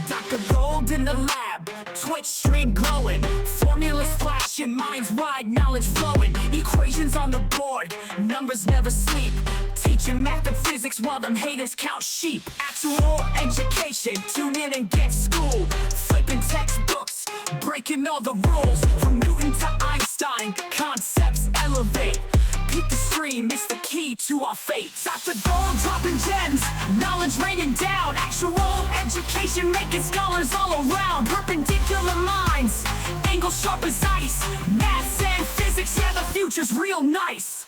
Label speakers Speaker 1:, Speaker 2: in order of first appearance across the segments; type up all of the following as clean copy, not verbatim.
Speaker 1: Dr. Gold in the lab, Twitch stream glowing, formulas flashing, minds wide, knowledge flowing, equations on the board, numbers never sleep, teaching math and physics while them haters count sheep. Actual education, tune in and get schooled, flipping textbooks, breaking all the rules, from Newton to Einstein, concepts elevate. Peak the stream, it's the key to our fate. Dr. Gold dropping gems, knowledge raining down, actual education making scholars all around. Perpendicular minds, angles sharp as ice, maths and physics, yeah, the future's real nice.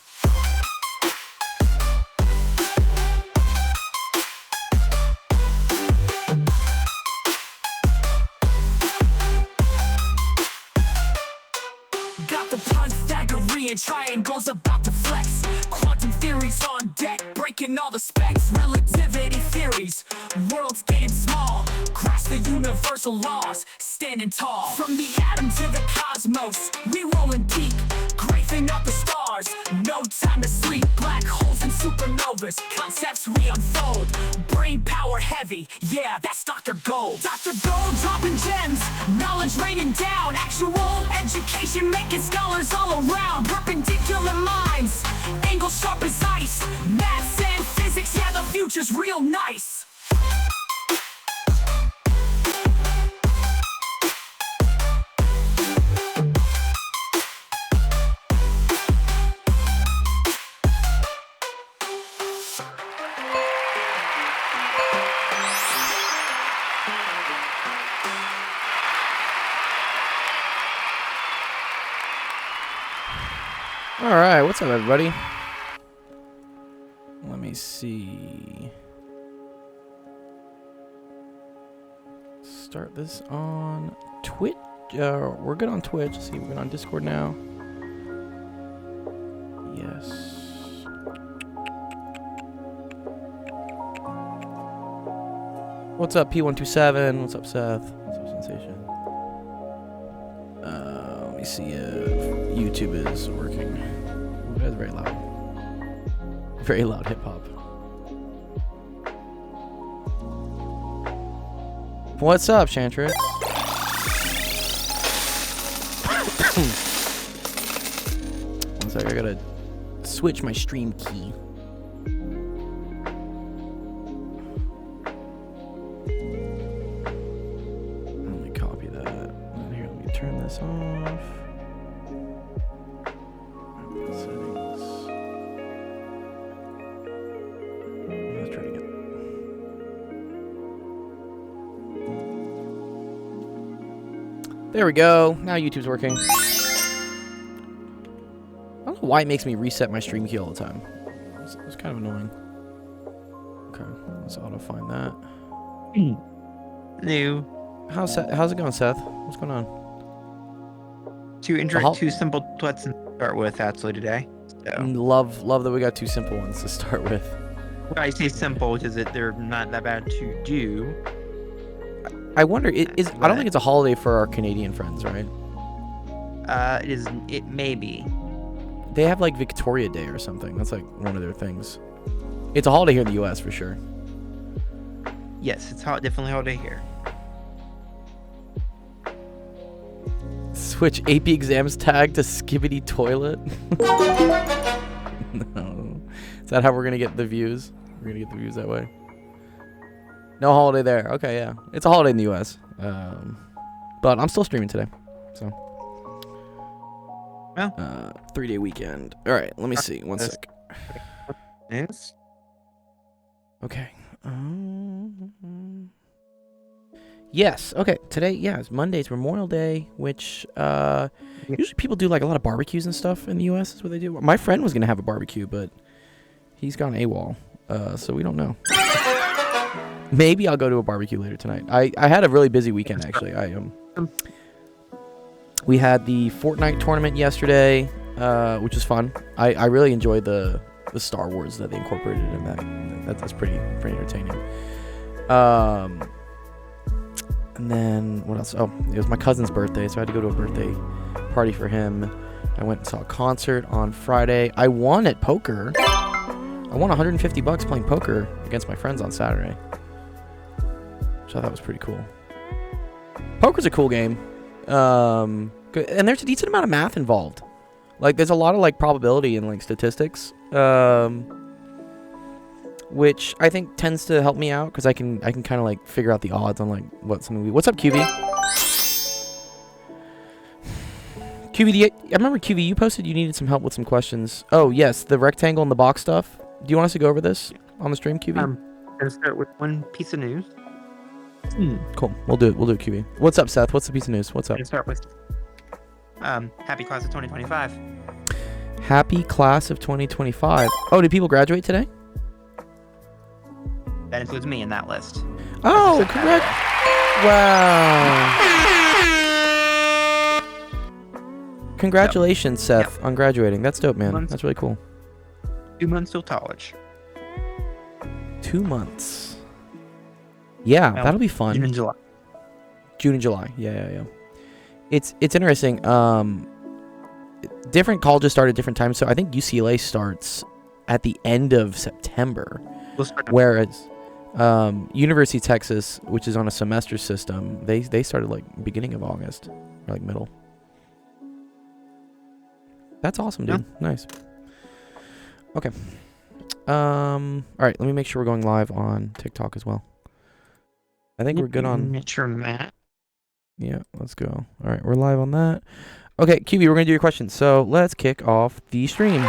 Speaker 1: Got the Pythagorean triangles about to flex, quantum theories on deck, breaking all the specs, relativity theories, worlds getting small, grasp the universal laws, standing tall. From the atom to the cosmos, we rolling deep, grazing up the stars, no time to sleep. Black holes and supernovas, concepts we unfold, brain power heavy, yeah, that's Dr. Gold. Dr. Gold dropping gems, knowledge raining down, actual education making scholars all around. Perpendicular minds, angles sharp as ice, maths and physics, yeah, the future's real nice.
Speaker 2: All right, what's up, everybody? Let me see. Start this on Twitch. We're good on Twitch. Let's see, we're good on Discord now. Yes. What's up, P127? What's up, Seth? What's up, Sensation? Let me see if YouTube is working. Ooh, that's very loud. Very loud hip hop. What's up, Chantress? One sec, I gotta switch my stream key. Let me copy that. And here, let me turn this off. Settings. Let's try to get. There we go. Now YouTube's working. I don't know why it makes me reset my stream key all the time. It's kind of annoying. Okay, let's auto find that.
Speaker 3: New.
Speaker 2: How's it going, Seth? What's going on?
Speaker 3: Two simple tweets to start with actually today. So.
Speaker 2: Love that we got two simple ones to start with.
Speaker 3: When I say simple because they're not that bad to do.
Speaker 2: I wonder, I don't think it's a holiday for our Canadian friends, right?
Speaker 3: It may be.
Speaker 2: They have like Victoria Day or something. That's like one of their things. It's a holiday here in the U.S. for sure.
Speaker 3: Yes, it's definitely holiday here.
Speaker 2: Switch AP exams tag to Skibbity Toilet. No. Is that how we're going to get the views? We're going to get the views that way. No holiday there. Okay, yeah. It's a holiday in the U.S. But I'm still streaming today. So.
Speaker 3: Well.
Speaker 2: 3-day weekend. All right, let me see. One sec.
Speaker 3: Yes.
Speaker 2: Okay. Yes. Okay. Today, yeah, it's Monday. It's Memorial Day, which usually people do like a lot of barbecues and stuff in the U.S. is what they do. My friend was gonna have a barbecue, but he's gone AWOL, so we don't know. Maybe I'll go to a barbecue later tonight. I had a really busy weekend actually. We had the Fortnite tournament yesterday, which was fun. I really enjoyed the Star Wars that they incorporated in that. That's pretty entertaining. And then what else? Oh, it was my cousin's birthday, so I had to go to a birthday party for him. I went and saw a concert on Friday. I won at poker. I won $150 playing poker against my friends on Saturday. which I thought was pretty cool. Poker's a cool game. And there's a decent amount of math involved. Like, there's a lot of, like, probability and, like, statistics. Which I think tends to help me out, because I can kind of, like, figure out the odds on, like, what something we... What's up, QV? QV, I remember, QV, you posted you needed some help with some questions. Oh, yes, the rectangle and the box stuff. Do you want us to go over this on the stream, QV?
Speaker 3: I'm gonna start with one piece of news.
Speaker 2: Cool. We'll do it, QV. What's up, Seth? What's the piece of news? What's
Speaker 3: I'm
Speaker 2: up?
Speaker 3: gonna start with happy class of 2025.
Speaker 2: Happy class of 2025. Oh, did people graduate today?
Speaker 3: That includes me in that list.
Speaker 2: Oh, congrats. Wow. Congratulations, Seth, on graduating. That's dope, man. That's really cool.
Speaker 3: 2 months till college.
Speaker 2: 2 months. Yeah,
Speaker 3: Well,
Speaker 2: that'll be fun.
Speaker 3: June and July.
Speaker 2: June and July. Yeah. It's interesting. Different colleges start at different times. So I think UCLA starts at the end of September,
Speaker 3: We'll start
Speaker 2: whereas University of Texas, which is on a semester system, they started like beginning of August, or like middle. That's awesome, dude.
Speaker 3: Yeah.
Speaker 2: Nice. Okay. All right. Let me make sure we're going live on TikTok as well. I think we're good on.
Speaker 3: Make sure that.
Speaker 2: Yeah, let's go. All right, we're live on that. Okay, QB, we're gonna do your questions. So let's kick off the stream.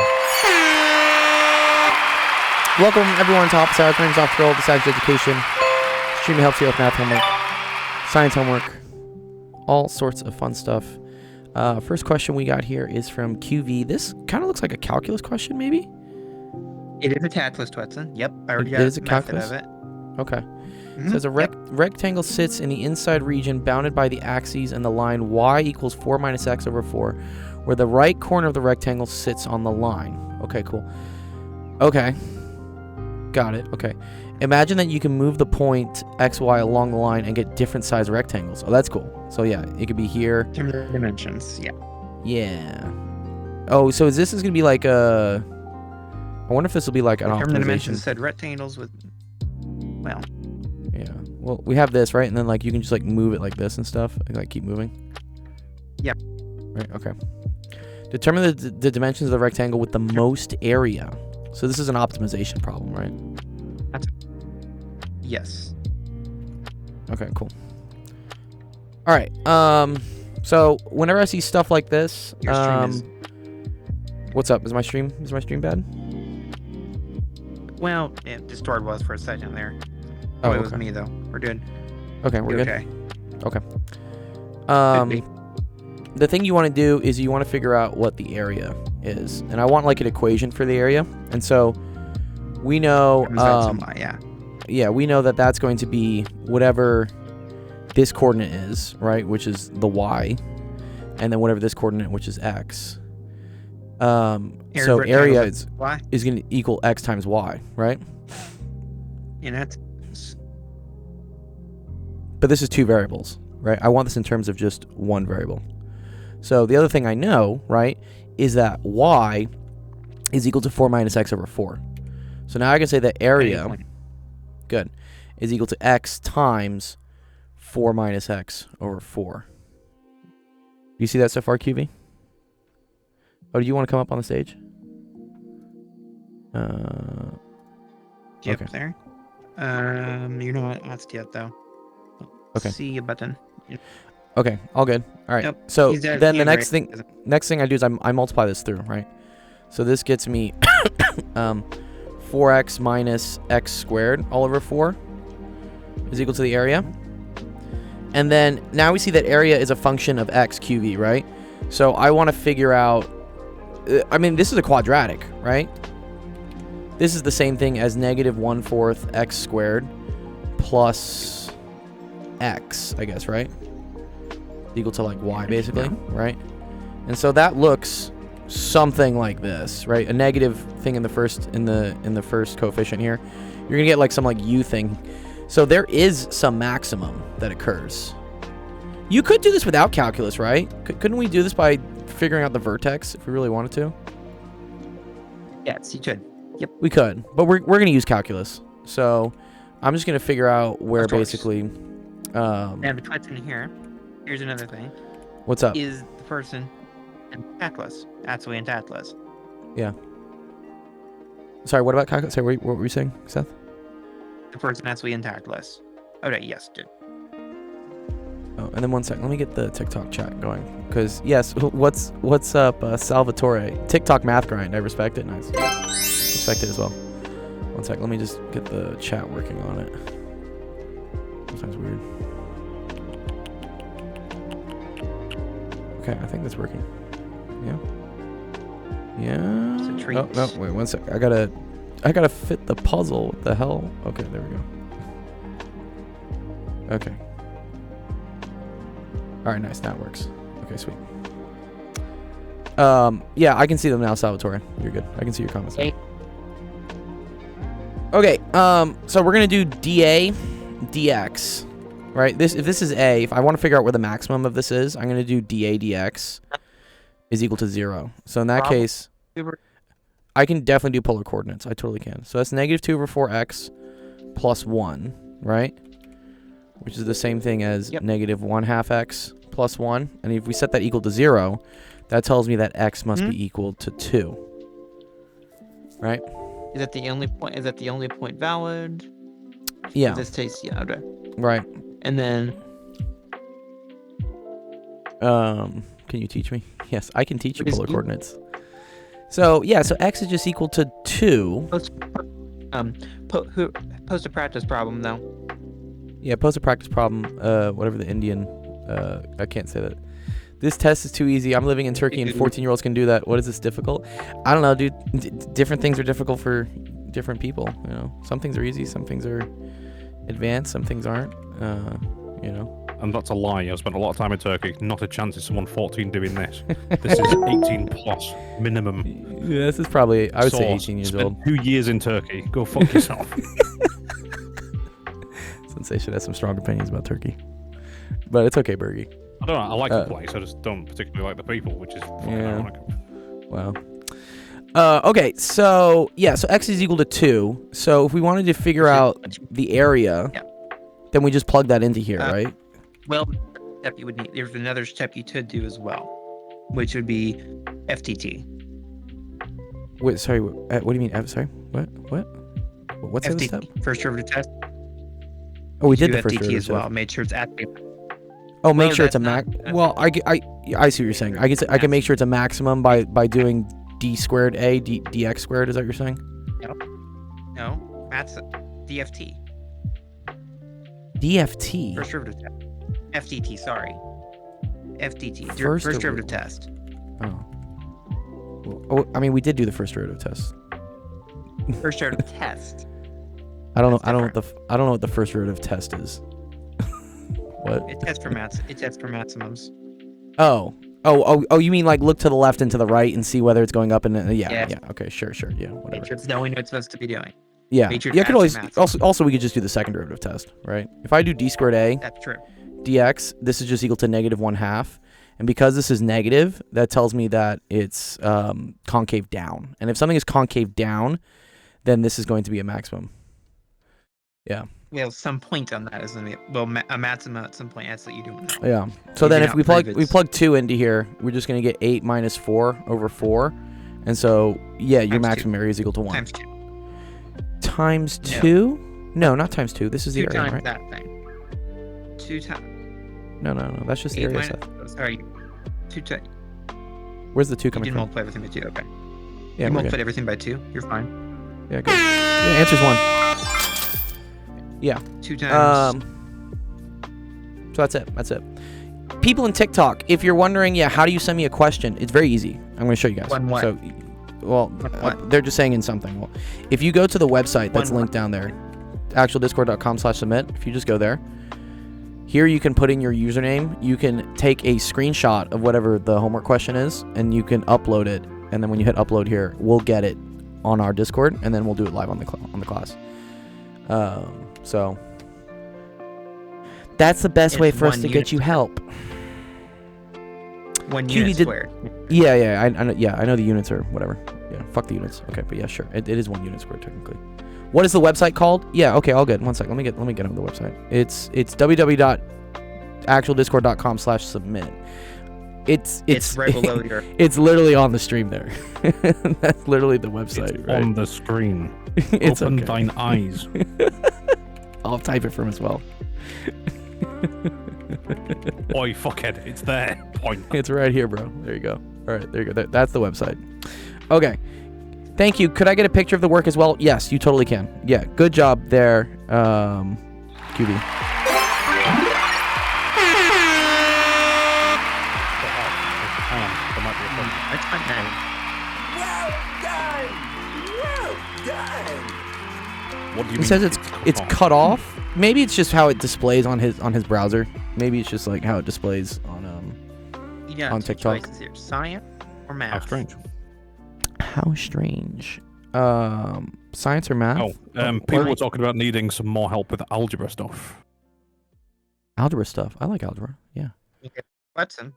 Speaker 2: Welcome everyone to Office Hours. My name's Off Girl, Decided Education. Stream helps you with math homework, science homework, all sorts of fun stuff. First question we got here is from QV. This kind of looks like a calculus question, maybe?
Speaker 3: It is a calculus, Twetson. Yep, I already
Speaker 2: It
Speaker 3: got
Speaker 2: is a
Speaker 3: method
Speaker 2: calculus?
Speaker 3: of it.
Speaker 2: Okay.
Speaker 3: Mhm,
Speaker 2: Says a
Speaker 3: yep.
Speaker 2: rectangle sits in the inside region bounded by the axes and the line y equals 4 minus x over 4, where the right corner of the rectangle sits on the line. Okay, cool. Okay. Got it. Okay. Imagine that you can move the point xy along the line and get different size rectangles. Oh, that's cool. So yeah, it could be here.
Speaker 3: In terms of dimensions, yeah.
Speaker 2: Yeah. Oh, so is this gonna be like a... I wonder if this will be like an
Speaker 3: In terms of
Speaker 2: optimization.
Speaker 3: dimensions, said rectangles with, well,
Speaker 2: Yeah. Well, we have this, right? And then, like, you can just, like, move it like this and stuff. And, like, keep moving.
Speaker 3: Yep.
Speaker 2: Right, okay. Determine the dimensions of the rectangle with the most area. So this is an optimization problem, right?
Speaker 3: yes.
Speaker 2: Okay, cool. All right. So whenever I see stuff like this,
Speaker 3: Your stream is,
Speaker 2: what's up? Is my stream bad?
Speaker 3: well, it distorted was for a second there.
Speaker 2: Oh,
Speaker 3: Oh, it was
Speaker 2: okay.
Speaker 3: me, though. We're good.
Speaker 2: Okay, we're
Speaker 3: You
Speaker 2: good.
Speaker 3: okay.
Speaker 2: Okay.
Speaker 3: be.
Speaker 2: The thing you want to do is you want to figure out what the area is, and I want like an equation for the area. And so we know,
Speaker 3: Comes out some lie, yeah.
Speaker 2: yeah, we know that that's going to be whatever this coordinate is, right? Which is the y, and then whatever this coordinate, which is x. So area
Speaker 3: Why?
Speaker 2: is going to equal x times y, right?
Speaker 3: And that's
Speaker 2: But this is two variables, right? I want this in terms of just one variable. So the other thing I know, right, is that y is equal to 4 minus x over 4. So now I can say that area, good, is equal to x times 4 minus x over 4. Do you see that so far, QV? Oh, do you want to come up on the stage?
Speaker 3: Yep,
Speaker 2: okay.
Speaker 3: there. You're not asked yet, though.
Speaker 2: Okay.
Speaker 3: See a button.
Speaker 2: Okay, all good. All right.
Speaker 3: Yep,
Speaker 2: So
Speaker 3: he's there,
Speaker 2: then the
Speaker 3: hand
Speaker 2: next
Speaker 3: raised.
Speaker 2: thing, I do is I multiply this through, right? So this gets me 4x minus x squared all over 4 is equal to the area. And then now we see that area is a function of x QV, right? So I want to figure out, I mean, this is a quadratic, right? This is the same thing as negative 1/4 x squared plus x, I guess, right? Equal to like y, basically, right? And so that looks something like this, right? A negative thing in the first coefficient here. You're gonna get like some like u thing. So there is some maximum that occurs. You could do this without calculus, right? Couldn't we do this by figuring out the vertex if we really wanted to?
Speaker 3: Yes, you could. Yep.
Speaker 2: We could, but we're gonna use calculus. So I'm just gonna figure out where
Speaker 3: Of course.
Speaker 2: basically
Speaker 3: And the question here, here's another thing.
Speaker 2: What's up?
Speaker 3: Is the person Atlas? Atsui and Atlas.
Speaker 2: Sorry, what about Kako? Sorry, what were you saying, Seth?
Speaker 3: The person Atsui and Atlas. Okay, yes, dude.
Speaker 2: Oh, and then one sec. Let me get the TikTok chat going. Because, yes, what's up, Salvatore? TikTok math grind. I respect it. Nice. Respect it as well. One sec. Let me just get the chat working on it. That sounds weird. Okay, I think that's working. Yeah. Yeah.
Speaker 3: It's a treat.
Speaker 2: Oh, no, wait, one sec. I gotta fit the puzzle. What the hell? Okay, there we go. Okay. Alright, nice. That works. Okay, sweet. Yeah, I can see them now, Salvatore. You're good. I can see your comments now. Okay, so we're gonna do dA, dx. Right? If this is A, if I want to figure out where the maximum of this is, I'm gonna do dA dx is equal to 0. So in that case, I can definitely do polar coordinates. I totally can. So that's -2 over 4x plus 1, right? Which is the same thing as -1/2 x plus 1. And if we set that equal to 0, that tells me that x must be equal to 2. Right?
Speaker 3: Is that the only point? Is that the only point valid?
Speaker 2: Yeah.
Speaker 3: In this case, yeah. Okay.
Speaker 2: Right.
Speaker 3: And then.
Speaker 2: Can you teach me? Yes, I can teach you polar coordinates. So yeah, so x is just equal to 2.
Speaker 3: Post a practice problem though.
Speaker 2: Yeah, post a practice problem. Whatever the Indian. I can't say that. This test is too easy. I'm living in Turkey and 14-year-olds can do that. What is this difficult? I don't know, dude. Different things are difficult for different people. You know, some things are easy, some things are advanced, some things aren't. You know.
Speaker 4: And that's a lie. I've spent a lot of time in Turkey. Not a chance is someone 14 doing this. This is 18 plus minimum.
Speaker 2: Yeah, this is probably, I would say 18 years
Speaker 4: spent
Speaker 2: old.
Speaker 4: 2 years in Turkey. Go fuck yourself.
Speaker 2: Sensei should have some strong opinions about Turkey. But it's okay, Bergie.
Speaker 4: I don't know. I like the place. I just don't particularly like the people, which is fucking ironic.
Speaker 2: Wow. Okay, so yeah, so x is equal to 2. So if we wanted to figure out the area, then we just plug that into here, right?
Speaker 3: Well, step you would need. There's another step you could do as well, which would be FTT.
Speaker 2: Wait, sorry. What do you mean? Sorry. What? What's the other step?
Speaker 3: First derivative test.
Speaker 2: Oh, we did
Speaker 3: do
Speaker 2: the first
Speaker 3: FTT
Speaker 2: derivative
Speaker 3: as well.
Speaker 2: test.
Speaker 3: Made sure it's at.
Speaker 2: Oh, make
Speaker 3: No,
Speaker 2: sure it's a
Speaker 3: that's
Speaker 2: max.
Speaker 3: not-
Speaker 2: Well, I see what you're saying. I can make sure it's a maximum by doing d squared a dx squared. Is that what you're saying?
Speaker 3: No, that's DFT.
Speaker 2: DFT.
Speaker 3: First derivative test. FTT. Sorry. FTT.
Speaker 2: First
Speaker 3: First derivative
Speaker 2: derivative.
Speaker 3: test.
Speaker 2: Oh. Oh, I mean, we did do the first derivative test.
Speaker 3: First derivative test.
Speaker 2: I don't know.
Speaker 3: That's
Speaker 2: I don't know what the first derivative test is. What?
Speaker 3: It tests for maximums.
Speaker 2: Oh. You mean like look to the left and to the right and see whether it's going up and yeah. Okay, sure, yeah, whatever.
Speaker 3: Make sure it's knowing what it's supposed to be doing.
Speaker 2: Yeah,
Speaker 3: Make sure
Speaker 2: yeah. I could
Speaker 3: it's
Speaker 2: always also we could just do the second derivative test, right? If I do d squared a
Speaker 3: That's true.
Speaker 2: dx, this is just equal to -1/2, and because this is negative, that tells me that it's concave down. And if something is concave down, then this is going to be a maximum. Yeah.
Speaker 3: Well, some point on that is going to be a maximum at some point. That's what you do know.
Speaker 2: Yeah. So
Speaker 3: You
Speaker 2: then
Speaker 3: do
Speaker 2: if
Speaker 3: not
Speaker 2: we
Speaker 3: prove
Speaker 2: plug 2 into here, we're just going to get 8 minus 4 over 4. And so, yeah, your
Speaker 3: Times
Speaker 2: maximum area is equal to 1.
Speaker 3: Times 2.
Speaker 2: Times
Speaker 3: No.
Speaker 2: 2? No, not times 2. This is the
Speaker 3: 2
Speaker 2: area,
Speaker 3: times
Speaker 2: right?
Speaker 3: that thing. 2 times.
Speaker 2: No. That's just the
Speaker 3: 8
Speaker 2: area,
Speaker 3: minus.
Speaker 2: Seth.
Speaker 3: Oh, sorry. 2 times.
Speaker 2: Where's the 2
Speaker 3: You
Speaker 2: coming
Speaker 3: did
Speaker 2: from?
Speaker 3: multiply everything by 2. Okay.
Speaker 2: Yeah,
Speaker 3: You
Speaker 2: we're
Speaker 3: multiplied
Speaker 2: good.
Speaker 3: everything by 2. You're fine.
Speaker 2: Yeah, good. Yeah, answer's 1. Yeah.
Speaker 3: 2 times.
Speaker 2: So that's it. People in TikTok, if you're wondering, how do you send me a question? It's very easy. I'm going to show you guys.
Speaker 3: One what?
Speaker 2: So, well,
Speaker 3: What?
Speaker 2: they're just saying in something. Well, if you go to the website that's
Speaker 3: One
Speaker 2: linked down there, actualdiscord.com/submit, if you just go there, here you can put in your username. You can take a screenshot of whatever the homework question is, and you can upload it. And then when you hit upload here, we'll get it on our Discord, and then we'll do it live on the class. So that's the best way
Speaker 3: It's
Speaker 2: for us
Speaker 3: 1
Speaker 2: to
Speaker 3: unit
Speaker 2: get you help.
Speaker 3: 1
Speaker 2: QD
Speaker 3: unit
Speaker 2: did-
Speaker 3: squared.
Speaker 2: Yeah, I know the units are whatever. Yeah, fuck the units. Okay, but yeah, sure. It is 1 unit squared technically. What is the website called? Yeah, okay, all good. One sec. Let me get on the website. It's www.actualdiscord.com/submit. It's
Speaker 3: right below your.
Speaker 2: it's literally on the stream there. That's literally the website,
Speaker 4: It's
Speaker 2: right?
Speaker 4: on the screen.
Speaker 2: It's
Speaker 4: Open
Speaker 2: okay.
Speaker 4: thine eyes.
Speaker 2: I'll type it for him as well.
Speaker 4: Oi, fuckhead, it's there. Point.
Speaker 2: It's right here, bro. There you go. All right, there you go. That's the website. Okay. Thank you. Could I get a picture of the work as well? Yes, you totally can. Yeah, good job there, QB.
Speaker 4: There might be a problem.
Speaker 3: That's fine now.
Speaker 4: What do you
Speaker 2: He
Speaker 4: mean?
Speaker 2: says it's cut off. Maybe it's just how it displays on his browser. Maybe it's just like how it displays on
Speaker 3: You got
Speaker 2: On
Speaker 3: two
Speaker 2: TikTok.
Speaker 3: choices here: science or math.
Speaker 4: How strange.
Speaker 2: How strange. Science or math?
Speaker 4: Oh, people were talking about needing some more help with algebra stuff.
Speaker 2: Algebra stuff. I like algebra. Yeah.
Speaker 3: Watson.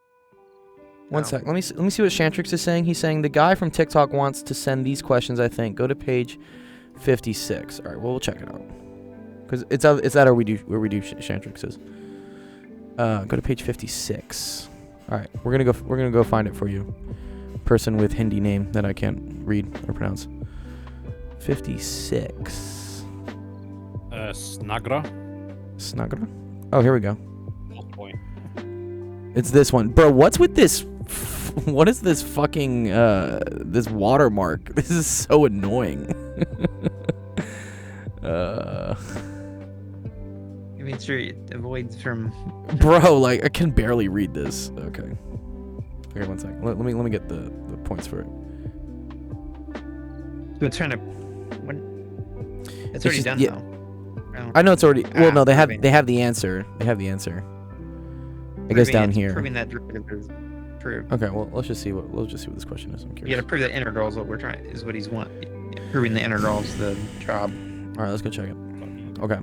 Speaker 2: One
Speaker 3: Oh.
Speaker 2: sec. Let me see what Shantrix is saying. He's saying the guy from TikTok wants to send these questions. I think go to page 56. All right. Well, we'll check it out. Because it's that or we do Shantrix's. Go to page 56. All right. We're gonna go find it for you. Person with Hindi name that I can't read or pronounce. 56.
Speaker 4: Snagra.
Speaker 2: Snagra. Oh, here we go.
Speaker 4: Oh boy.
Speaker 2: It's this one, bro. What's with this? What is this fucking this watermark? This is so annoying.
Speaker 3: Make sure it avoids from.
Speaker 2: Bro, like I can barely read this. Okay. Okay, one second. Let me get the points for it.
Speaker 3: It's trying to. When, it's already
Speaker 2: just-
Speaker 3: done
Speaker 2: yeah.
Speaker 3: though. Oh.
Speaker 2: I know it's already. Well, no, they have
Speaker 3: proving.
Speaker 2: they have the answer. They have the answer. I guess down here.
Speaker 3: Proving that derivative is true.
Speaker 2: Okay, well let's just see what this question is. I'm
Speaker 3: You
Speaker 2: curious.
Speaker 3: gotta prove that integral is what we're trying. Is what he's want. Proving the integral is the job.
Speaker 2: All right, let's go check it. Okay.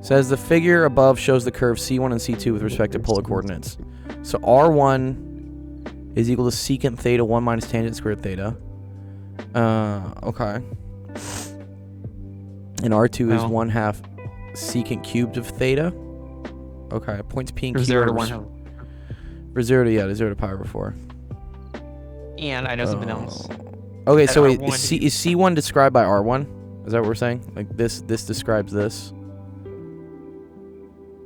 Speaker 2: Says the figure above shows the curve C1 and C2 with respect to polar coordinates. So R1 is equal to secant theta 1 minus tangent squared theta. Okay. And R2 is
Speaker 3: Well.
Speaker 2: 1/2 secant cubed of theta. Okay. Points P and
Speaker 3: From
Speaker 2: Q
Speaker 3: 0
Speaker 2: are
Speaker 3: to 1.
Speaker 2: for 0 to 0 to pi over 4.
Speaker 3: And I know something else.
Speaker 2: Okay,
Speaker 3: At
Speaker 2: so wait,
Speaker 3: R1
Speaker 2: is C1 described by R1? Is that what we're saying? Like this describes this,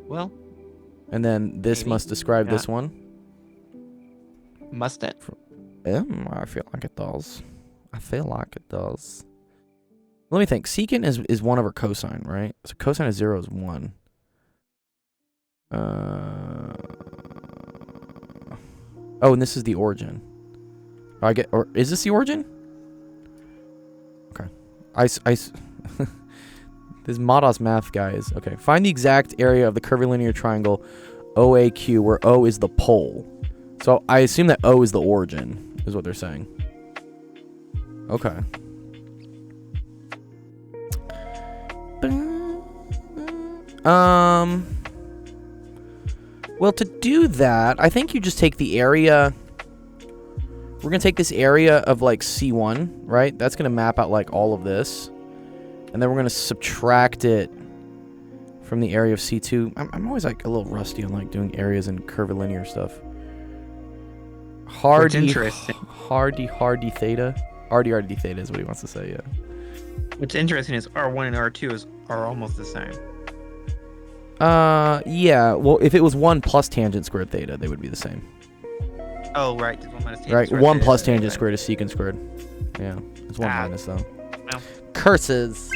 Speaker 3: Well,
Speaker 2: and then this
Speaker 3: Maybe.
Speaker 2: must describe
Speaker 3: Yeah.
Speaker 2: this one.
Speaker 3: must it?
Speaker 2: I feel like it does. I feel like it does. Let me think. Secant is 1 over cosine, right? So cosine of 0 is 1. Oh, and this is the origin. Or is this the origin? Okay. This Madas math guy is okay. Find the exact area of the curvilinear triangle OAQ where O is the pole. So I assume that O is the origin, is what they're saying. Okay. Well, to do that, I think you just take the area. We're gonna take this area of like C1, right? That's gonna map out like all of this, and then we're gonna subtract it from the area of C2. I'm always like a little rusty on like doing areas and curvilinear stuff. Hardy
Speaker 3: interesting.
Speaker 2: theta. Hardy theta is what he wants to say. Yeah.
Speaker 3: What's interesting is R1 and R2 are almost the same.
Speaker 2: Yeah. Well, if it was 1 plus tangent squared theta, they would be the same.
Speaker 3: Oh, right. There's 1 minus tangent
Speaker 2: Right.
Speaker 3: squared
Speaker 2: 1
Speaker 3: theta,
Speaker 2: plus
Speaker 3: right,
Speaker 2: tangent
Speaker 3: right.
Speaker 2: squared is secant squared. Yeah. It's 1
Speaker 3: Ah.
Speaker 2: minus though.
Speaker 3: Well.
Speaker 2: Curses.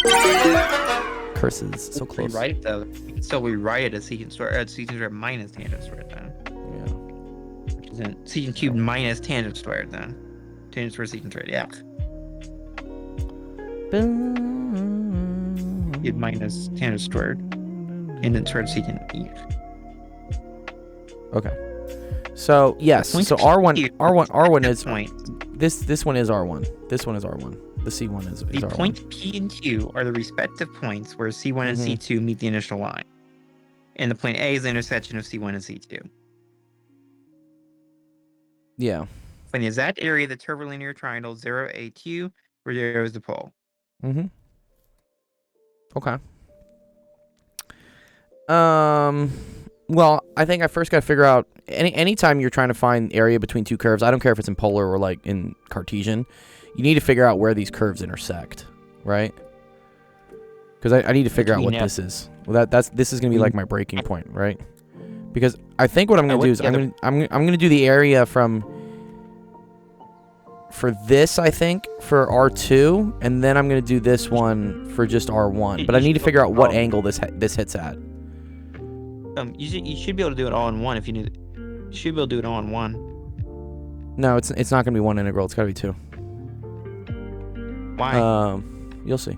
Speaker 2: Curses. So close.
Speaker 3: Rewrite it though. You can still rewrite it as secant squared minus tangent squared then.
Speaker 2: Yeah.
Speaker 3: Which is then secant cubed minus tangent squared then. Tangent squared secant squared. Yeah. Cubed minus tangent squared. And then squared secant.
Speaker 2: Okay. So yes.
Speaker 3: Point
Speaker 2: So
Speaker 3: P
Speaker 2: R1 is
Speaker 3: point.
Speaker 2: this one is R1. This one is R1. The C1 is
Speaker 3: The
Speaker 2: R1.
Speaker 3: points P and Q are the respective points where C1 and
Speaker 2: Mhm.
Speaker 3: C2 meet the initial line. And the point A is the intersection of C1 and C2.
Speaker 2: Yeah.
Speaker 3: Find the exact area of the curvilinear triangle 0AQ, where 0 is the pole.
Speaker 2: Mhm. Okay. Well, I think I first got to figure out anytime you're trying to find area between two curves. I don't care if it's in polar or like in Cartesian. You need to figure out where these curves intersect, right? Because I need to figure out what this is. Well, this is gonna be like my breaking point, right? Because I think what I'm gonna do is I'm gonna do the area for this, I think, for R2, and then I'm gonna do this one for just R1. But I need to figure out what angle this hits at.
Speaker 3: You should be able to do it all in one if you knew. You should be able to do it all in one.
Speaker 2: No, it's not gonna be one integral. It's gotta be two.
Speaker 3: Why?
Speaker 2: You'll see.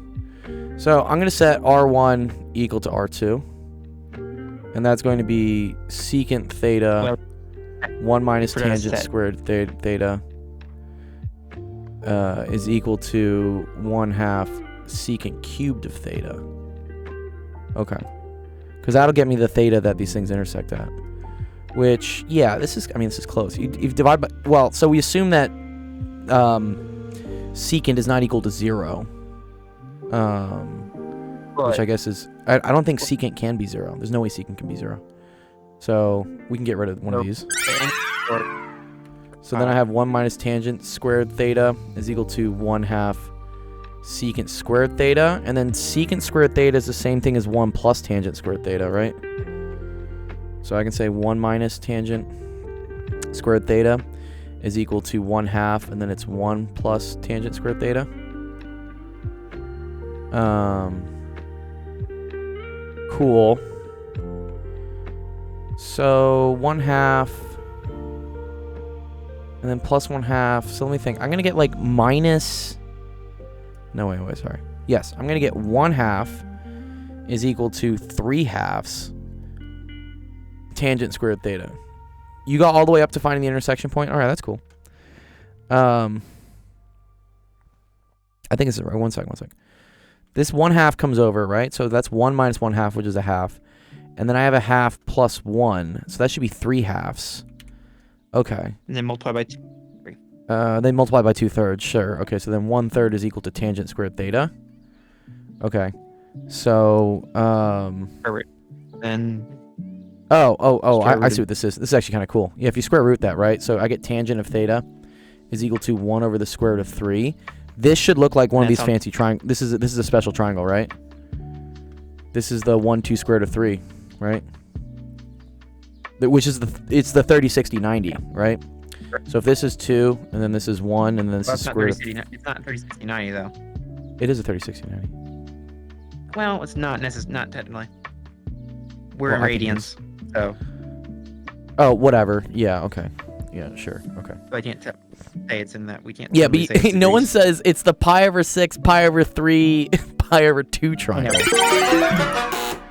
Speaker 2: So I'm gonna set R1 equal to R2, and that's going to be secant theta 1 minus tangent squared theta is equal to 1/2 secant cubed of theta. Okay. Because that'll get me the theta that these things intersect at. Which, yeah, this is close. You divide by, well, so we assume that secant is not equal to 0. Which I guess is, I don't think secant can be 0. There's no way secant can be 0. So we can get rid of one of these. So then I have 1 minus tangent squared theta is equal to 1/2 secant squared theta, and then secant squared theta is the same thing as 1 plus tangent squared theta, right? So I can say 1 minus tangent squared theta is equal to 1/2, and then it's 1 plus tangent squared theta. Cool. So 1/2, and then plus 1/2. So let me think. I'm gonna get like minus. No, wait, sorry. Yes, I'm going to get 1/2 is equal to 3/2 tangent squared theta. You got all the way up to finding the intersection point? All right, that's cool. I think this is right. One sec. This 1/2 comes over, right? So that's 1 minus 1/2, which is a half. And then I have a half plus 1. So that should be 3/2. Okay.
Speaker 3: And then multiply by 2.
Speaker 2: They multiply by 2/3, sure. Okay, so then 1/3 is equal to tangent squared theta. Okay. So,
Speaker 3: Then...
Speaker 2: I see what this is. This is actually kind of cool. Yeah, if you square root that, right? So I get tangent of theta is equal to 1 over the square root of 3. This should look like one of these fancy triangles. This is a special triangle, right? This is the 1, 2 square root of 3, right? Which is it's the 30, 60, 90, right? So if this is 2, and then this is 1, and then this is square root of...
Speaker 3: It's not 30, 60, 90, though.
Speaker 2: It is a 30, 60, 90.
Speaker 3: Well, it's not not technically. We're in radians, so...
Speaker 2: Oh, whatever. Yeah, okay. Yeah, sure. Okay.
Speaker 3: So I can't say it's in that. We can't...
Speaker 2: Yeah, but no one says it's the pi over 6, pi over 3, pi over 2 triangle.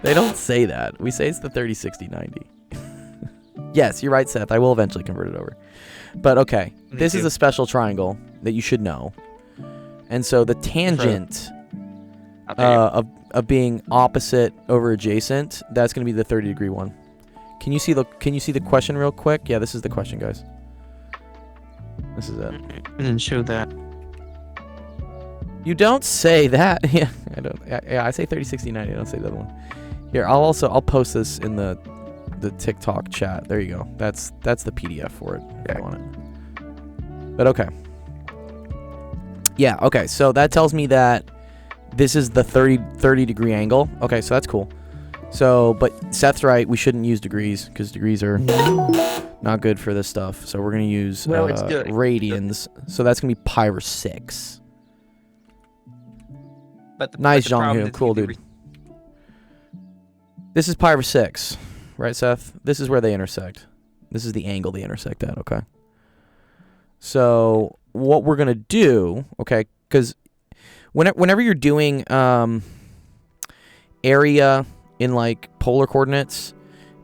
Speaker 2: They don't say that. We say it's the 30, 60, 90. Yes, you're right, Seth. I will eventually convert it over. But okay, this is a special triangle that you should know. And so the tangent of being opposite over adjacent, that's going to be the 30-degree one. Can you see the question real quick? Yeah, this is the question, guys. This is it.
Speaker 3: And then show that.
Speaker 2: You don't say that. Yeah, I don't. Yeah, I say 30, 60, 90. I don't say the other one. Here, I'll post this in the TikTok chat. There you go. That's the PDF for it. If you want it. But okay. Yeah, okay. So that tells me that this is the 30 degree angle. Okay, so that's cool. So, but Seth's right. We shouldn't use degrees because degrees are not good for this stuff. So we're going to use radians. So that's going to be pi over 6. Nice, Jong-Hoo. Cool, dude. This is pi over 6. Right, Seth? This is where they intersect. This is the angle they intersect at, okay? So what we're going to do, okay, because whenever you're doing area in, like, polar coordinates,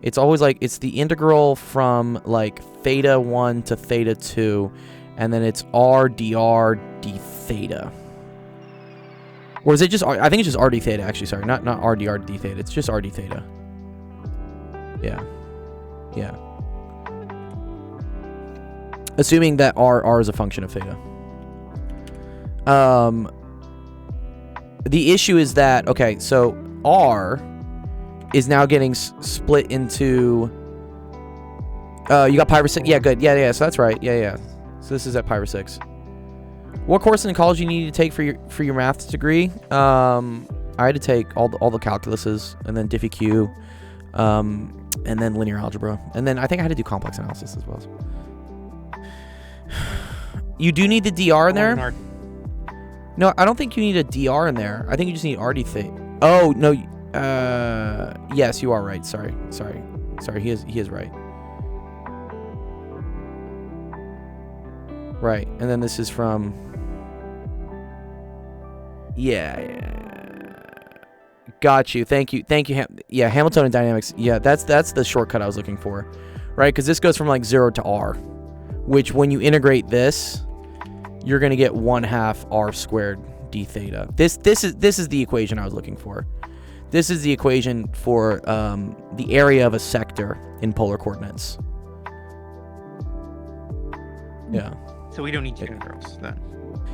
Speaker 2: it's always, like, it's the integral from, like, theta 1 to theta 2, and then it's r dr d theta. Or is it just r? I think it's just r d theta, actually, sorry. Not r dr d theta. It's just r d theta. Yeah. Assuming that r is a function of theta. The issue is that, okay, so R is now getting split into... you got pi over 6. Yeah, good. Yeah, so that's right. Yeah. So this is at pi over 6. What course in college you need to take for your maths degree? I had to take all the calculuses, and then Diffie-Q, and then linear algebra. And then I think I had to do complex analysis as well. You do need the DR in there? No, I don't think you need a DR in there. I think you just need RD theta. Oh, no. Yes, you are right. Sorry. He is right. Right. And then this is from... Yeah. Got you. Thank you. Yeah, Hamiltonian dynamics. Yeah, that's the shortcut I was looking for. Right? Because this goes from like 0 to R. Which, when you integrate this, you're going to get 1/2 R squared d theta. This is the equation I was looking for. This is the equation for the area of a sector in polar coordinates. Yeah.
Speaker 3: So we don't need two integrals then.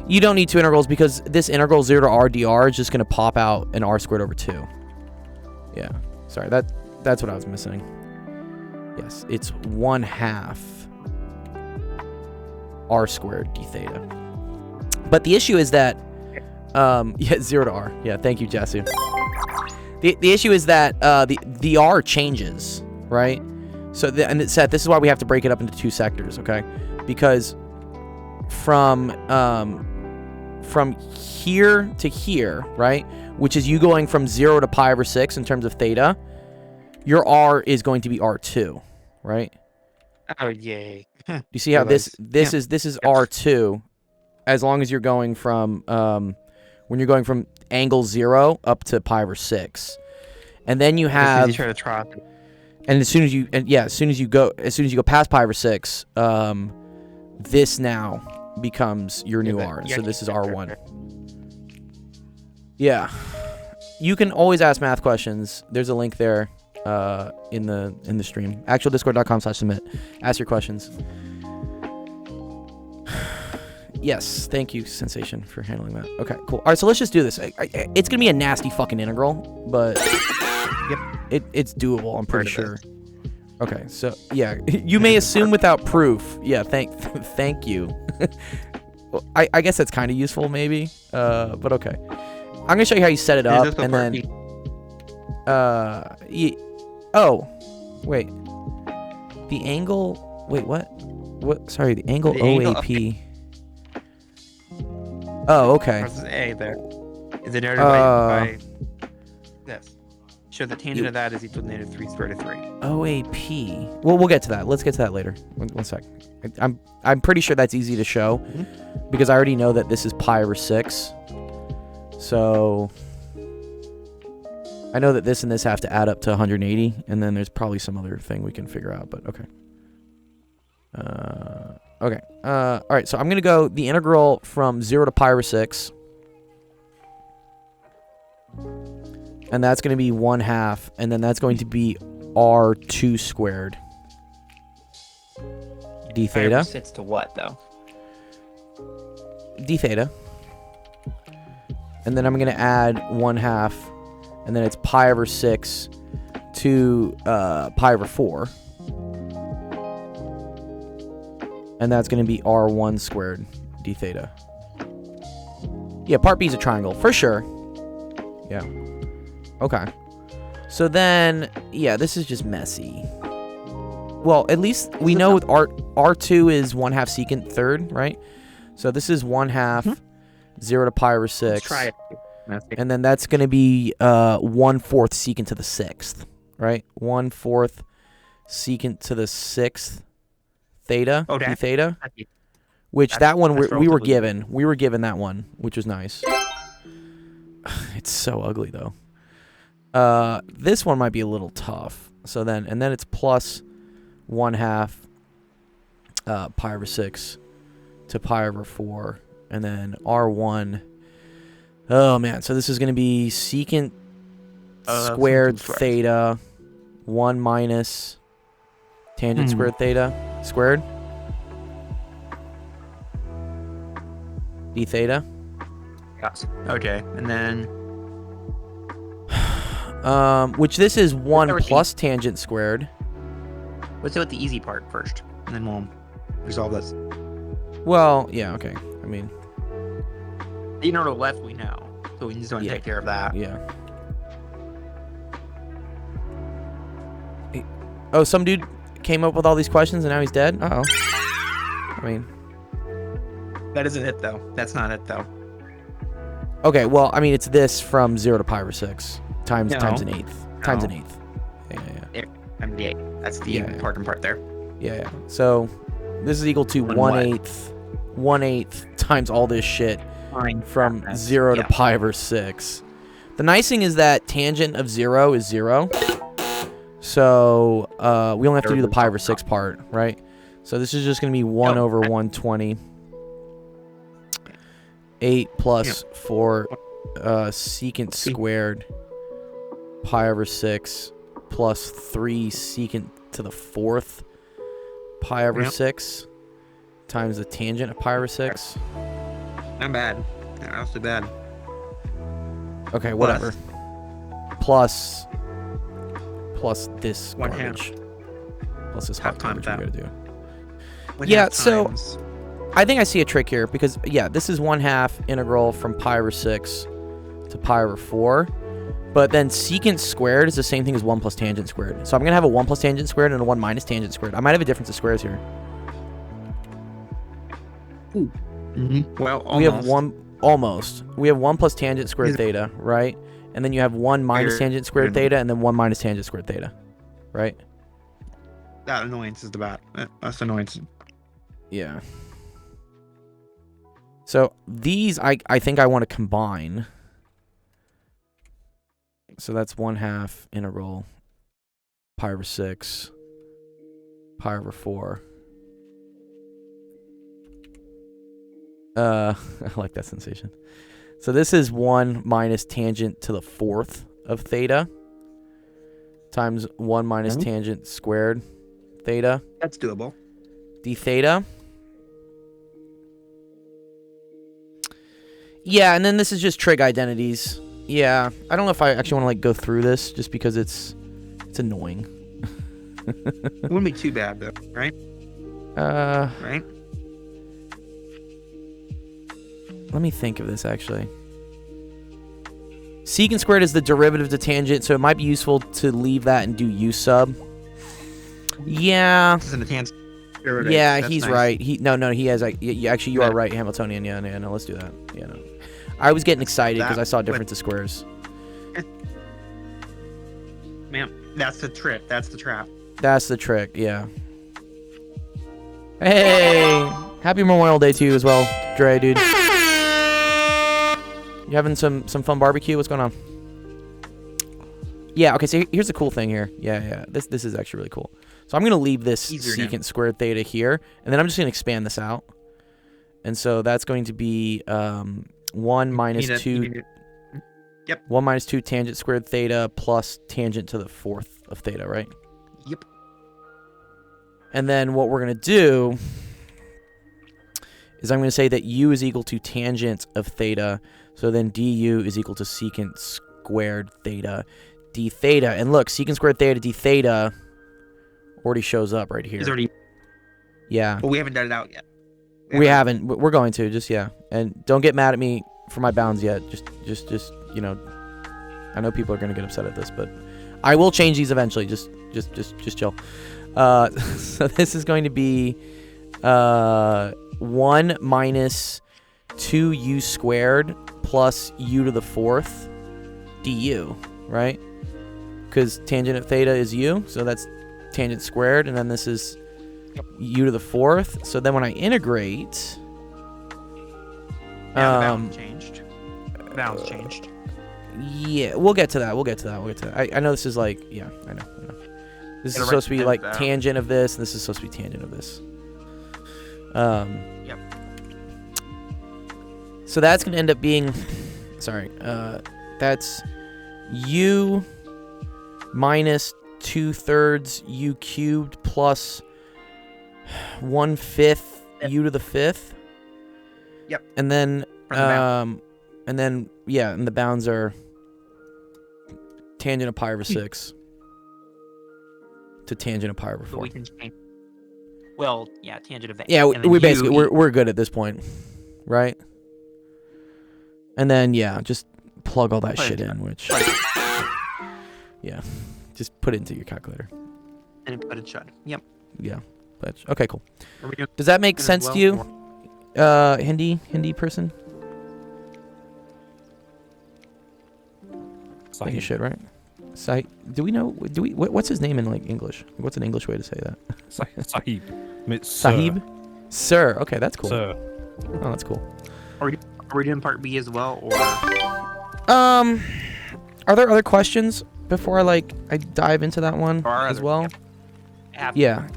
Speaker 2: You don't need two integrals because this integral 0 to R dr is just going to pop out an R squared over 2. Yeah. Sorry, that's what I was missing. Yes, it's 1/2 R squared d theta. But the issue is that, yeah, 0 to R. Yeah, thank you, Jasu. The issue is that the R changes, right? So, and it said this is why we have to break it up into 2 sectors, okay? Because from here to here, right, which is you going from 0 to pi over 6 in terms of theta, your R is going to be R2, right?
Speaker 3: Oh, yay.
Speaker 2: Do you see how this is R2 as long as you're going from when you're going from angle 0 up to pi over 6. And then you have
Speaker 3: You try to try.
Speaker 2: and as soon as you go past pi over 6, this now becomes your new R. So this is R1. Yeah. You can always ask math questions. There's a link there in the stream. Actualdiscord.com/submit. Ask your questions. Yes, thank you, Sensation, for handling that. Okay, cool. All right, so let's just do this. It's gonna be a nasty fucking integral, but it's doable. I'm pretty sure. Okay, so yeah, you may assume without proof. Yeah, thank you. I guess that's kind of useful, maybe. But okay. I'm gonna show you how you set it up, and then. Oh, wait. The angle. Wait, what? What? Sorry, the angle OAP. Oh, okay.
Speaker 3: Versus A there. Is it denoted by this? Show the tangent of that is equal to -3 square root of 3.
Speaker 2: OAP. Well, we'll get to that. Let's get to that later. One sec. I'm pretty sure that's easy to show because I already know that this is pi over 6. So I know that this and this have to add up to 180, and then there's probably some other thing we can figure out, but okay. Okay. All right, so I'm going to go the integral from 0 to pi over 6. And that's going to be 1/2, and then that's going to be R2 squared. D theta.
Speaker 3: Sits to what, though?
Speaker 2: D theta. And then I'm going to add 1/2, and then it's pi over 6 to pi over 4. And that's going to be R1 squared d theta. Yeah, part B is a triangle, for sure. Yeah. Okay. So then, yeah, this is just messy. Well, at least we know with R2 is 1/2 secant third, right? So this is 1/2 0 to pi over 6.
Speaker 3: Try it.
Speaker 2: And then that's going to be 1/4 secant to the 6th, right? 1/4 secant to the 6th theta, d theta. Which that one we were given. We were given that one, which was nice. It's so ugly though. This one might be a little tough. So then, and then it's plus 1/2 pi over 6 to pi over 4, and then R1. Oh man, so this is going to be secant squared theta 1 minus tangent squared theta squared d theta.
Speaker 3: Yes. Okay, and then
Speaker 2: Which this is 1
Speaker 3: everything.
Speaker 2: plus tangent squared.
Speaker 3: Let's do it the easy part first, and then we'll resolve this.
Speaker 2: Well, yeah, okay. I mean,
Speaker 3: You know, to the left we know, so we just want to
Speaker 2: Yeah.
Speaker 3: take care of that.
Speaker 2: yeah. Oh, some dude came up with all these questions and now he's dead? Uh-oh. I mean,
Speaker 3: That isn't it though. That's not it though.
Speaker 2: okay, well, I mean, it's this from 0 to pi over 6 times
Speaker 3: No.
Speaker 2: times an eighth. Times an
Speaker 3: No.
Speaker 2: eighth. Yeah.
Speaker 3: I'm the 8. That's the
Speaker 2: Yeah.
Speaker 3: important part there.
Speaker 2: Yeah. So this is equal to
Speaker 3: One
Speaker 2: 1/8 times all this shit
Speaker 3: Fine.
Speaker 2: from
Speaker 3: That's-
Speaker 2: 0 to
Speaker 3: yeah.
Speaker 2: pi over 6. The nice thing is that tangent of 0 is 0. So we only have to do the pi over 6 part, right? So this is just going to be 1
Speaker 3: No,
Speaker 2: over
Speaker 3: I-
Speaker 2: 120. 8 plus 4 secant squared pi over 6 plus 3 secant to the 4th pi over
Speaker 3: Yep.
Speaker 2: 6 times the tangent of pi over 6.
Speaker 3: Not bad. Not else too bad.
Speaker 2: Okay, whatever. Plus this
Speaker 3: 1/2.
Speaker 2: garbage. Plus this
Speaker 3: Half
Speaker 2: hot
Speaker 3: times
Speaker 2: garbage we
Speaker 3: that.
Speaker 2: gotta do.
Speaker 3: One
Speaker 2: Yeah,
Speaker 3: half
Speaker 2: so-
Speaker 3: times-
Speaker 2: I think I see a trick here because, yeah, this is 1/2 integral from pi over 6 to pi over 4. But then secant squared is the same thing as 1 plus tangent squared. So I'm going to have a 1 plus tangent squared and a 1 minus tangent squared. I might have a difference of squares here.
Speaker 3: Well,
Speaker 2: We have
Speaker 3: almost.
Speaker 2: We have 1 plus tangent squared
Speaker 3: Is-
Speaker 2: theta, right? And then you have 1 minus
Speaker 3: Greater
Speaker 2: tangent squared
Speaker 3: than-
Speaker 2: theta and then 1 minus tangent squared theta, right?
Speaker 3: That annoyance is the bad. That's annoyance.
Speaker 2: Yeah. So these I think I want to combine. So that's 1/2 integral pi over 6 pi over 4. I like that sensation. So this is 1 minus tangent to the 4th of theta times 1 minus
Speaker 3: Mhm.
Speaker 2: tangent squared theta
Speaker 3: That's doable.
Speaker 2: d theta. Yeah, and then this is just trig identities. Yeah, I don't know if I actually want to like go through this just because it's annoying.
Speaker 3: It wouldn't be too bad though, right? Right?
Speaker 2: Let me think of this actually. Secant squared is the derivative to tangent, so it might be useful to leave that and do u sub. Yeah.
Speaker 3: This isn't a tangent.
Speaker 2: Yeah,
Speaker 3: That's
Speaker 2: he's
Speaker 3: nice.
Speaker 2: right. He has like actually you are
Speaker 3: Yeah.
Speaker 2: right, Hamiltonian. Yeah, no, let's do that. Yeah, no. I was getting excited because
Speaker 3: That
Speaker 2: I saw
Speaker 3: would-
Speaker 2: difference of squares.
Speaker 3: Man, that's the trip. That's the trap.
Speaker 2: That's the trick, yeah. Hey! Happy Memorial Day to you as well, Dre, dude. You having some fun barbecue? What's going on? Yeah, okay, so here's the cool thing here. Yeah. This is actually really cool. So I'm going to leave this
Speaker 3: Easier now.
Speaker 2: secant squared theta here, and then I'm just going to expand this out. And so that's going to be 1 minus 2... 1 minus 2 tangent squared theta plus tangent to the 4th of theta, right?
Speaker 3: Yep.
Speaker 2: And then what we're going to do is I'm going to say that u is equal to tangent of theta. So then du is equal to secant squared theta d theta. And look, secant squared theta d theta already shows up right here.
Speaker 3: It's already.
Speaker 2: Yeah.
Speaker 3: But we haven't done it out yet.
Speaker 2: We haven't. We're going to. Just, yeah. And don't get mad at me for my bounds yet. Just you know, I know people are going to get upset at this, but I will change these eventually. Just chill. So this is going to be 1 minus 2u squared plus u to the 4th du, right? Because tangent of theta is u, so that's tangent squared, and then this is u to the 4th. So then when I integrate,
Speaker 3: Now the balance changed. Balance changed.
Speaker 2: yeah, we'll get to that. I know this is like, yeah, I know. This is
Speaker 3: Gotta
Speaker 2: supposed to be
Speaker 3: write
Speaker 2: like
Speaker 3: that down.
Speaker 2: tangent of this, and this is supposed to be tangent of this.
Speaker 3: Yep.
Speaker 2: So that's going to end up being, sorry, that's u minus 2/3 u cubed plus 1/5 u to the 5th.
Speaker 3: Yep.
Speaker 2: And then,
Speaker 3: From the bound.
Speaker 2: and then, yeah, and the bounds are tangent of pi over 6 to tangent of pi over
Speaker 3: But
Speaker 2: 4.
Speaker 3: we can change. Well, yeah, tangent of.
Speaker 2: Yeah,
Speaker 3: and then
Speaker 2: we
Speaker 3: u
Speaker 2: basically
Speaker 3: e-
Speaker 2: we're good at this point, right? And then yeah, just plug all that
Speaker 3: Put it
Speaker 2: shit
Speaker 3: in.
Speaker 2: in, which
Speaker 3: Like,
Speaker 2: yeah, just put it into your calculator.
Speaker 3: and put it should. Yep.
Speaker 2: Yeah, but okay, cool.
Speaker 3: Are we doing
Speaker 2: Does that make
Speaker 3: as
Speaker 2: sense
Speaker 3: well,
Speaker 2: to you,
Speaker 3: or-
Speaker 2: Hindi person? I think you
Speaker 4: Sahib.
Speaker 2: should, right? Do we know? What's his name in like English? What's an English way to say that?
Speaker 4: Sahib. I mean, it's Sir.
Speaker 2: Sahib, sir. Okay, that's cool.
Speaker 4: Sir.
Speaker 2: Oh, that's cool.
Speaker 3: Are we doing part B as well, or
Speaker 2: Are there other questions before I dive into that one
Speaker 3: Or
Speaker 2: as
Speaker 3: other-
Speaker 2: well?
Speaker 3: have?
Speaker 2: Yeah.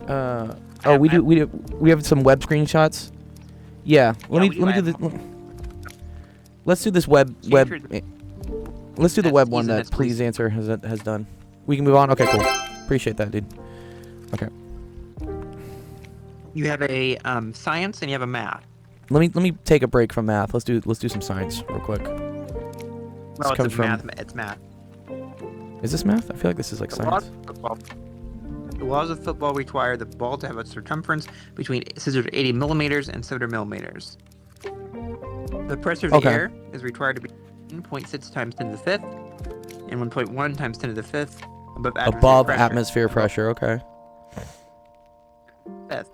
Speaker 2: Oh, we have some web screenshots. Yeah. Let me do this. Let's do this web. Let's do the
Speaker 3: That's
Speaker 2: web one
Speaker 3: easy,
Speaker 2: that
Speaker 3: that's
Speaker 2: Please
Speaker 3: easy.
Speaker 2: Answer has done. We can move on. Okay, cool. Appreciate that, dude. Okay.
Speaker 3: You have a science and you have a math.
Speaker 2: Let me take a break from math. Let's do some science real quick.
Speaker 3: Well, it's
Speaker 2: comes from-
Speaker 3: math. It's math.
Speaker 2: Is this math? I feel like this is like
Speaker 3: The laws
Speaker 2: science.
Speaker 3: of football. The laws of football require the ball to have a circumference between 680 millimeters and 700 millimeters. The pressure of the
Speaker 2: Okay.
Speaker 3: air is required to be 1.6 times 10 to the fifth and 1.1 times 10 to the fifth
Speaker 2: Above atmosphere pressure. Okay.
Speaker 3: Fifth.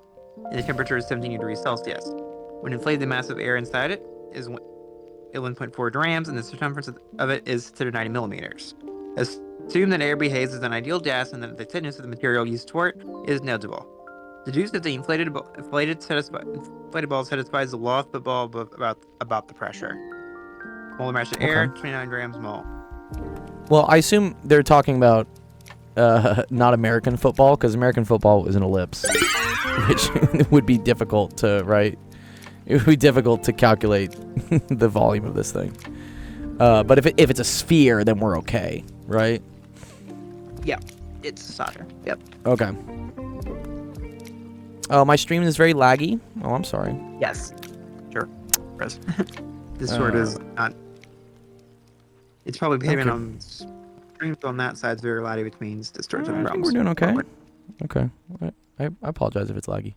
Speaker 3: And the temperature is 17 degrees Celsius. When inflated, the mass of air inside it is 1.4 grams, and the circumference of it is 90 millimeters. Assume that air behaves as an ideal gas and that the thickness of the material used for it is negligible. Deduce that the inflated ball satisfies the law of football about the pressure. Molar mass of air,
Speaker 2: Okay.
Speaker 3: 29 grams mole.
Speaker 2: Well, I assume they're talking about not American football, because American football is an ellipse, which would be difficult to write. It would be difficult to calculate the volume of this thing. But if it's a sphere, then we're okay, right?
Speaker 3: It's solder. Yep.
Speaker 2: Okay. Oh, my stream is very laggy. Oh, I'm sorry.
Speaker 3: Yes. Sure. Chris. This sort is not. It's probably behaving
Speaker 2: Okay.
Speaker 3: on streams on that side's very laggy, which means distortion
Speaker 2: I think
Speaker 3: problems.
Speaker 2: we're doing okay. Okay. I apologize if it's laggy.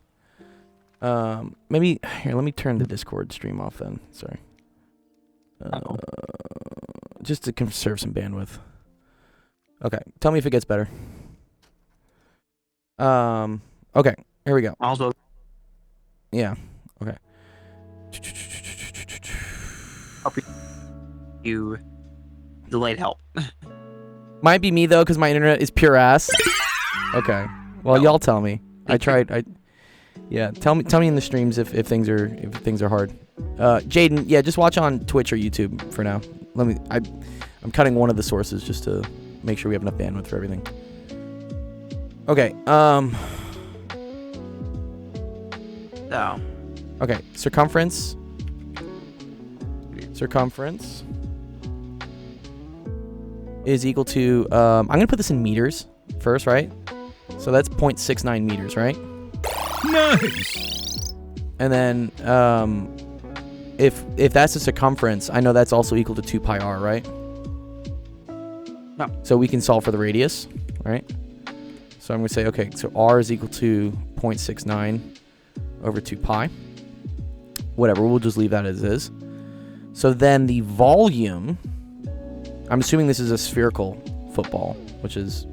Speaker 2: Maybe here. Let me turn the Discord stream off then. Sorry. Just to conserve some bandwidth. Okay. Tell me if it gets better. Okay. Here we go.
Speaker 3: Also,
Speaker 2: Yeah. Okay.
Speaker 3: you delayed help.
Speaker 2: Might be me though, because my internet is pure ass. Okay. Well,
Speaker 3: No.
Speaker 2: y'all tell me. I tried. Yeah. Tell me in the streams if things are hard. Jaden, yeah, just watch on Twitch or YouTube for now. I'm cutting one of the sources just to make sure we have enough bandwidth for everything. Okay.
Speaker 3: So,
Speaker 2: Okay. Circumference is equal to. I'm gonna put this in meters first, right? So that's 0.69 meters, right?
Speaker 5: Nice.
Speaker 2: And then if that's the circumference, I know that's also equal to 2 pi r, right?
Speaker 3: No.
Speaker 2: So we can solve for the radius, right? So I'm going to say, okay, so r is equal to 0.69 over 2 pi. Whatever, we'll just leave that as is. So then the volume, I'm assuming this is a spherical football, which is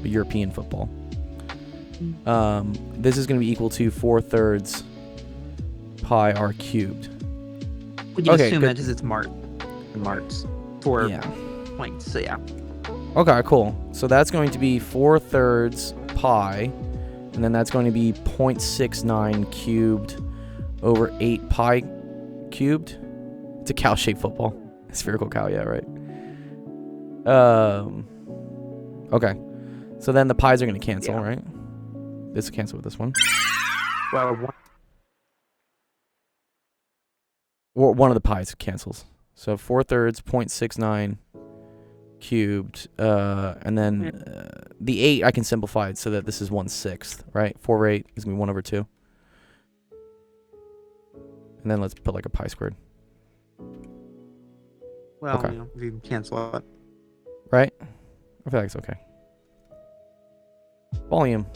Speaker 2: a European football. This is going to be equal to 4/3 pi r cubed.
Speaker 3: would you
Speaker 2: Okay,
Speaker 3: assume
Speaker 2: good.
Speaker 3: that is its marks? 4
Speaker 2: Yeah.
Speaker 3: points. So yeah.
Speaker 2: Okay, cool. So that's going to be 4/3 pi, and then that's going to be 0.69 cubed over 8 pi cubed. It's a cow-shaped football. Spherical cow, yeah, right. Okay. So then the pi's are going to cancel,
Speaker 3: Yeah.
Speaker 2: right? This will cancel with this one.
Speaker 3: Well,
Speaker 2: One of the pi's cancels. So 4/3, 0.69 cubed, and then the 8 I can simplify it so that this is 1/6, right? 4/8 is going to be 1/2. And then let's put like a pi squared.
Speaker 3: well,
Speaker 2: Okay.
Speaker 3: if you cancel it.
Speaker 2: Right? I feel like it's okay. Volume.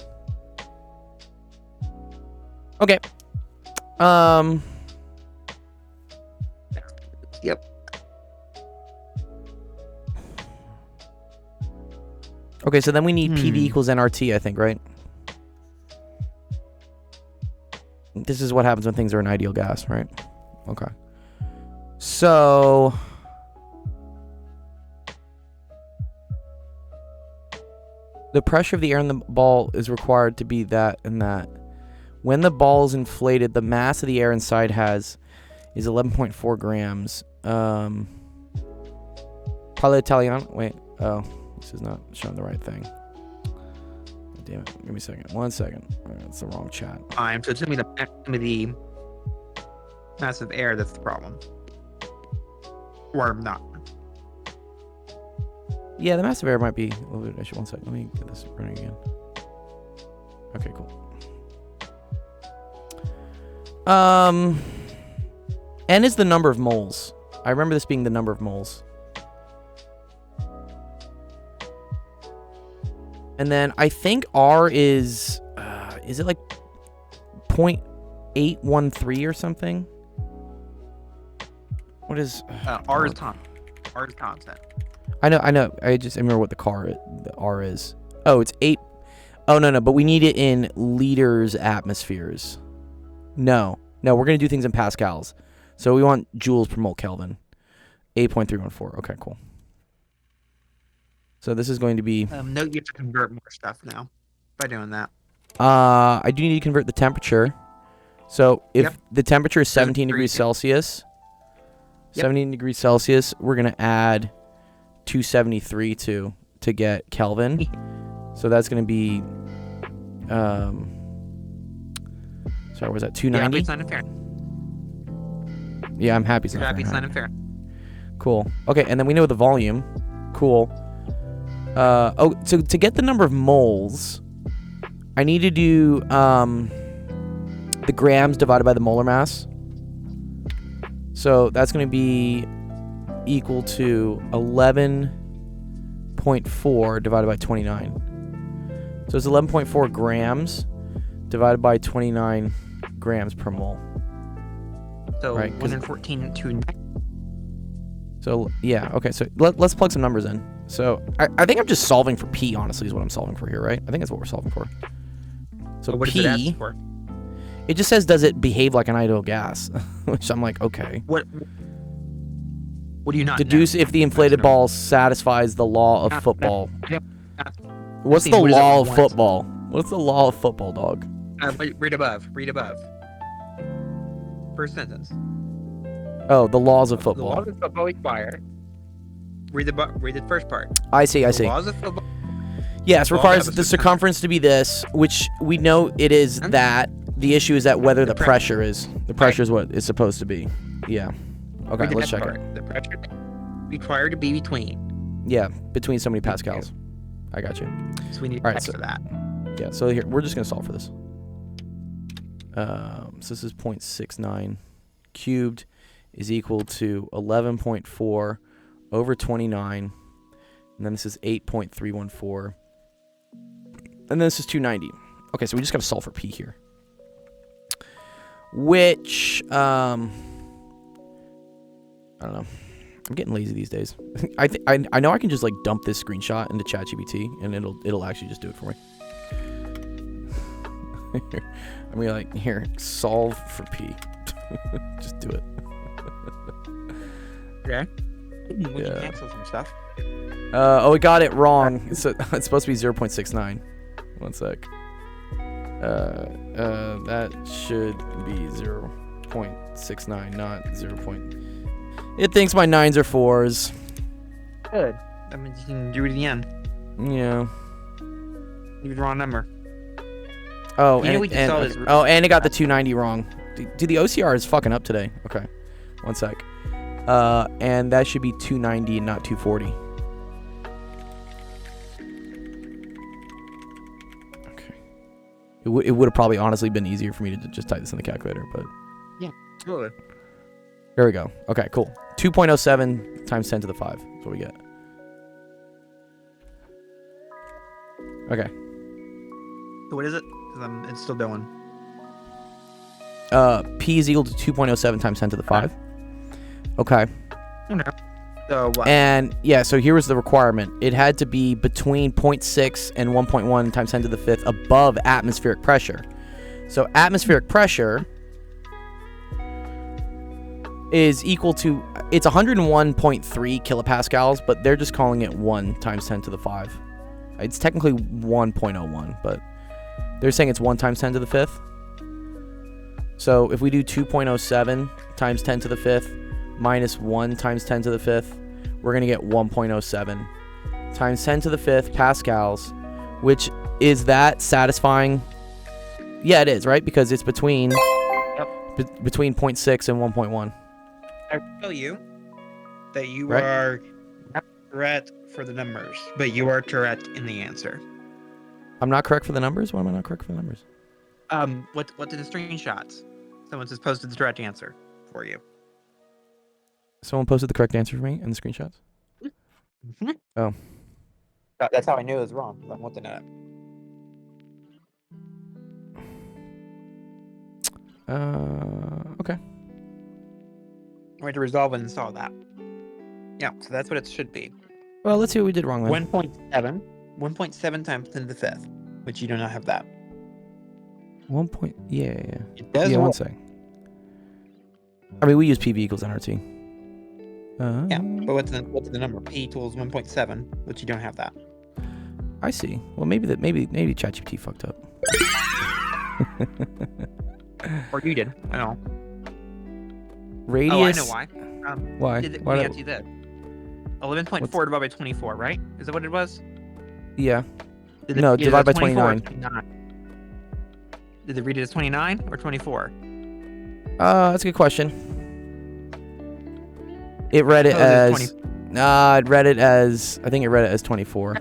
Speaker 2: Okay.
Speaker 3: Yep.
Speaker 2: Okay, so then we need PV equals nRT, I think, right? This is what happens when things are an ideal gas, right? Okay. So the pressure of the air in the ball is required to be that and that. When the ball is inflated, the mass of the air inside is 11.4 grams. Parla Italiano. Wait. Oh, this is not showing the right thing. Damn it. Give me a second. 1 second. That's the wrong chat.
Speaker 3: So it's gonna be the mass of air that's the problem. Or not.
Speaker 2: Yeah, the mass of air might be a little bit of issue. 1 second. Let me get this running again. Okay, cool. N is the number of moles. I remember this being the number of moles. And then I think R is it like 0.813 or something? What is
Speaker 3: R is constant. R is constant.
Speaker 2: I know. I remember what the R is. Oh, it's 8. Oh, no, but we need it in liters atmospheres. No, we're going to do things in pascals. So we want joules per mole Kelvin. 8.314. Okay, cool. So this is going to be...
Speaker 3: No, you have to convert more stuff now by doing that.
Speaker 2: I do need to convert the temperature. So if the temperature is 17 degrees Celsius, 17 degrees Celsius, we're going to add 273 to get Kelvin. So that's going to be... sorry, was that 290?
Speaker 3: Yeah, sign and fair.
Speaker 2: Yeah, I'm happy.
Speaker 3: Happy, sign and fair.
Speaker 2: Cool. Okay, and then we know the volume. Cool. So to get the number of moles, I need to do the grams divided by the molar mass. So that's going to be equal to 11.4 divided by 29. So it's 11.4 grams divided by 29 grams per mole.
Speaker 3: So
Speaker 2: right,
Speaker 3: 114 to...
Speaker 2: So, yeah, okay, so let's plug some numbers in. So, I think I'm just solving for P, honestly, is what I'm solving for here, right? I think that's what we're solving for. So,
Speaker 3: what
Speaker 2: P,
Speaker 3: does it ask for?
Speaker 2: It just says, does it behave like an ideal gas? Which I'm like, okay.
Speaker 3: What do you not
Speaker 2: Deduce
Speaker 3: know?
Speaker 2: if the inflated ball satisfies the law of football. What's
Speaker 3: See,
Speaker 2: the
Speaker 3: what does
Speaker 2: law
Speaker 3: it
Speaker 2: of
Speaker 3: want?
Speaker 2: football? What's the law of football, dog?
Speaker 3: Read above. First sentence.
Speaker 2: Oh, the laws of
Speaker 3: The
Speaker 2: football.
Speaker 3: laws of football require. Read the first part.
Speaker 2: I see.
Speaker 3: The laws of football.
Speaker 2: Yes,
Speaker 3: Laws
Speaker 2: requires
Speaker 3: of
Speaker 2: the circumference to be this, which we know it is that. The issue is that whether the pressure is. The pressure is what it's supposed to be. Yeah. Okay,
Speaker 3: Read the
Speaker 2: let's
Speaker 3: next
Speaker 2: check it.
Speaker 3: part. The pressure required to be between.
Speaker 2: Yeah, between so many pascals. I got you.
Speaker 3: So we need
Speaker 2: All right,
Speaker 3: text
Speaker 2: so-
Speaker 3: for that.
Speaker 2: Yeah, so here, we're just going to solve for this. So this is 0.69 cubed is equal to 11.4 over 29. And then this is 8.314. And then this is 290. Okay, so we just got to solve for P here. Which, I don't know. I'm getting lazy these days. I know I can just like dump this screenshot into ChatGPT and it'll actually just do it for me. I'm gonna like, here, solve for P. Just do it.
Speaker 3: Okay. We can
Speaker 2: Yeah.
Speaker 3: cancel some stuff.
Speaker 2: Oh, we got it wrong. It's supposed to be 0.69. 1 sec. That should be 0.69, not 0. It thinks my 9s are 4s.
Speaker 3: Good. That means you can do it again.
Speaker 2: Yeah.
Speaker 3: Leave the wrong number.
Speaker 2: Oh,
Speaker 3: You know we can solve
Speaker 2: okay.
Speaker 3: this
Speaker 2: Oh, and it got the 290 wrong. Dude, the OCR is fucking up today. Okay. 1 sec. And that should be 290 and not 240. Okay. It would have probably honestly been easier for me to just type this in the calculator, but
Speaker 3: Good.
Speaker 2: there we go. Okay, cool. 2.07 times 10 to the 5 is what we get. Okay.
Speaker 3: So what is it? 'Cause it's still going.
Speaker 2: P is equal to 2.07 times 10 to the 5. Okay.
Speaker 3: Okay. So what?
Speaker 2: And yeah, so here was the requirement. It had to be between 0.6 and 1.1 times 10 to the 5th above atmospheric pressure. So atmospheric pressure is equal to, it's 101.3 kilopascals, but they're just calling it 1 times 10 to the 5. It's technically 1.01, but they're saying it's 1 times 10 to the 5th. So if we do 2.07 times 10 to the 5th minus 1 times 10 to the 5th, we're going to get 1.07 times 10 to the 5th pascals, which is that satisfying? Yeah, it is, right? Because it's between between 0.6 and 1.1.
Speaker 3: I tell you that you
Speaker 2: Right.
Speaker 3: are not correct for the numbers, but you are correct in the answer.
Speaker 2: I'm not correct for the numbers? Why am I not correct for the numbers?
Speaker 3: What's in the screenshots? Someone just posted the correct answer for you.
Speaker 2: Someone posted the correct answer for me in the screenshots? Oh.
Speaker 3: That's how I knew it was wrong. I'm looking at it.
Speaker 2: Okay.
Speaker 3: I'm going to resolve and install that. Yeah, so that's what it should be.
Speaker 2: Well, let's see what we did wrong then.
Speaker 3: 1.7. 1.7 times 10 to the 5th, which you do not have that.
Speaker 2: 1 point. Yeah.
Speaker 3: It does
Speaker 2: Yeah, one
Speaker 3: work.
Speaker 2: sec. I mean, we use PV equals nRT.
Speaker 3: Yeah, but what's the number? P equals 1.7, which you don't have that.
Speaker 2: I see. Well, maybe ChatGPT fucked up.
Speaker 3: Or you did. I don't know.
Speaker 2: Radius.
Speaker 3: Oh, I know why.
Speaker 2: Why?
Speaker 3: Did
Speaker 2: Why
Speaker 3: we
Speaker 2: did-
Speaker 3: answer that? 11.4 divided by 24, right? Is that what it was?
Speaker 2: Yeah.
Speaker 3: Did
Speaker 2: No,
Speaker 3: either
Speaker 2: divide by
Speaker 3: 24 or
Speaker 2: 29.
Speaker 3: Did they read it as 29 or 24?
Speaker 2: That's a good question. It read it
Speaker 3: Oh, it
Speaker 2: as. It read it as. I think it read it as 24.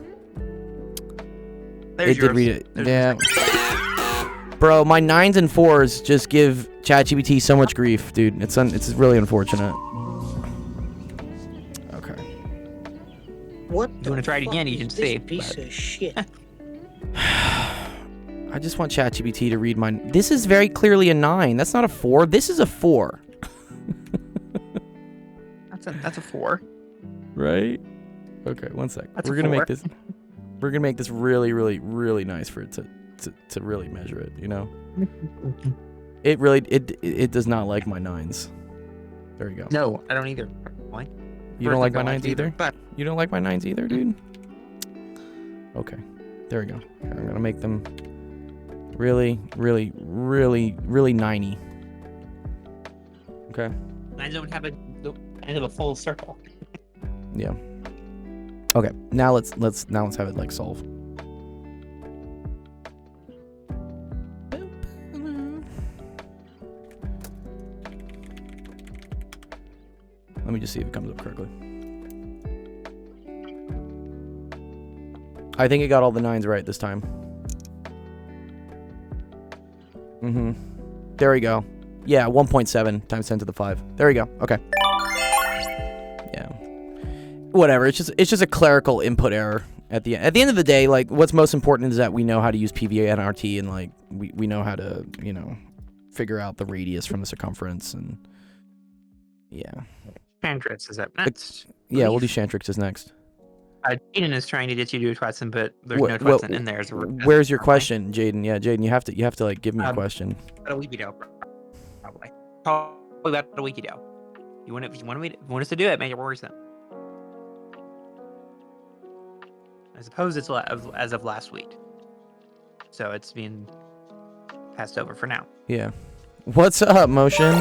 Speaker 3: There's
Speaker 2: It did read it.
Speaker 3: There's
Speaker 2: Yeah.
Speaker 3: yours.
Speaker 2: Bro, my 9s and 4s just give ChatGPT so much grief, dude. It's really unfortunate. Okay.
Speaker 5: What
Speaker 3: You wanna try it again, you can see,
Speaker 5: Piece
Speaker 3: but-
Speaker 5: of shit.
Speaker 2: I just want ChatGPT to read mine. This is very clearly a 9. That's not a 4. This is a 4.
Speaker 3: That's a 4.
Speaker 2: Right? Okay, one sec.
Speaker 3: That's a
Speaker 2: We're gonna
Speaker 3: 4.
Speaker 2: make this. We're gonna make this really, really, really nice for it to really measure it. You know, it really it does not like my 9s. There you go.
Speaker 3: No, I don't either. Why?
Speaker 2: You don't like my 9s
Speaker 3: it
Speaker 2: either.
Speaker 3: But
Speaker 2: You don't like my 9s either, dude. Okay, there we go. Here, I'm gonna make them really, really, really, really 9-y. Okay.
Speaker 3: I don't have a full circle.
Speaker 2: Yeah. Okay. Now let's have it like solve. Let me just see if it comes up correctly. I think it got all the 9s right this time. There we go. Yeah, 1.7 times 10 to the 5. There we go. Okay. Yeah. Whatever. It's just a clerical input error at the end. At the end of the day, like, what's most important is that we know how to use PV and RT, and like we know how to, you know, figure out the radius from the circumference, and yeah.
Speaker 3: Chantrix is up next.
Speaker 2: Yeah, we'll do Chantrix's next.
Speaker 3: Jaden is trying to get you to do a Twatson, but there's
Speaker 2: What-
Speaker 3: no
Speaker 2: what-
Speaker 3: Twatson in there.
Speaker 2: Where's your question, Jaden? Yeah, Jaden, you have to like give me a question.
Speaker 3: About a week ago, probably. Probably about a week ago. You want us to do it, make it worse then. I suppose it's as of last week, so it's being passed over for now.
Speaker 2: Yeah. What's up, Motion?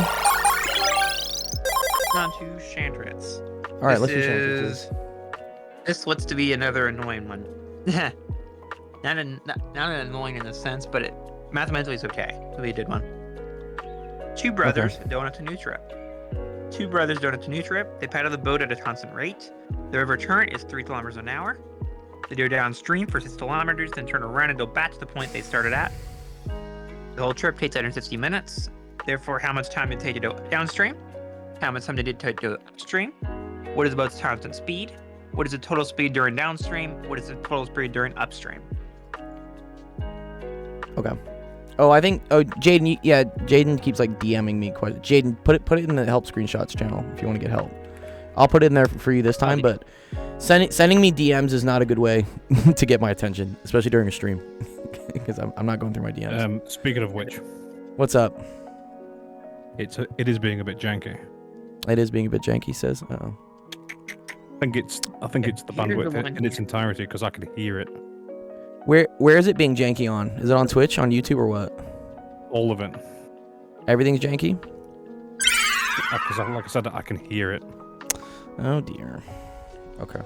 Speaker 3: On to Chantrix.
Speaker 2: All right, let's do Chantrix's.
Speaker 3: This looks to be another annoying one. not an annoying in a sense, but mathematically it's okay. So they did one. Two brothers donut to new trip. Two brothers donut to new trip. They paddle the boat at a constant rate. The river current is 3 kilometers an hour. They go downstream for 6 kilometers, then turn around and go back to the point they started at. The whole trip takes 160 minutes. Therefore, how much time did it take to go downstream? How much time did it take to go upstream? What is the boat's constant speed? What is the total speed during downstream? What is the total speed during upstream?
Speaker 2: Okay. Oh, I think. Oh, Jaden. Yeah, Jaden keeps like DMing me. Jaden, put it in the help screenshots channel if you want to get help. I'll put it in there for you this time, but sending me DMs is not a good way to get my attention, especially during a stream, because I'm not going through my DMs.
Speaker 4: Speaking of which,
Speaker 2: What's up?
Speaker 4: it is being a bit janky.
Speaker 2: It is being a bit janky. Says. Uh-oh.
Speaker 4: I think it's the
Speaker 3: Here's the
Speaker 4: bandwidth
Speaker 3: one
Speaker 4: in its entirety because I can hear it.
Speaker 2: Where is it being janky on? Is it on Twitch, on YouTube, or what?
Speaker 4: All of it.
Speaker 2: Everything's janky.
Speaker 4: Because, like I said, I can hear it.
Speaker 2: Oh dear. Okay.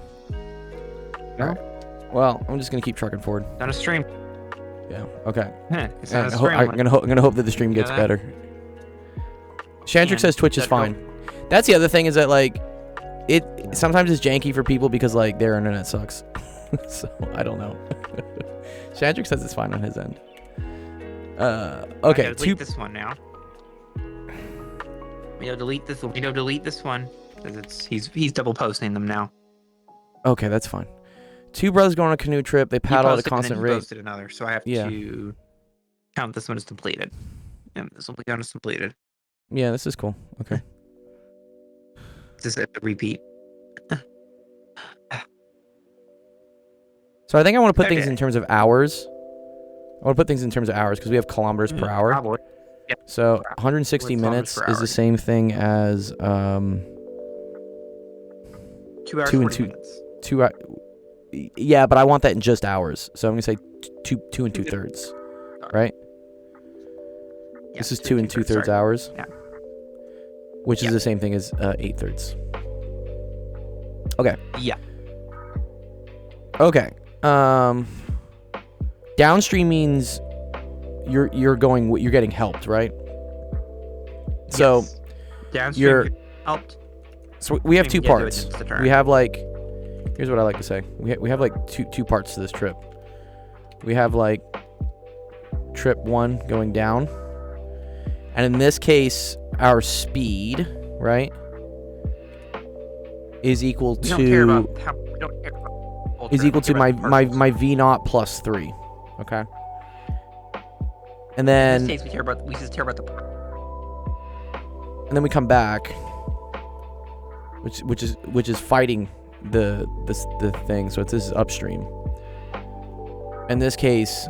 Speaker 3: No?
Speaker 2: Alright. Well, I'm just gonna keep trucking forward.
Speaker 3: On a stream.
Speaker 2: Yeah. Okay.
Speaker 3: It's on a
Speaker 2: I'm
Speaker 3: stream.
Speaker 2: gonna hope that the stream gets
Speaker 3: that?
Speaker 2: better. Shandrick
Speaker 3: And
Speaker 2: says Twitch is
Speaker 3: that girl-
Speaker 2: fine. That's the other thing is that like, it sometimes it's janky for people because like their internet sucks. So I don't know. Shandrick says it's fine on his end.
Speaker 3: I
Speaker 2: Okay.
Speaker 3: gotta delete this one now. We gotta delete this one. We gotta delete this one because he's double posting them now.
Speaker 2: Okay, that's fine. Two brothers go on a canoe trip. They
Speaker 3: He
Speaker 2: paddle at a
Speaker 3: posted and then
Speaker 2: constant
Speaker 3: he
Speaker 2: rate.
Speaker 3: posted another, so I have
Speaker 2: Yeah.
Speaker 3: to count this one as completed. Yeah, this will be counted as completed.
Speaker 2: Yeah, this is cool. Okay.
Speaker 3: This is a repeat.
Speaker 2: So I think I want to put things
Speaker 3: Okay.
Speaker 2: in terms of hours. I want to put things in terms of hours because we have kilometers per hour.
Speaker 3: Probably.
Speaker 2: So
Speaker 3: per hour.
Speaker 2: 160
Speaker 3: With
Speaker 2: minutes
Speaker 3: kilometers per
Speaker 2: is the
Speaker 3: hour.
Speaker 2: same thing as
Speaker 3: 2 hours
Speaker 2: 2 and
Speaker 3: 40
Speaker 2: 2.
Speaker 3: minutes.
Speaker 2: 2 yeah, but I want that in just hours. So I'm gonna say two and 2/3, right?
Speaker 3: Yeah,
Speaker 2: This is
Speaker 3: 2
Speaker 2: 2 and 2/3
Speaker 3: sorry.
Speaker 2: hours.
Speaker 3: Yeah.
Speaker 2: Which
Speaker 3: Yeah.
Speaker 2: is the same thing as 8/3. Okay.
Speaker 3: Yeah.
Speaker 2: Okay. Downstream means you're getting helped, right? So
Speaker 3: Yes. Downstream
Speaker 2: you're-
Speaker 3: helped.
Speaker 2: so we have two
Speaker 3: Yeah, do it
Speaker 2: parts.
Speaker 3: just a turn.
Speaker 2: We have like, here's what I like to say. We have like two parts to this trip. We have like trip 1 going down, and in this case, our speed, right, is equal
Speaker 3: We don't care
Speaker 2: to
Speaker 3: about how. We don't care about full
Speaker 2: is
Speaker 3: turn,
Speaker 2: equal
Speaker 3: we
Speaker 2: to
Speaker 3: care
Speaker 2: my
Speaker 3: about the
Speaker 2: my
Speaker 3: particles.
Speaker 2: my v naught plus 3. Okay. And
Speaker 3: In
Speaker 2: then
Speaker 3: this case, we just care about the.
Speaker 2: and then we come back, which is fighting the thing. So this is upstream. In this case,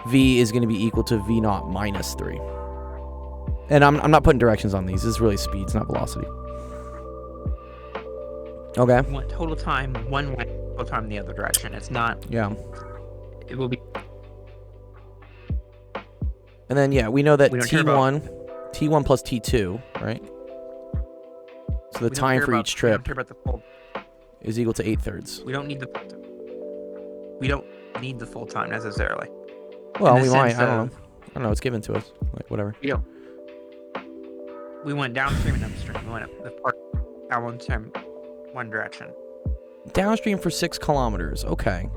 Speaker 2: v is going to be equal to v naught minus 3. And I'm not putting directions on these. This is really speed, it's not velocity. Okay.
Speaker 3: One total time, one way, total time in the other direction. It's not.
Speaker 2: Yeah.
Speaker 3: It will be.
Speaker 2: And then yeah, we know that
Speaker 3: We don't care about-
Speaker 2: T1 plus T2, right? So the
Speaker 3: we don't
Speaker 2: time
Speaker 3: care
Speaker 2: for
Speaker 3: about-
Speaker 2: each
Speaker 3: We
Speaker 2: trip
Speaker 3: don't care about the full.
Speaker 2: is equal to 8/3.
Speaker 3: We don't need the. We don't need the full time necessarily.
Speaker 2: Well,
Speaker 3: the
Speaker 2: we might.
Speaker 3: sense
Speaker 2: I don't
Speaker 3: of-
Speaker 2: know. I don't know. It's given to us. Like whatever.
Speaker 3: We don't. We went downstream and upstream. We went up the part at one time, one direction.
Speaker 2: Downstream for 6 kilometers. Okay.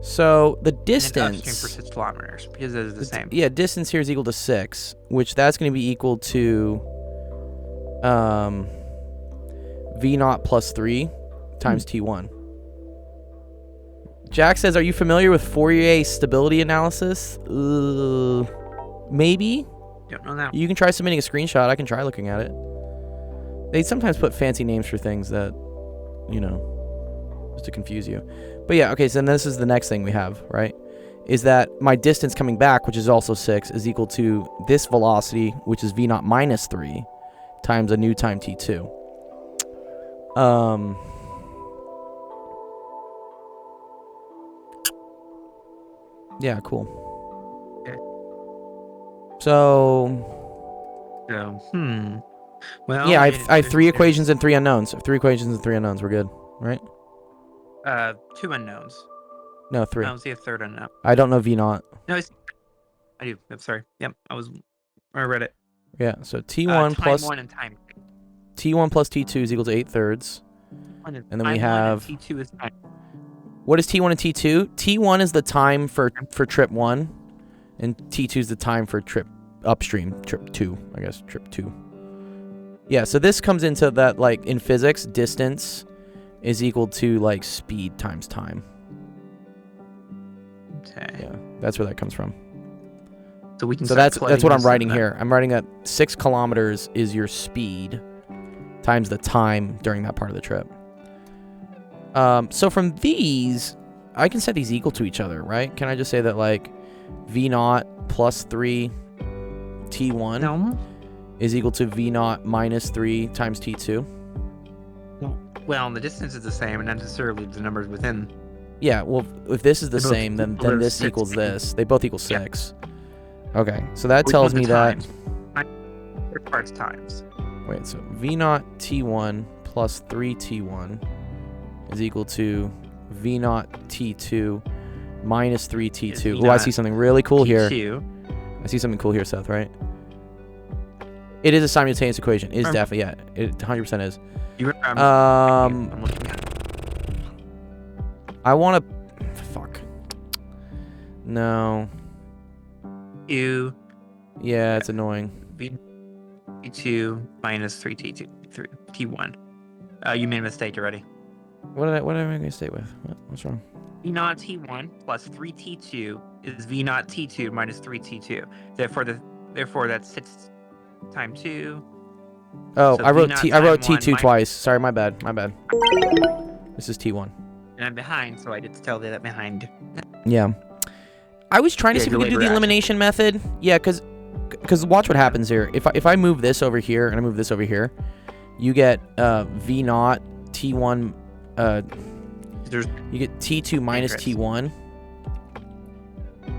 Speaker 2: So the
Speaker 3: And then
Speaker 2: distance.
Speaker 3: upstream for 6 kilometers because it is the same.
Speaker 2: Yeah, distance here is equal to 6, which that's going to be equal to v naught plus 3 times T1. Jack says, "Are you familiar with Fourier stability analysis?" Maybe.
Speaker 3: Don't know that.
Speaker 2: You can try submitting a screenshot. I can try looking at it. They sometimes put fancy names for things that, you know, just to confuse you. But yeah, okay, so then this is the next thing we have, right? Is that my distance coming back, which is also 6, is equal to this velocity, which is v naught minus 3, times a new time t2. Yeah, cool.
Speaker 3: Okay.
Speaker 2: So
Speaker 3: So, Well,
Speaker 2: yeah, I
Speaker 3: mean,
Speaker 2: have 3
Speaker 3: there's-
Speaker 2: equations and 3 unknowns. 3 equations and 3 unknowns. We're good, right?
Speaker 3: 2 unknowns.
Speaker 2: No, 3.
Speaker 3: I don't see a third unknown.
Speaker 2: I don't know v naught.
Speaker 3: No, I do. I'm sorry. Yep, I read it.
Speaker 2: Yeah, so t1 plus
Speaker 3: time 1 and time
Speaker 2: t1 plus t2 is equal to 8/3.
Speaker 3: 1
Speaker 2: And then we
Speaker 3: time 1 and
Speaker 2: have-
Speaker 3: T2 is time.
Speaker 2: What is t1 and t2? T1 is the time for trip 1, and t2 is the time for trip upstream, trip 2, I guess, trip 2. Yeah, so this comes into that, like, in physics, distance is equal to, like, speed times time.
Speaker 3: Okay.
Speaker 2: Yeah, that's where that comes from.
Speaker 3: So we can.
Speaker 2: So
Speaker 3: start
Speaker 2: that's
Speaker 3: plugging
Speaker 2: what I'm
Speaker 3: this in
Speaker 2: writing
Speaker 3: then.
Speaker 2: here. I'm writing that 6 kilometers is your speed times the time during that part of the trip. So from these, I can set these equal to each other, right? Can I just say that like V0 plus 3 T1
Speaker 3: No.
Speaker 2: is equal to V0 minus 3 times T2?
Speaker 3: Well, the distance is the same, and not necessarily the numbers within.
Speaker 2: Yeah, well, if this is the
Speaker 3: They both
Speaker 2: same, then
Speaker 3: equal
Speaker 2: this
Speaker 3: 6.
Speaker 2: equals this. They both equal
Speaker 3: Yeah.
Speaker 2: 6. Okay, so that
Speaker 3: Which
Speaker 2: tells
Speaker 3: one's
Speaker 2: me
Speaker 3: the
Speaker 2: that...
Speaker 3: times? Third part's times.
Speaker 2: Wait, so V0 T1 plus 3 T1 is equal to V0 T2 minus 3 T2. Oh, I see something really cool here.
Speaker 3: T2.
Speaker 2: I see something cool here, Seth, right? It is a simultaneous equation. It is
Speaker 3: Um,
Speaker 2: definitely, yeah. It 100% is.
Speaker 3: You remember? I'm looking at it.
Speaker 2: I want to... Fuck. No.
Speaker 3: U
Speaker 2: Yeah, it's annoying.
Speaker 3: T2 minus 3 T2 3 T1. You made a mistake already.
Speaker 2: What am I going to stay with? What's wrong?
Speaker 3: V0 T1 plus 3 T2 is V0 T2 minus 3 T2. Therefore that's 6 times 2.
Speaker 2: Oh,
Speaker 3: So
Speaker 2: I wrote
Speaker 3: V0
Speaker 2: I wrote
Speaker 3: time
Speaker 2: T2
Speaker 3: 1
Speaker 2: twice. Sorry, my bad. My bad. This is T1.
Speaker 3: And I'm behind, so I did tell you that behind.
Speaker 2: Yeah. I was trying to
Speaker 3: Yeah,
Speaker 2: see if we could do
Speaker 3: delayed
Speaker 2: the
Speaker 3: reaction.
Speaker 2: elimination method. Yeah, because watch what happens here. If I move this over here and I move this over here, you get V0 T1.
Speaker 3: There's
Speaker 2: You get T2 minus
Speaker 3: Interest.
Speaker 2: T1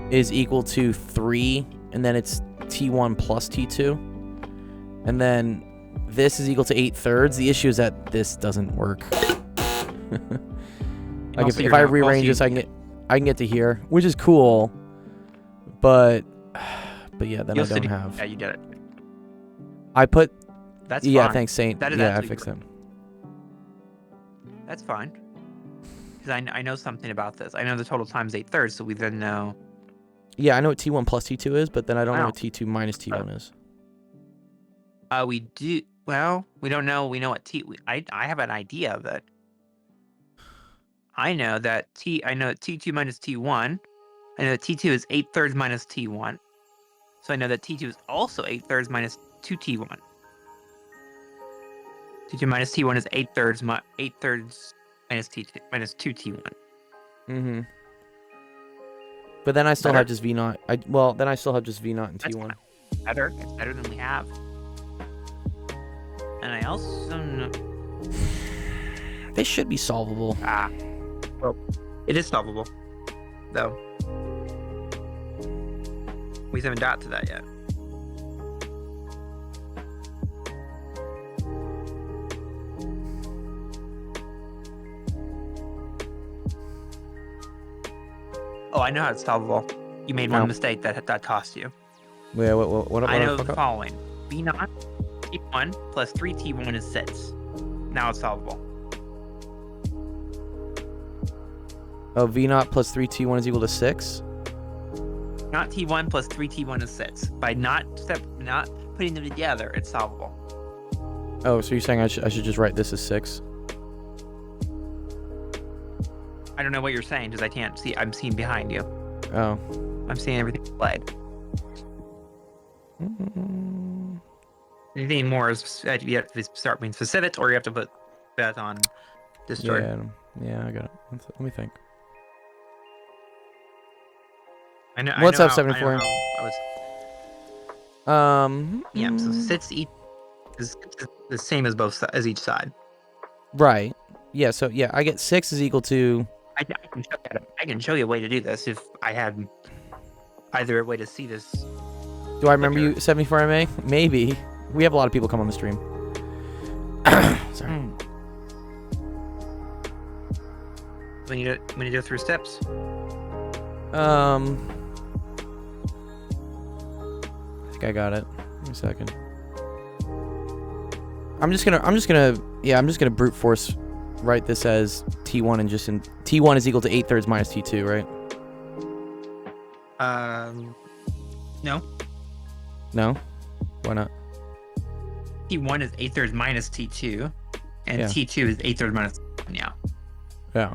Speaker 2: is equal to 3, and then it's T1 plus T2, and then this is equal to 8/3. The issue is that this doesn't work. Like
Speaker 3: Also,
Speaker 2: if
Speaker 3: you're
Speaker 2: I
Speaker 3: not-
Speaker 2: rearrange
Speaker 3: also
Speaker 2: this, I can get to here, which is cool, but yeah, then I
Speaker 3: you'll
Speaker 2: don't
Speaker 3: see-
Speaker 2: have.
Speaker 3: Yeah, you did it.
Speaker 2: I put
Speaker 3: That's
Speaker 2: yeah,
Speaker 3: fine.
Speaker 2: thanks Saint.
Speaker 3: That is
Speaker 2: Yeah, I
Speaker 3: actually
Speaker 2: fixed it.
Speaker 3: That's fine. Because I know something about this. I know the total time's 8/3, so we then know.
Speaker 2: Yeah, I know what T1 plus T2 is, but then I don't know
Speaker 3: Wow.
Speaker 2: what T2 minus T1 is.
Speaker 3: We do. Well, we don't know. We know what I have an idea of it. I know that I know that T2 minus T1. I know that T2 is 8/3 minus T1. So I know that T2 is also 8/3 minus 2T1. T2 minus T1 is 8/3 minus T2 minus 2T1.
Speaker 2: Mm-hmm. But then I still
Speaker 3: Better.
Speaker 2: have just V0. Then I still have just V0 and
Speaker 3: That's
Speaker 2: T1.
Speaker 3: Better. It's better than we have. And I also know.
Speaker 2: They should be solvable.
Speaker 3: Well, it is solvable, though. We just haven't got to that yet. Oh, I know how it's solvable. You made
Speaker 2: No.
Speaker 3: one mistake that cost you.
Speaker 2: Yeah, what
Speaker 3: I know
Speaker 2: fuck
Speaker 3: the
Speaker 2: up?
Speaker 3: following. V0 T1 plus 3 T1 is 6. Now it's solvable.
Speaker 2: Oh, V0 plus 3 T1 is equal to 6?
Speaker 3: Not T1 plus 3 T1 is 6. By not putting them together, it's solvable.
Speaker 2: Oh, so you're saying I should just write this as 6?
Speaker 3: I don't know what you're saying because I can't see. I'm seeing behind you.
Speaker 2: Oh.
Speaker 3: I'm seeing everything displayed.
Speaker 2: Mm,
Speaker 3: Anything more is you have to start being specific, or you have to put that on Discord.
Speaker 2: yeah, I got it. Let me think.
Speaker 3: I know.
Speaker 2: What's
Speaker 3: I
Speaker 2: up,
Speaker 3: know
Speaker 2: 74?
Speaker 3: how I was, yeah. So
Speaker 2: mm,
Speaker 3: sits each is the same as as each side.
Speaker 2: Right. Yeah, so yeah, I get 6 is equal to...
Speaker 3: I can show you a way to do this if I had either a way to see this.
Speaker 2: Do I remember
Speaker 3: Quicker.
Speaker 2: you, 74MA? Maybe. We have a lot of people come on the stream. Sorry.
Speaker 3: We need to go through steps.
Speaker 2: I think I got it. Give me a second. I'm just gonna brute force write this as T1 and just in T1 is equal to 8/3 minus T2, right?
Speaker 3: No.
Speaker 2: No? Why not?
Speaker 3: T1 is 8/3 minus T2, and
Speaker 2: Yeah.
Speaker 3: T2 is 8/3 minus. Yeah.
Speaker 2: Yeah.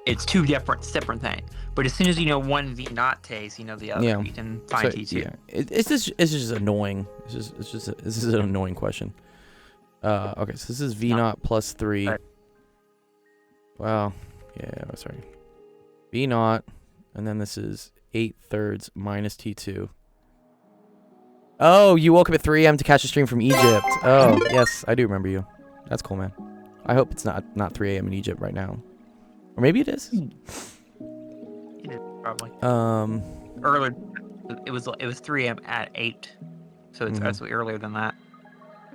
Speaker 3: it's two separate things. But as soon as you know one V naught case, you know the other.
Speaker 2: Yeah.
Speaker 3: You can find
Speaker 2: So,
Speaker 3: T2.
Speaker 2: yeah, it's just annoying. This is an annoying question. Okay, so this is V naught plus 3.
Speaker 3: Right.
Speaker 2: Wow. Yeah, sorry. V naught, and then this is 8/3 minus T2. Oh, you woke up at 3 a.m. to catch a stream from Egypt. Oh, yes, I do remember you. That's cool, man. I hope it's not 3 a.m. in Egypt right now, or maybe it is.
Speaker 3: It is probably.
Speaker 2: Earlier.
Speaker 3: It was 3 a.m. at 8, so it's
Speaker 2: Mhm.
Speaker 3: actually earlier than that.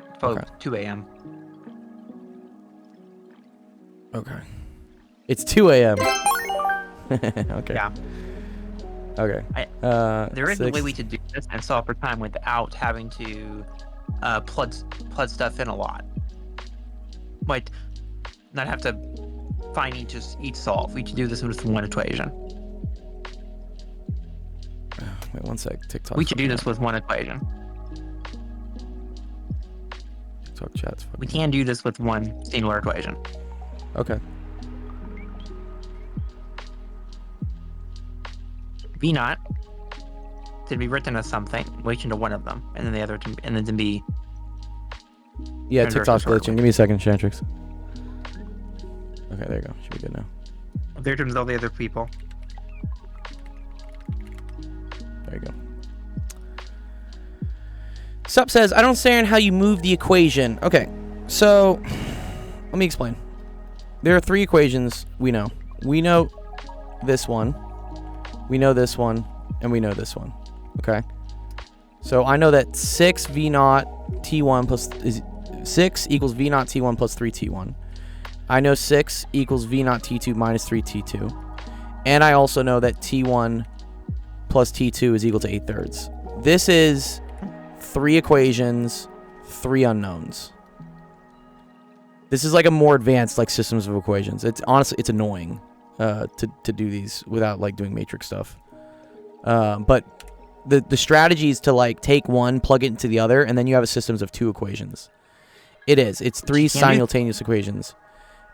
Speaker 3: It's probably
Speaker 2: Okay.
Speaker 3: 2 a.m.
Speaker 2: Okay. It's 2 a.m. Okay.
Speaker 3: Yeah.
Speaker 2: Okay.
Speaker 3: There is a way
Speaker 2: 6.
Speaker 3: we could do this and solve for time without having to plug stuff in a lot. Like, not have to find each solve. We could do this with one equation.
Speaker 2: Wait 1 sec. TikTok.
Speaker 3: We could do this with one equation.
Speaker 2: TikTok chat's
Speaker 3: We
Speaker 2: fucking.
Speaker 3: can do this with one singular equation.
Speaker 2: Okay.
Speaker 3: V naught to be written as something, relation to one of them, and then the other to be
Speaker 2: Yeah,
Speaker 3: Inverse
Speaker 2: TikTok's
Speaker 3: disorder.
Speaker 2: glitching. Give me a second, Chantrix. Okay, there you go. Should be good now.
Speaker 3: there terms all the other people.
Speaker 2: There you go. Sup says, I don't understand how you move the equation. Okay, so let me explain. There are 3 equations we know. We know this one, we know this one, and we know this one. Okay? So I know that 6 V naught T1 plus 6 equals V naught T1 plus 3 T1. I know 6 equals V naught T2 minus 3 T2. And I also know that T1 plus T2 is equal to 8/3. This is 3 equations, 3 unknowns. This is like a more advanced like systems of equations. It's honestly, it's annoying to do these without like doing matrix stuff. But the strategy is to like take one, plug it into the other, and then you have a systems of 2 equations. It's 3 simultaneous equations,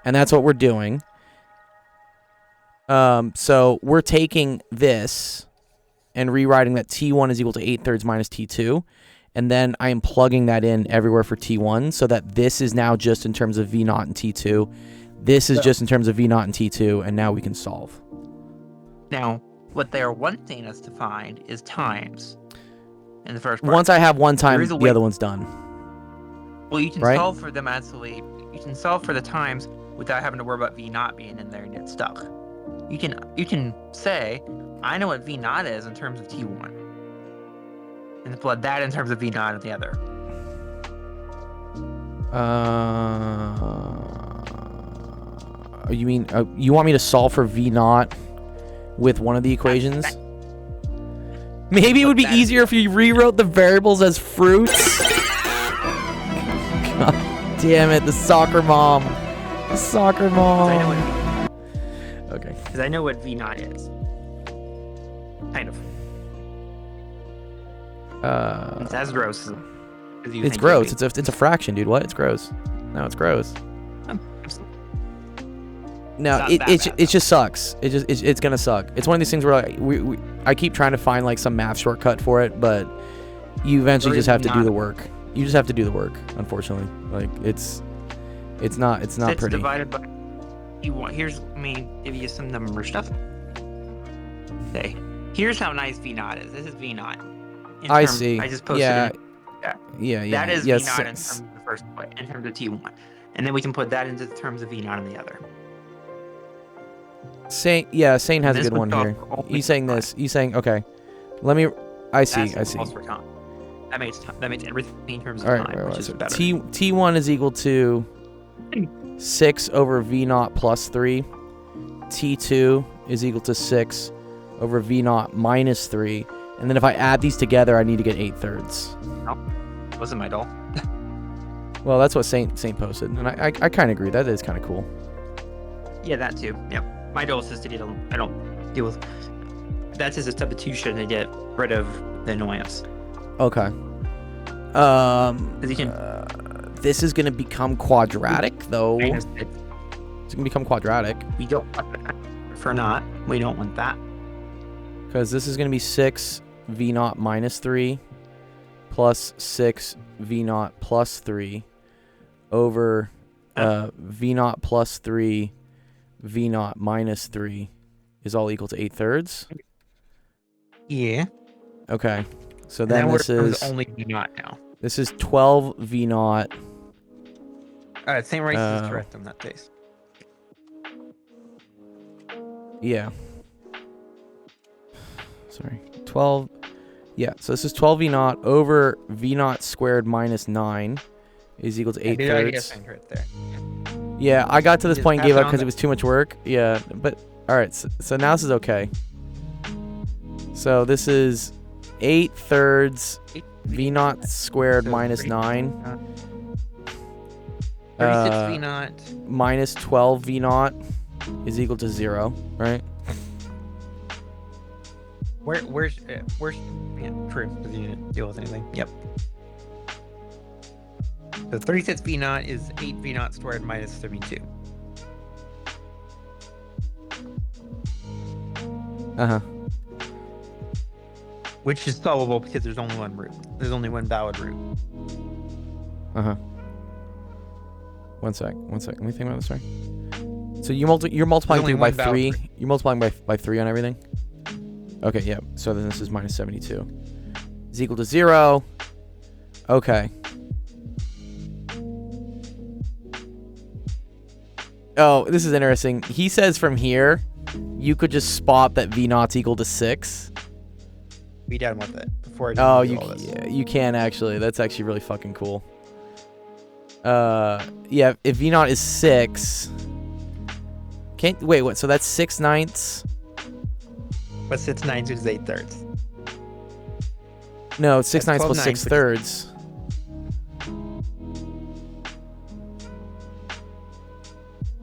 Speaker 2: and that's what we're doing. So we're taking this and rewriting that T1 is equal to 8/3 minus T2. And then I am plugging that in everywhere for T1 so that this is now just in terms of V naught and T2. This is just in terms of V naught and T2, and now we can solve.
Speaker 3: Now, what they are wanting us to find is times in the first part.
Speaker 2: Once I have one time,
Speaker 3: There is a
Speaker 2: the
Speaker 3: way-
Speaker 2: other one's done.
Speaker 3: Well, you can
Speaker 2: right?
Speaker 3: solve for them actually. You can solve for the times without having to worry about V naught being in there and get stuck. You can say, I know what V naught is in terms of T1, and plug that in terms of V naught in the other.
Speaker 2: You mean you want me to solve for V naught with one of the equations? Maybe it would be
Speaker 3: That-
Speaker 2: easier if you rewrote the variables as fruits. God damn it, the soccer mom. The soccer mom. Okay.
Speaker 3: Because I know what V naught is. Kind of. It's as gross as you
Speaker 2: It's
Speaker 3: think
Speaker 2: gross.
Speaker 3: it would
Speaker 2: It's a fraction, dude. What? It's gross. No, it's gross.
Speaker 3: be.
Speaker 2: No,
Speaker 3: not
Speaker 2: it
Speaker 3: that bad,
Speaker 2: it just sucks. It's gonna suck. It's one of these things where like, I keep trying to find like some math shortcut for it, but you eventually
Speaker 3: There
Speaker 2: just
Speaker 3: is
Speaker 2: have to do
Speaker 3: not.
Speaker 2: the work. You just have to do the work. Unfortunately, like it's not
Speaker 3: It's
Speaker 2: pretty.
Speaker 3: divided by here's let me give you some number stuff. Okay. Here's how nice V naught is. This is V naught.
Speaker 2: I see.
Speaker 3: I just posted
Speaker 2: Yeah.
Speaker 3: it.
Speaker 2: Yeah.
Speaker 3: That is
Speaker 2: yes,
Speaker 3: V naught in terms of the first way, in terms of T1. And then we can put that into terms of V naught in the other.
Speaker 2: Saint has a
Speaker 3: This
Speaker 2: good
Speaker 3: would
Speaker 2: one
Speaker 3: solve
Speaker 2: here.
Speaker 3: for only
Speaker 2: You saying
Speaker 3: time.
Speaker 2: this? You saying okay? Let me. I see.
Speaker 3: That's
Speaker 2: I see.
Speaker 3: what calls for time. That makes everything in terms of
Speaker 2: All right.
Speaker 3: time,
Speaker 2: Wait,
Speaker 3: which
Speaker 2: wait,
Speaker 3: is
Speaker 2: so
Speaker 3: better.
Speaker 2: T1 is equal to 6 over V naught plus 3. T2 is equal to 6 over V naught minus 3. And then if I add these together, I need to get 8/3.
Speaker 3: Wasn't my doll.
Speaker 2: Well, that's what Saint posted, and I kind of agree. That is kind of cool.
Speaker 3: Yeah, that too. Yep. My goal is just to I don't deal with. That's just a substitution to get rid of the annoyance.
Speaker 2: Okay.
Speaker 3: 'Cause you can
Speaker 2: This is gonna become quadratic, though.
Speaker 3: minus it.
Speaker 2: It's gonna become quadratic.
Speaker 3: We don't want that. prefer not. We don't want that.
Speaker 2: Because this is going to be 6 V naught minus 3 plus 6 V naught plus 3 over V naught plus 3 V naught minus 3 is all equal to 8/3.
Speaker 3: Yeah.
Speaker 2: Okay. So
Speaker 3: And
Speaker 2: then
Speaker 3: that
Speaker 2: this
Speaker 3: word
Speaker 2: is
Speaker 3: only V naught now.
Speaker 2: this is 12 V naught.
Speaker 3: Alright, St. Rice is
Speaker 2: Uh,
Speaker 3: correct on that case.
Speaker 2: Yeah. Sorry. 12. Yeah, so this is 12 V naught over V naught squared minus 9 is equal to 8/3.
Speaker 3: Right there.
Speaker 2: Yeah, I got to this
Speaker 3: Just
Speaker 2: point and
Speaker 3: pass
Speaker 2: gave
Speaker 3: it
Speaker 2: up
Speaker 3: on
Speaker 2: because
Speaker 3: to-
Speaker 2: it was too much work. Yeah, but alright, so now this is okay. So this is 8/3 V naught squared
Speaker 3: So
Speaker 2: minus
Speaker 3: 3
Speaker 2: 9
Speaker 3: 36
Speaker 2: Uh,
Speaker 3: V naught.
Speaker 2: minus 12 V naught is equal to 0, right?
Speaker 3: Where's yeah, true, because you didn't deal with anything. Yep. So 36 V naught is 8 V naught squared minus 72.
Speaker 2: Uh-huh.
Speaker 3: Which is solvable because there's only one root. There's only one valid root.
Speaker 2: Uh-huh. One sec. Let me think about this, sorry. So you're multiplying
Speaker 3: only
Speaker 2: through by
Speaker 3: one valid
Speaker 2: 3.
Speaker 3: root.
Speaker 2: You're multiplying by 3 on everything? Okay, yeah. So then this is minus 72. Is equal to 0. Okay. Oh, this is interesting. He says from here, you could just spot that V naught's equal to 6.
Speaker 3: Be done with it before I
Speaker 2: Oh,
Speaker 3: do
Speaker 2: you
Speaker 3: all this.
Speaker 2: yeah, you can actually. That's actually really fucking cool. Yeah, if V naught is 6, can't wait. What? So that's 6/9.
Speaker 3: But 6 9 is 8/3.
Speaker 2: No, 6/9 plus
Speaker 3: 12/9,
Speaker 2: 6/3.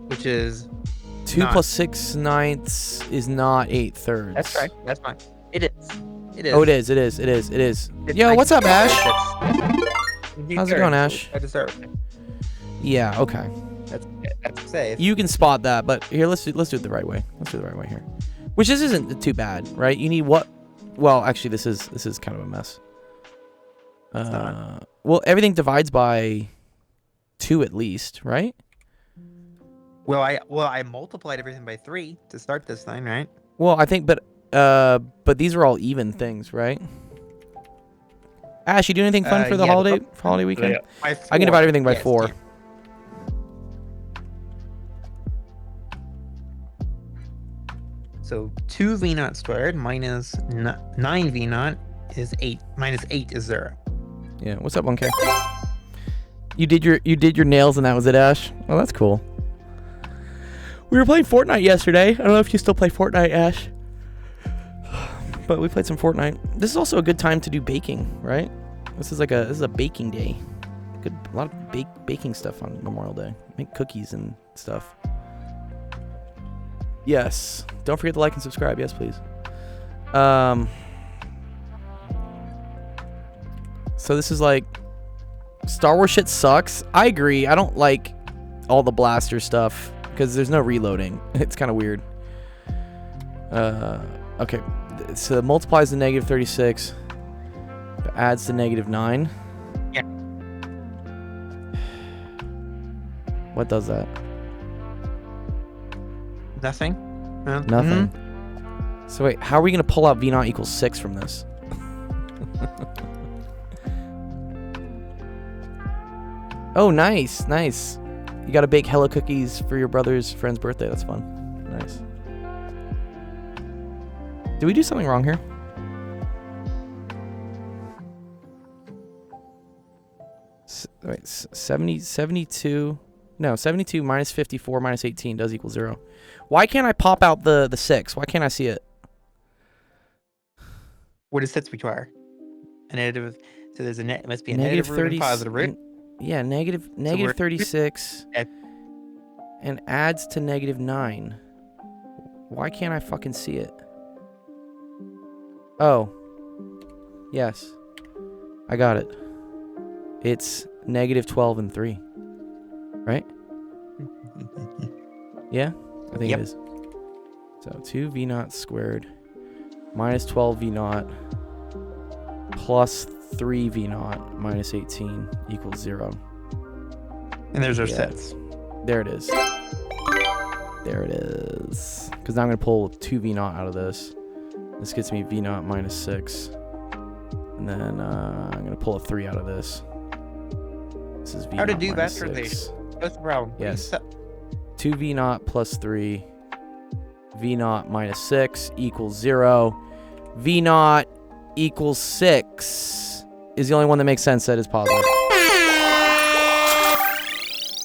Speaker 3: Which is
Speaker 2: 2
Speaker 3: not.
Speaker 2: plus 6/9 is not 8/3.
Speaker 3: That's right. That's fine. It is. It is.
Speaker 2: Oh, it is. It is. It is. It is.
Speaker 3: It's
Speaker 2: Yo, what's up, Ash?
Speaker 3: How's
Speaker 2: How's it going, Ash?
Speaker 3: I just start with it.
Speaker 2: Yeah. Okay.
Speaker 3: That's safe.
Speaker 2: You can spot that, but here, let's do it the right way. Let's do it the right way here. Which this isn't too bad, right? You need what? Well, actually, this is kind of a mess.
Speaker 3: not.
Speaker 2: Well, everything divides by 2 at least, right?
Speaker 3: Well, I multiplied everything by 3 to start this thing, right?
Speaker 2: Well, I think, but these are all even things, right? Ash, you do anything fun for the
Speaker 3: yeah,
Speaker 2: holiday weekend?
Speaker 3: By
Speaker 2: I can divide
Speaker 3: 4.
Speaker 2: everything by
Speaker 3: Yes,
Speaker 2: 4.
Speaker 3: yeah. So 2 V naught squared minus 9 V naught is 8. Minus 8 is 0.
Speaker 2: Yeah. What's up, 1K? You did your nails and that was it, Ash? Oh, that's cool. We were playing Fortnite yesterday. I don't know if you still play Fortnite, Ash. But we played some Fortnite. This is also a good time to do baking, right? This is a baking day. A lot of baking stuff on Memorial Day. Make cookies and stuff. Yes. Don't forget to like and subscribe. Yes, please. So this is like Star Wars shit sucks. I agree. I don't like all the blaster stuff because there's no reloading. It's kind of weird. Okay. So it multiplies to negative 36. But adds to negative 9.
Speaker 3: Yeah.
Speaker 2: What does that?
Speaker 3: Nothing?
Speaker 2: Nothing. So wait, how are we gonna pull out V naught equals 6 from this? Oh, nice. You gotta bake hella cookies for your brother's friend's birthday. That's fun. Nice. Did we do something wrong here? Wait, 72. No, 72 minus 54 minus 18 does equal 0. Why can't I pop out the 6? Why can't I see it?
Speaker 3: What does sets require? A negative. So there's it must be a
Speaker 2: Negative
Speaker 3: negative root
Speaker 2: 30.
Speaker 3: and positive root.
Speaker 2: Yeah, negative
Speaker 3: we're-
Speaker 2: 36
Speaker 3: Okay.
Speaker 2: and adds to negative 9. Why can't I fucking see it? Oh. Yes. I got it. It's negative 12 and 3. Right? Yeah? I think
Speaker 3: Yep.
Speaker 2: it is. So 2 v naught squared minus 12 v naught plus 3 v naught minus 18 equals 0.
Speaker 3: And there's our
Speaker 2: Yeah.
Speaker 3: sets.
Speaker 2: There it is. There it is. Because now I'm going to pull 2 v naught out of this. This gets me v naught minus 6. And then I'm going to pull a 3 out of this. This is v
Speaker 3: How to
Speaker 2: naught
Speaker 3: do
Speaker 2: minus
Speaker 3: factorization.
Speaker 2: 6.
Speaker 3: That's the problem.
Speaker 2: Yes. 2 v naught plus 3 v naught minus 6 equals 0. v naught equals 6 is the only one that makes sense that is positive.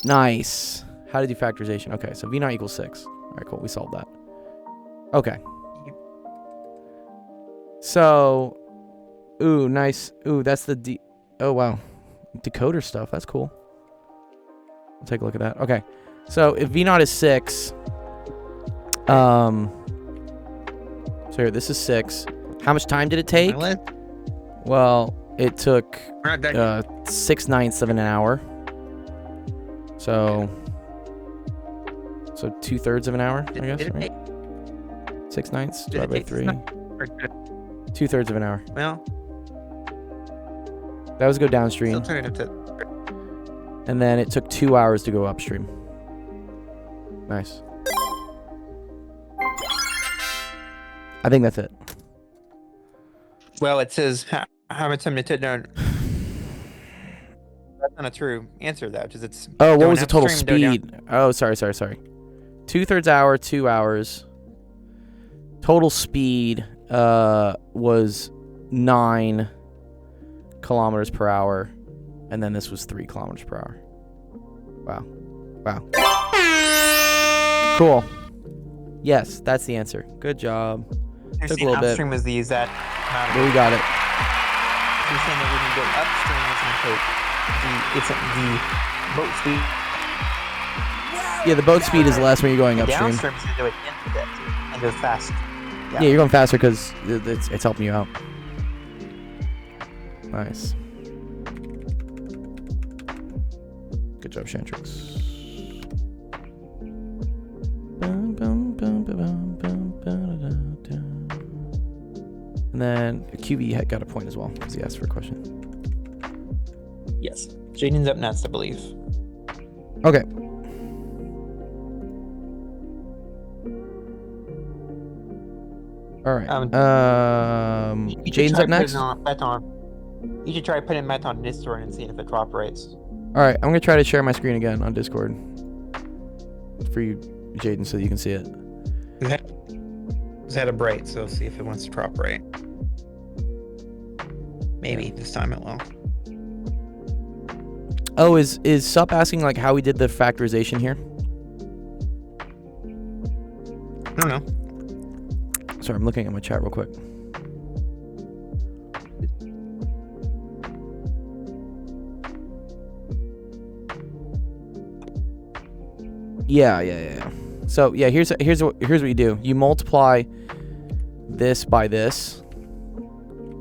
Speaker 2: Nice. How to do factorization. Okay, so v naught equals 6. All right, cool. We solved that. Okay. So, ooh, nice. Ooh, that's the oh, wow. Decoder stuff. That's cool. I'll take a look at that. Okay. So, if v naught is 6, so here, this is 6. How much time did it take? Well, it took
Speaker 3: We're not done yet.
Speaker 2: 6/9 of an hour. So 2/3 of an hour, I guess,
Speaker 3: Did it
Speaker 2: right?
Speaker 3: take-
Speaker 2: 6/9
Speaker 3: did it
Speaker 2: divided by
Speaker 3: take
Speaker 2: 3.
Speaker 3: or did it-
Speaker 2: 2/3 of an hour.
Speaker 3: Well,
Speaker 2: That was go
Speaker 3: still
Speaker 2: downstream.
Speaker 3: turning it to.
Speaker 2: And then it took 2 hours to go upstream. Nice. I think that's it.
Speaker 3: Well, it says how much time it took down. That's not a true answer, though, because it's.
Speaker 2: Oh, what
Speaker 3: going
Speaker 2: was the total
Speaker 3: upstream, go down.
Speaker 2: speed? Oh, sorry. 2/3 hour, 2 hours. Total speed was 9 kilometers per hour. And then this was 3 kilometers per hour. Wow. Cool. Yes, that's the answer. Good job.
Speaker 3: You're
Speaker 2: Took a
Speaker 3: saying
Speaker 2: little bit.
Speaker 3: upstream was the exact amount
Speaker 2: But
Speaker 3: of.
Speaker 2: we got it.
Speaker 3: You're saying that when you go upstream, it's going to take the boat speed.
Speaker 2: Yeah, the boat speed is less when you're going upstream.
Speaker 3: Downstream is going to do it into that and go fast.
Speaker 2: Yeah, you're going faster because it's helping you out. Nice. Good job, Shantrix. And then QB had got a point as well because he asked for a question.
Speaker 3: Yes. Jaden's up next, I believe.
Speaker 2: Okay. All right.
Speaker 3: You should
Speaker 2: Jaden's
Speaker 3: try
Speaker 2: up next.
Speaker 3: putting Meton. You should try putting Meton in Discord and seeing if it operates.
Speaker 2: All right, I'm gonna try to share my screen again on Discord for you, Jaden, so you can see it.
Speaker 3: It's had a bright, so see if it wants to cooperate. Maybe this time it will.
Speaker 2: Oh, is Sup asking like how we did the factorization here?
Speaker 3: I don't know.
Speaker 2: Sorry, I'm looking at my chat real quick. Yeah. So yeah, here's what you do. You multiply this by this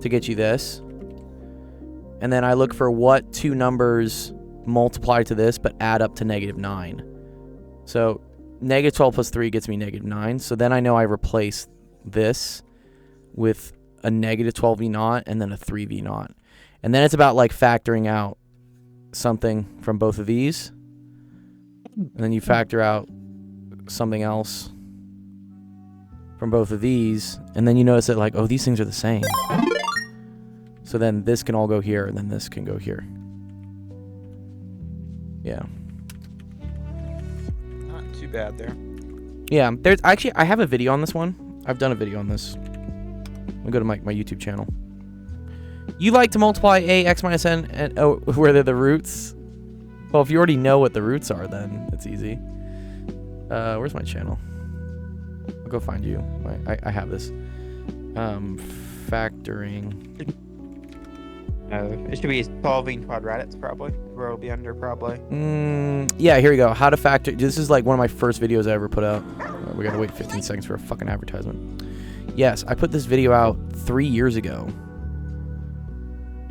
Speaker 2: to get you this, and then I look for what two numbers multiply to this but add up to -9. So -12 plus 3 gets me -9. So then I know I replace this with a -12 v naught and then a 3 v naught, and then it's about like factoring out something from both of these. And then you factor out something else from both of these. And then you notice that like, oh, these things are the same. So then this can all go here and then this can go here. Yeah.
Speaker 3: Not too bad there.
Speaker 2: Yeah, there's actually, I have a video on this one. I've done a video on this. I'll go to my YouTube channel. You like to multiply ax minus n and where they're the roots? Well, if you already know what the roots are, then it's easy. Where's my channel? I'll go find you. I have this. Factoring.
Speaker 3: It should be solving quadratics, probably. Where it'll be under, probably.
Speaker 2: Yeah, here we go. How to factor. This is like one of my first videos I ever put out. We gotta wait 15 seconds for a fucking advertisement. Yes, I put this video out 3 years ago.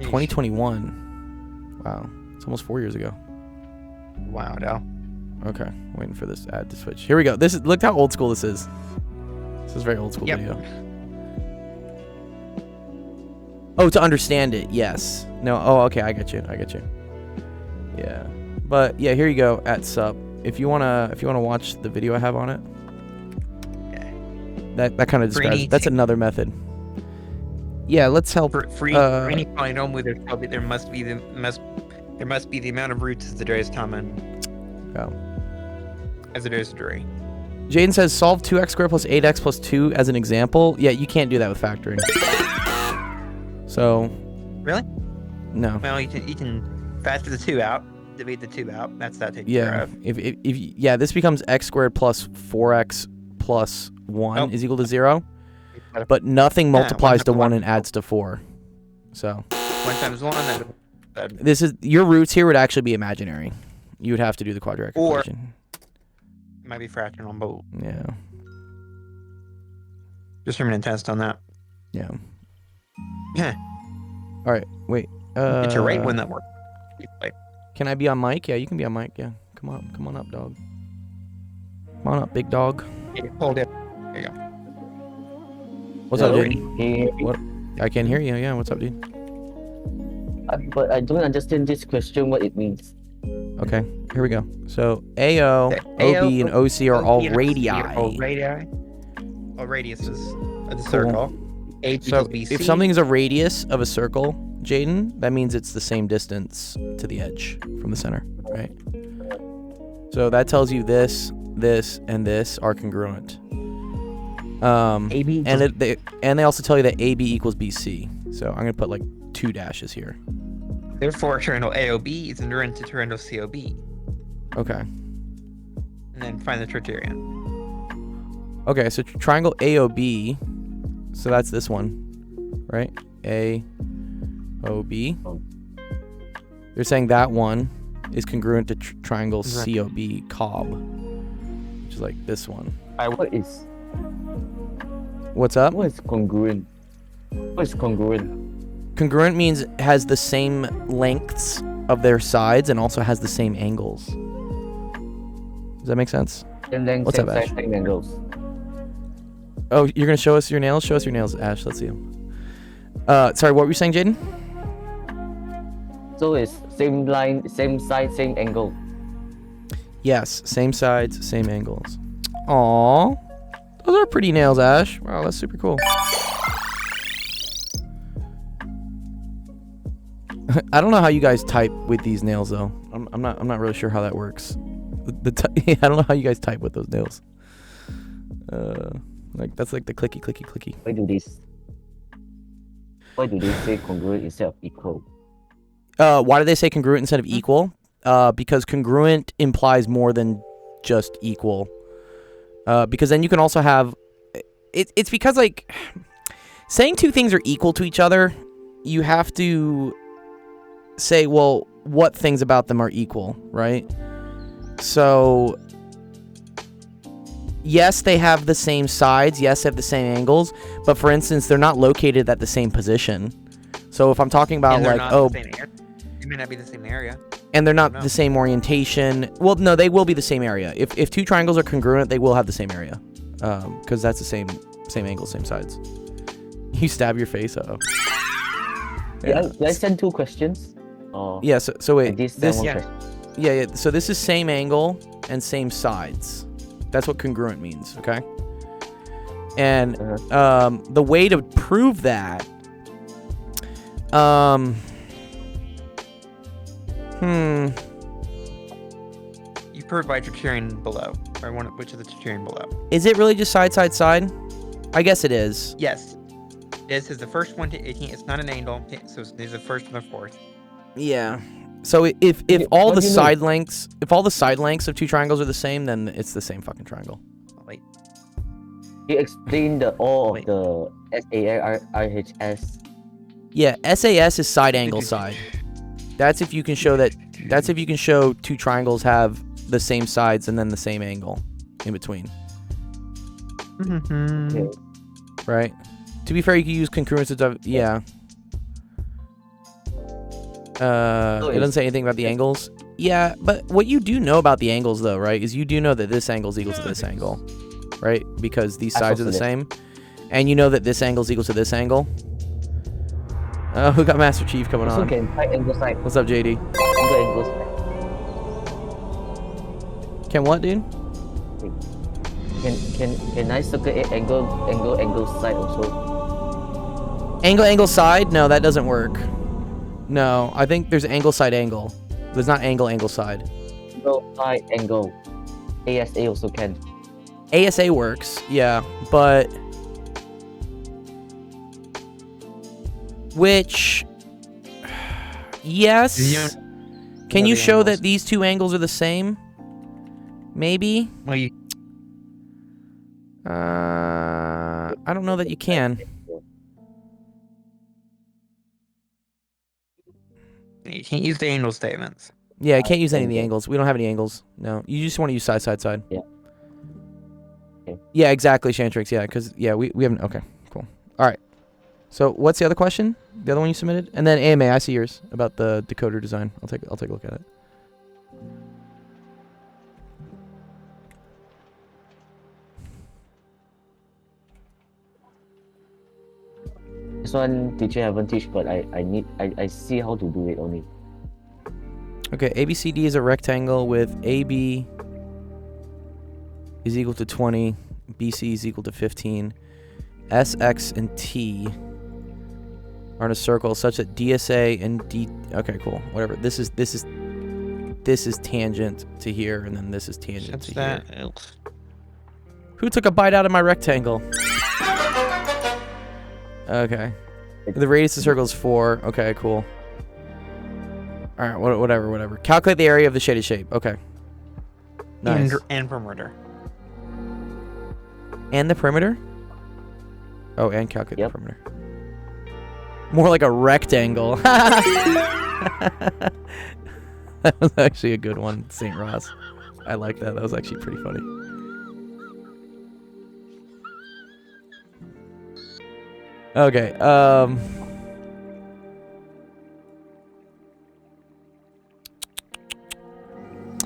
Speaker 2: 2021. Wow. It's almost 4 years ago.
Speaker 3: Wow, no.
Speaker 2: Okay, waiting for this ad to switch. Here we go. Look how old school this is. is a very old school
Speaker 3: Yep.
Speaker 2: video. Oh, to understand it, yes. No, oh, okay, I get you. Yeah, but yeah, here you go at sub. If you wanna watch the video I have on it,
Speaker 3: Okay.
Speaker 2: that kind of describes.
Speaker 3: Greeny
Speaker 2: That's
Speaker 3: thing.
Speaker 2: another method. Yeah, let's help.
Speaker 3: For each polynomial, there must be the amount of roots as there is common
Speaker 2: Oh.
Speaker 3: as there is degree.
Speaker 2: Jaden says solve 2x squared plus 8x plus 2 as an example. Yeah, you can't do that with factoring. So.
Speaker 3: Really?
Speaker 2: No.
Speaker 3: Well, you can factor the 2 out, divide the 2 out. That's that taken care
Speaker 2: Yeah.
Speaker 3: of.
Speaker 2: If this becomes x squared plus 4x plus 1
Speaker 3: Oh.
Speaker 2: is equal to 0, but nothing
Speaker 3: Yeah,
Speaker 2: multiplies to 1
Speaker 3: 1
Speaker 2: and adds to 4. So
Speaker 3: 1 times 1. That
Speaker 2: this is your roots here would actually be imaginary. You would have to do the quadratic
Speaker 3: Or-
Speaker 2: equation.
Speaker 3: might be fractional on both.
Speaker 2: Yeah.
Speaker 3: Just a test on that.
Speaker 2: Yeah.
Speaker 3: Yeah.
Speaker 2: All right. Wait.
Speaker 3: It's your rate when that works.
Speaker 2: Can I be on mic? Yeah, you can be on mic. Yeah. Come on up, dog. Come on up, big dog.
Speaker 3: Hold it.
Speaker 2: What's up,
Speaker 5: Hello?
Speaker 2: dude?
Speaker 5: Can you hear me?
Speaker 2: What? I can hear you. Yeah. What's up, dude?
Speaker 5: But I don't understand this question, what it means.
Speaker 2: Okay. Here we go. So AO, OB, and OC are all radii.
Speaker 3: All radii. All radiuses of the circle. A
Speaker 2: So
Speaker 3: equals BC.
Speaker 2: if something is a radius of a circle, Jaden, that means it's the same distance to the edge from the center, right? So that tells you this, and this are congruent.
Speaker 3: AB
Speaker 2: And they also tell you that AB equals BC. So I'm gonna put like 2 dashes here.
Speaker 3: therefore triangle AOB is congruent to triangle COB.
Speaker 2: Okay.
Speaker 3: And then find the criterion.
Speaker 2: Okay. So triangle AOB. So that's this one, right? AOB. They're saying that one is congruent to triangle
Speaker 3: Right.
Speaker 2: COB, COB, which is like this one.
Speaker 5: What is
Speaker 2: What's up?
Speaker 5: congruent? What is congruent?
Speaker 2: Congruent means it has the same lengths of their sides and also has the same angles. Does that make sense?
Speaker 5: And then
Speaker 2: What's
Speaker 5: same
Speaker 2: up, Ash?
Speaker 5: side, same angles.
Speaker 2: Oh, you're gonna show us your nails? Show us your nails, Ash. Let's see them. Sorry, what were you saying, Jaden?
Speaker 5: So it's same line, same side, same angle.
Speaker 2: Yes, same sides, same angles. Aw, those are pretty nails, Ash. Wow, that's super cool. I don't know how you guys type with these nails though. I'm not really sure how that works. I don't know how you guys type with those nails. Like that's like the clicky clicky clicky.
Speaker 5: Why do they say congruent instead of equal?
Speaker 2: Why do they say congruent instead of equal? Because congruent implies more than just equal. Because then you can also have it's because like saying two things are equal to each other, you have to say, well, what things about them are equal, right? So yes, they have the same sides, yes, they have the same angles, but for instance, they're not located at the same position. So if I'm talking about
Speaker 3: And they're
Speaker 2: like,
Speaker 3: not
Speaker 2: oh,
Speaker 3: the same area. It may not be the same area.
Speaker 2: and they're not
Speaker 3: No.
Speaker 2: the same orientation. Well, no, they will be the same area. If two triangles are congruent, they will have the same area, because that's the same angle, same sides. You stab your face. Uh-oh.
Speaker 5: Did I send 2 questions? Or
Speaker 2: Yeah. So wait.
Speaker 5: this
Speaker 2: This.
Speaker 5: one
Speaker 3: yeah.
Speaker 5: question?
Speaker 2: Yeah. So this is same angle and same sides. That's what congruent means. Okay. And the way to prove that.
Speaker 3: You provide criterion below, or which is the criterion below.
Speaker 2: Is it really just side, side, side? I guess it is.
Speaker 3: Yes. This is the first one. It's not an angle, so this is the first and the fourth.
Speaker 2: Yeah. So if
Speaker 5: Yeah,
Speaker 2: all
Speaker 5: what
Speaker 2: the
Speaker 5: do you
Speaker 2: side lengths, if all the side lengths of two triangles are the same, then it's the same fucking triangle.
Speaker 3: Oh, wait.
Speaker 5: You explain the all
Speaker 3: Wait.
Speaker 5: of the SARIHS.
Speaker 2: Yeah, SAS is side angle side. That's if you can show that. That's if you can show two triangles have the same sides and then the same angle in between,
Speaker 5: Okay.
Speaker 2: right? To be fair, you can use congruence of yeah. It doesn't say anything about the angles. Yeah, but what you do know about the angles though, right, is you do know that this angle is equal to this angle. right? Because these sides are the
Speaker 5: Absolutely.
Speaker 2: same. And you know that this angle is equal to this angle. Oh, we got Master Chief coming
Speaker 5: Also
Speaker 2: on.
Speaker 5: can side angle side.
Speaker 2: What's up, JD?
Speaker 5: Angle side.
Speaker 2: Can what, dude?
Speaker 5: Can I circle angle side also?
Speaker 2: Angle side? No, that doesn't work. No, I think there's angle side angle. There's not angle side.
Speaker 5: Angle side angle. ASA also can.
Speaker 2: ASA works, yeah, but which yes. Can
Speaker 3: know
Speaker 2: you
Speaker 3: the
Speaker 2: show
Speaker 3: angles.
Speaker 2: that these two angles are the same? Maybe.
Speaker 3: Well, you
Speaker 2: I don't know that you can.
Speaker 3: can't use the angle statements.
Speaker 2: Yeah, I can't use any of the
Speaker 5: Angle.
Speaker 2: angles. We don't have any angles. No, you just want to use side, side, side.
Speaker 5: Yeah. Okay.
Speaker 2: Yeah, exactly, Shantrix. Yeah, because yeah, we haven't. Okay, cool. All right. So what's the other question? The other one you submitted, and then AMA. I see yours about the decoder design. I'll take a look at it.
Speaker 5: This one teacher haven't teach, but I see how to do it only.
Speaker 2: Okay, ABCD is a rectangle with AB is equal to 20, BC is equal to 15, SX and T are in a circle such that DSA and D. Okay, cool. Whatever. This is tangent to here, and then this is tangent
Speaker 3: What's
Speaker 2: to
Speaker 3: that?
Speaker 2: here. Who took a bite out of my rectangle? Okay. The radius of the circle is 4. Okay, cool. All right, whatever. Calculate the area of the shaded shape. Okay. Nice.
Speaker 3: And perimeter.
Speaker 2: And the perimeter? Oh, and calculate
Speaker 5: Yep.
Speaker 2: the perimeter. More like a rectangle. That was actually a good one, St. Ross. I like that. That was actually pretty funny. Okay,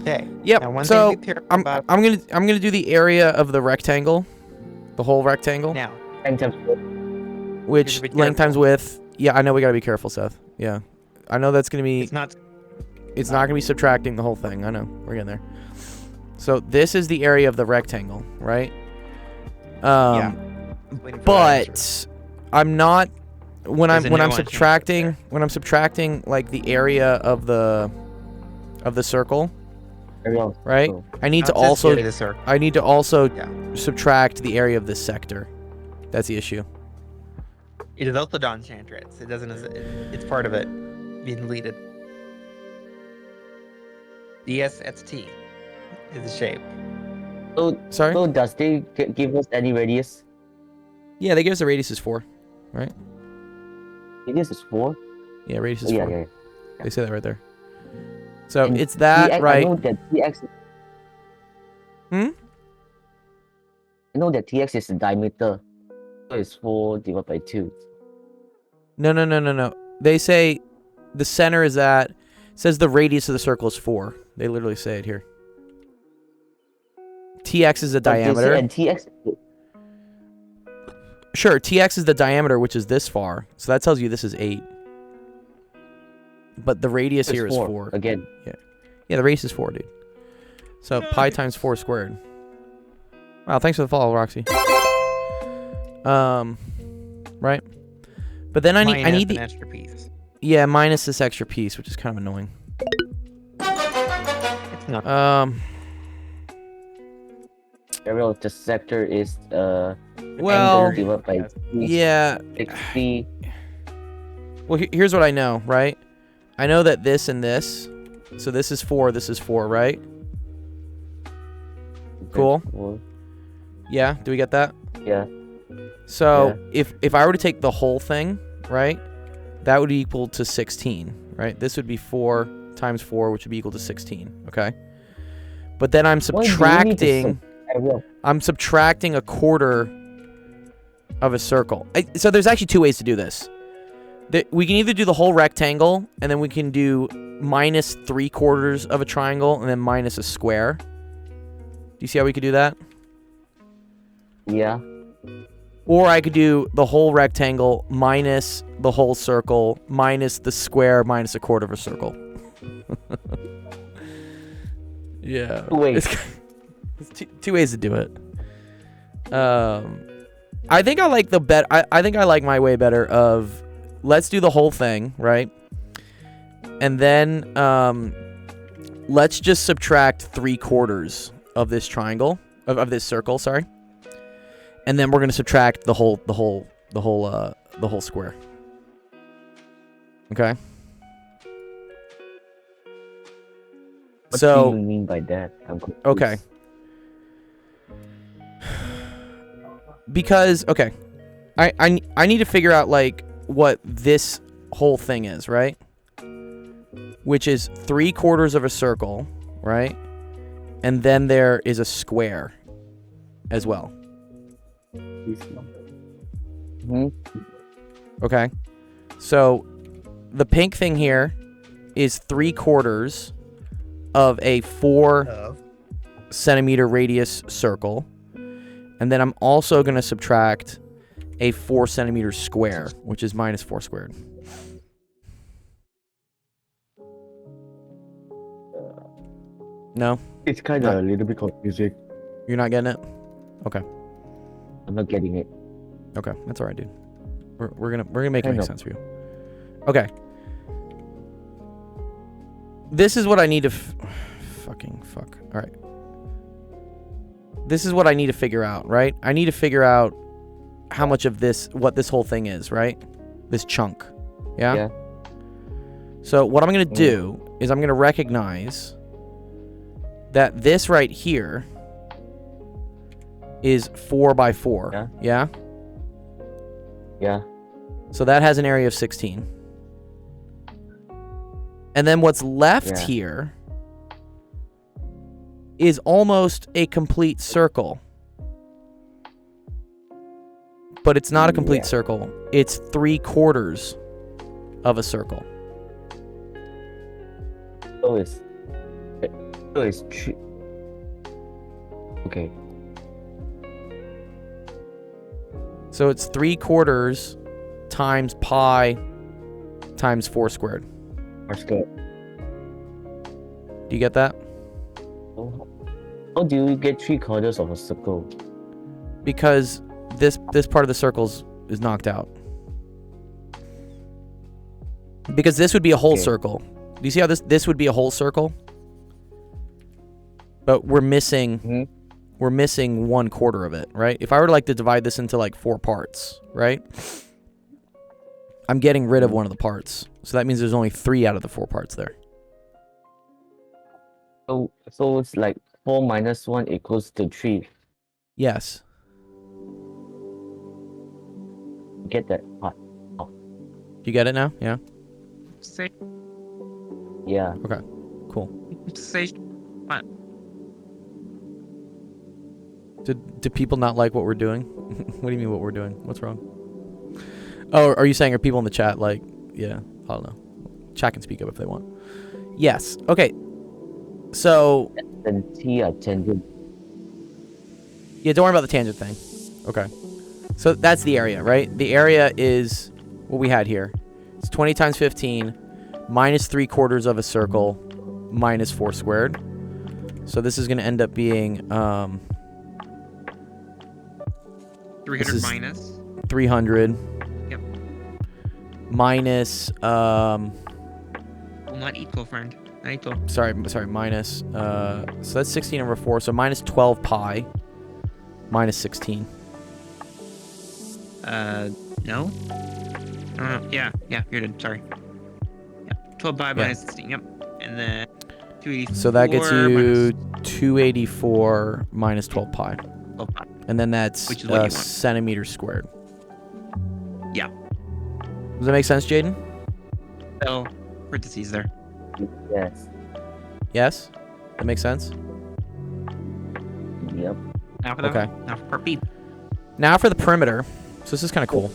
Speaker 3: Okay.
Speaker 2: yep.
Speaker 3: Now, one
Speaker 2: So
Speaker 3: thing we care
Speaker 2: I'm
Speaker 3: about
Speaker 2: gonna do the area of the rectangle, the whole rectangle,
Speaker 3: now.
Speaker 5: And times
Speaker 2: which
Speaker 3: You have to be
Speaker 2: length times
Speaker 3: careful.
Speaker 2: width. Yeah, I know we gotta be careful, Seth. Yeah, I know that's gonna be.
Speaker 3: It's not.
Speaker 2: It's not gonna be subtracting the whole thing. I know. We're getting there. So this is the area of the rectangle, right?
Speaker 3: Yeah. Waiting for that answer.
Speaker 2: But I'm not when
Speaker 3: There's a
Speaker 2: I'm
Speaker 3: nuance in
Speaker 2: subtracting
Speaker 3: there.
Speaker 2: like the area of the circle,
Speaker 5: around.
Speaker 2: right?
Speaker 5: So,
Speaker 2: I need to
Speaker 3: Not just
Speaker 2: also
Speaker 3: area of the circle.
Speaker 2: I need to also
Speaker 3: Yeah.
Speaker 2: subtract the area of this sector. That's the issue.
Speaker 3: It is also Don Chantrix. It doesn't. It's part of it being deleted. DSXT is the shape.
Speaker 5: so,
Speaker 2: Sorry?
Speaker 5: so does they give us any radius?
Speaker 2: Yeah, they give us a radius is 4.
Speaker 5: Radius is 4?
Speaker 2: Yeah, radius is
Speaker 5: Oh, yeah,
Speaker 2: 4.
Speaker 5: yeah.
Speaker 2: They say that right there. So
Speaker 5: And
Speaker 2: it's that,
Speaker 5: TX,
Speaker 2: right?
Speaker 5: I know that TX.
Speaker 2: Hmm?
Speaker 5: I know that TX is the diameter. So it's 4 divided by 2.
Speaker 2: No. They say the center is at. Says the radius of the circle is 4. They literally say it here. TX is the
Speaker 5: But they say-
Speaker 2: diameter.
Speaker 5: And TX.
Speaker 2: Sure, TX is the diameter, which is this far. So that tells you this is 8. But the radius here is 4.
Speaker 5: Again.
Speaker 2: Yeah, the radius is 4, dude. So pi times 4 squared. Wow, thanks for the follow, Roxy. Right. But then I need
Speaker 3: an
Speaker 2: the
Speaker 3: extra piece.
Speaker 2: yeah minus this extra piece, which is kind of annoying.
Speaker 3: It's not.
Speaker 5: Area of the sector is
Speaker 2: Well,
Speaker 5: angle divided by
Speaker 2: yeah.
Speaker 5: 60.
Speaker 2: Well, here's what I know, right? I know that this and this. So this is 4, this is 4, right? Cool.
Speaker 5: Well,
Speaker 2: Yeah, do we get that?
Speaker 5: yeah.
Speaker 2: So if I were to take the whole thing, right, that would equal to 16, right? This would be 4 times 4, which would be equal to 16, okay? But then I'm
Speaker 5: Why do you need to
Speaker 2: subtracting,
Speaker 5: Area.
Speaker 2: I'm subtracting a quarter of a circle. So there's actually 2 ways to do this. We can either do the whole rectangle, and then we can do minus 3/4 of a triangle, and then minus a square. Do you see how we could do that?
Speaker 5: Yeah.
Speaker 2: Or I could do the whole rectangle minus the whole circle minus the square minus a quarter of a circle. Yeah.
Speaker 5: Two ways.
Speaker 2: It's two ways to do it. I think I like I think I like my way better of let's do the whole thing, right? And then let's just subtract 3/4 of this triangle of this circle, sorry. And then we're going to subtract the whole square. Okay?
Speaker 5: What
Speaker 2: So
Speaker 5: do you mean by that? I'm confused.
Speaker 2: okay. Because okay, I need to figure out like what this whole thing is, right? Which is 3/4 of a circle, right? And then there is a square as well.
Speaker 5: Hmm?
Speaker 2: Okay. So the pink thing here is 3/4 of a 4 centimeter radius circle. And then I'm also going to subtract a 4 centimeter square, which is minus 4 squared. No?
Speaker 6: It's kind of a little bit confusing.
Speaker 2: You're not getting it? Okay.
Speaker 5: I'm not getting it.
Speaker 2: Okay. That's all right, dude. We're gonna make it
Speaker 5: I
Speaker 2: make
Speaker 5: know.
Speaker 2: sense for you. Okay. This is what I need to fucking fuck. All right. This is what I need to figure out, right? I need to figure out how much of what this whole thing is, right? This chunk. Yeah?
Speaker 5: Yeah.
Speaker 2: So what I'm going to do is I'm going to recognize that this right here is 4 by 4.
Speaker 5: Yeah.
Speaker 2: Yeah?
Speaker 5: Yeah.
Speaker 2: So that has an area of 16. And then what's left
Speaker 5: Yeah.
Speaker 2: here is almost a complete circle. But it's not a complete
Speaker 5: Yeah.
Speaker 2: circle. It's 3/4 of a circle.
Speaker 5: So it's three. Okay.
Speaker 2: So it's 3/4 times pi times 4 squared.
Speaker 5: That's good.
Speaker 2: Do you get that?
Speaker 5: How do you get 3/4 of a circle?
Speaker 2: Because this part of the circle is knocked out. Because this would be a whole
Speaker 5: Okay.
Speaker 2: circle. Do you see how this would be a whole circle? But we're missing
Speaker 5: Mhm.
Speaker 2: we're missing 1/4 of it, right? If I were to divide this into 4 parts, right? I'm getting rid of one of the parts. So that means there's only 3 out of the 4 parts there.
Speaker 5: So it's like 4 minus 1 equals to 3.
Speaker 2: Yes.
Speaker 5: Get that part?
Speaker 2: Do you get it now? Yeah.
Speaker 3: Say,
Speaker 5: Yeah.
Speaker 2: Cool.
Speaker 3: say,
Speaker 2: Do people not like what we're doing? What do you mean what we're doing? What's wrong? Oh, are you saying are people in the chat yeah, I don't know. Chat can speak up if they want. Yes. Okay. So,
Speaker 5: Then T are tangent.
Speaker 2: yeah, don't worry about the tangent thing. Okay. So that's the area, right? The area is what we had here. It's 20 times 15 minus 3/4 of a circle minus 4 squared. So this is going to end up being
Speaker 3: 300
Speaker 2: is-
Speaker 3: minus.
Speaker 2: 300
Speaker 3: Yep.
Speaker 2: minus
Speaker 3: Well, not equal, friend. Not equal.
Speaker 2: sorry, minus so that's 16 over 4, so minus 12 pi minus 16.
Speaker 3: No. Yeah, you're good. Sorry. Yeah, 12 pi minus 16. Yep. And then 284.
Speaker 2: So that gets you
Speaker 3: minus
Speaker 2: 284 minus 12 pi.
Speaker 3: 12 pi.
Speaker 2: And then that's
Speaker 3: Which is what you want.
Speaker 2: centimeters squared.
Speaker 3: Yeah.
Speaker 2: Does that make sense, Jaden?
Speaker 3: So, parentheses there.
Speaker 5: Yes.
Speaker 2: Yes? That makes sense?
Speaker 5: Yep.
Speaker 3: Now for the
Speaker 2: Okay.
Speaker 3: now for part B.
Speaker 2: Now for the perimeter. So this is kind of cool.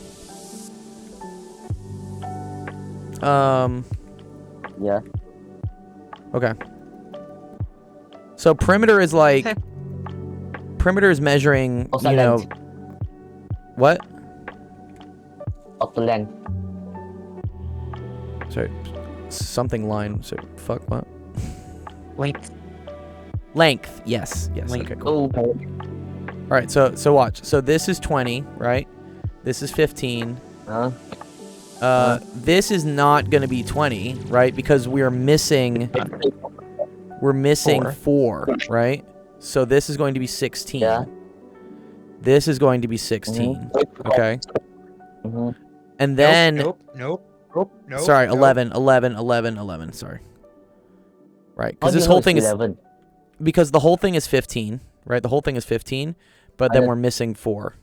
Speaker 5: Yeah.
Speaker 2: Okay. So perimeter is
Speaker 3: Okay.
Speaker 2: perimeter is measuring,
Speaker 5: Also
Speaker 2: you know,
Speaker 5: length.
Speaker 2: what?
Speaker 5: Of the length.
Speaker 2: Sorry, something line. So fuck what?
Speaker 3: Length.
Speaker 2: Length. Yes. Yes.
Speaker 3: Length.
Speaker 2: Okay. Cool.
Speaker 5: Oh,
Speaker 2: All right. So watch. So this is 20, right? This is 15. This is not going to be 20, right? Because we're missing four, right? So this is going to be 16.
Speaker 5: Yeah.
Speaker 2: This is going to be 16. Okay.
Speaker 5: Mm-hmm.
Speaker 2: And then
Speaker 3: Nope.
Speaker 2: sorry,
Speaker 3: nope.
Speaker 2: 11. Sorry. Right, because this whole thing
Speaker 5: 11.
Speaker 2: is because the whole thing is 15, right? The whole thing is 15, but then we're missing 4.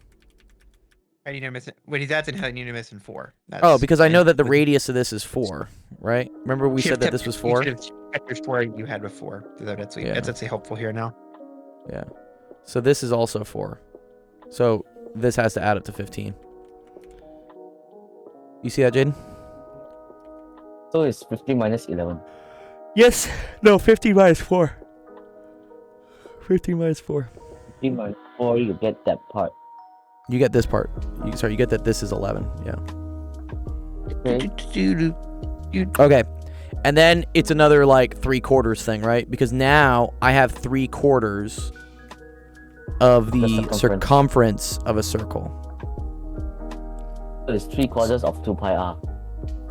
Speaker 3: How do you know missing? When he's asking how you know missing 4.
Speaker 2: Oh, because I know that the radius of this is 4, right? Remember we said that this was 4?
Speaker 3: You should have checked your 4 you had before. So that's actually helpful here now.
Speaker 2: Yeah. So this is also 4. So this has to add up to 15. You see that, Jaden?
Speaker 5: So it's 15 minus 11.
Speaker 2: Yes. No, 15 minus 4. 15 minus 4.
Speaker 5: 15 minus 4, you get that part.
Speaker 2: You get this part. You get that this is 11. Yeah.
Speaker 5: Okay.
Speaker 2: Okay. And then it's another like 3/4 thing, right? Because now I have 3/4 of the circumference of a circle.
Speaker 5: So it's 3/4 of 2 pi r.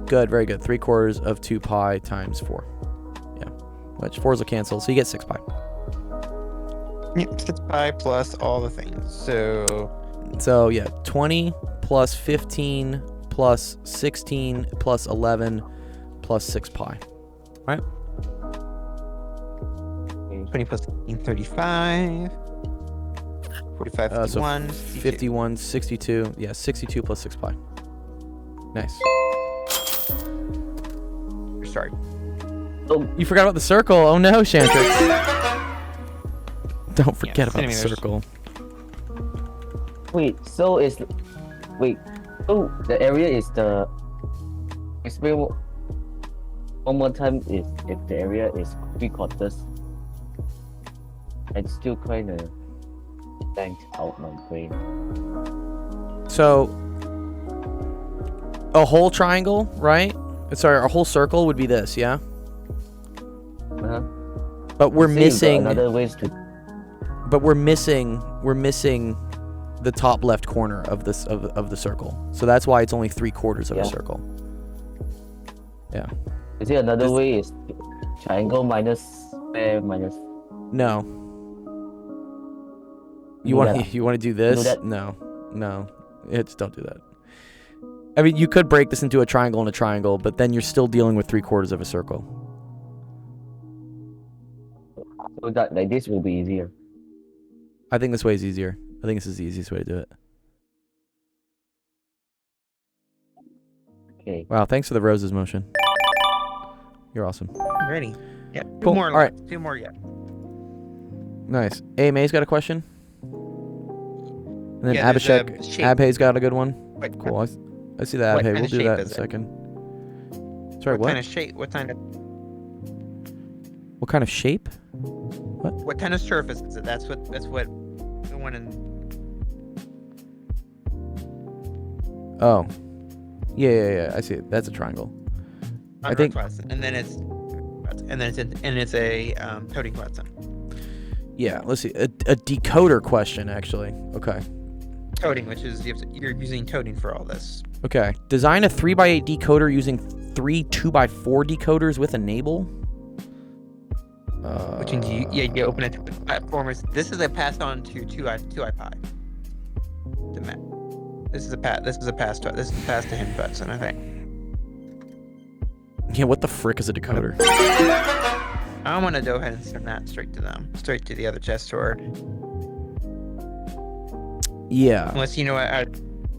Speaker 2: Good, very good. 3/4 of 2 pi times 4. Yeah. Which 4s will cancel, so you get 6 pi.
Speaker 3: Yep, 6 pi plus all the things.
Speaker 2: So yeah, 20 plus 15 plus 16 plus 11 plus 6 pi. Right?
Speaker 3: 20 plus 15, 35. 45,
Speaker 2: So
Speaker 3: 51.
Speaker 2: 51, 62. Yeah, 62 plus 6 pi. Nice.
Speaker 3: Sorry.
Speaker 5: So
Speaker 2: You forgot about the circle. Oh no, Shantrix. Don't forget about the
Speaker 3: centimeters.
Speaker 2: circle.
Speaker 5: wait, so it's so the area is the explain one more time is if the area is 3/4. It's still kind of blanked out my brain.
Speaker 2: So a whole triangle, right? Sorry, a whole circle would be this, yeah?
Speaker 5: Uh-huh.
Speaker 2: But we're
Speaker 5: See, you got
Speaker 2: missing
Speaker 5: another ways to
Speaker 2: we're missing the top left corner of this of the circle. So that's why it's only 3/4 of
Speaker 5: Yeah.
Speaker 2: a circle. Yeah.
Speaker 5: is it another
Speaker 2: This-
Speaker 5: way is triangle minus square minus
Speaker 2: No. You
Speaker 5: Do
Speaker 2: want
Speaker 5: that.
Speaker 2: you want to do this?
Speaker 5: that.
Speaker 2: No. Just don't do that. I mean, you could break this into a triangle and a triangle, but then you're still dealing with 3/4 of a circle.
Speaker 5: so that like this will be easier.
Speaker 2: I think this way is easier. I think this is the easiest way to do it.
Speaker 5: Okay.
Speaker 2: Wow, thanks for the roses motion. You're awesome.
Speaker 3: Ready. Yep. Two
Speaker 2: Cool.
Speaker 3: more.
Speaker 2: All right.
Speaker 3: 2 more yet.
Speaker 2: Nice. May's got a question. And then
Speaker 3: Yeah, there's
Speaker 2: Abhishek,
Speaker 3: a shape.
Speaker 2: Abhay's got a good one.
Speaker 3: Wait,
Speaker 2: Cool. I see that.
Speaker 3: What
Speaker 2: Abhay.
Speaker 3: kind
Speaker 2: We'll
Speaker 3: of
Speaker 2: do
Speaker 3: shape
Speaker 2: that in a
Speaker 3: is it?
Speaker 2: second. Sorry,
Speaker 3: What
Speaker 2: what?
Speaker 3: kind of shape? What kind of
Speaker 2: shape?
Speaker 3: what kind of surface is it? That's what the one in.
Speaker 2: Oh. Yeah. I see it. That's a triangle. I think-
Speaker 3: And then it's a toting question.
Speaker 2: Yeah, let's see. A decoder question, actually. Okay.
Speaker 3: Toting, which is you're using toting for all this.
Speaker 2: Okay. Design a 3x8 decoder using 3 2x4 decoders with enable.
Speaker 3: Which means you open it to platformers. This is a pass on to 2iPi. The map. This is a pass. This is a pass to him button, I think.
Speaker 2: Yeah, what the frick is a decoder?
Speaker 3: I'm gonna go ahead and send that straight to them, straight to the other chest sword.
Speaker 2: Yeah.
Speaker 3: Unless you know what.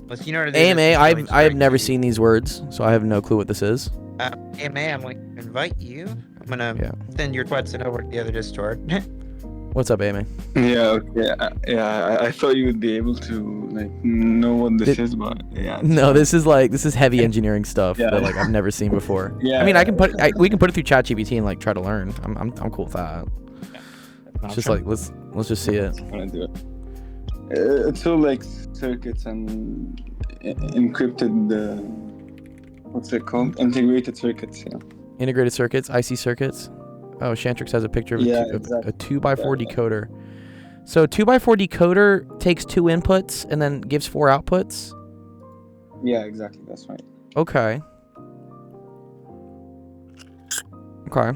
Speaker 3: Unless you know what it is.
Speaker 2: AMA,
Speaker 3: it's going
Speaker 2: I have
Speaker 3: straight
Speaker 2: never
Speaker 3: to you.
Speaker 2: seen these words, so I have no clue what this is.
Speaker 3: AMA, I'm going to invite you. I'm gonna
Speaker 2: Yeah.
Speaker 3: send your question over to the other Discord.
Speaker 2: What's up, AMA?
Speaker 6: Yeah, okay. I thought you would be able to like know what this is, but yeah.
Speaker 2: No, this is heavy engineering stuff
Speaker 6: Yeah.
Speaker 2: that like I've never seen before.
Speaker 6: Yeah.
Speaker 2: I mean, we can put it through ChatGPT and like try to learn. I'm cool with that. It's just like let's just see it.
Speaker 6: I'm gonna do it. It's all like circuits and encrypted. What's it called? Integrated circuits. Yeah.
Speaker 2: Integrated circuits, IC circuits. Oh, Shantrix has a picture of
Speaker 6: Yeah,
Speaker 2: a
Speaker 6: exactly.
Speaker 2: 2x4 decoder. So a 2x4 decoder takes 2 inputs and then gives 4 outputs.
Speaker 6: Yeah, exactly. That's right.
Speaker 2: Okay. Okay.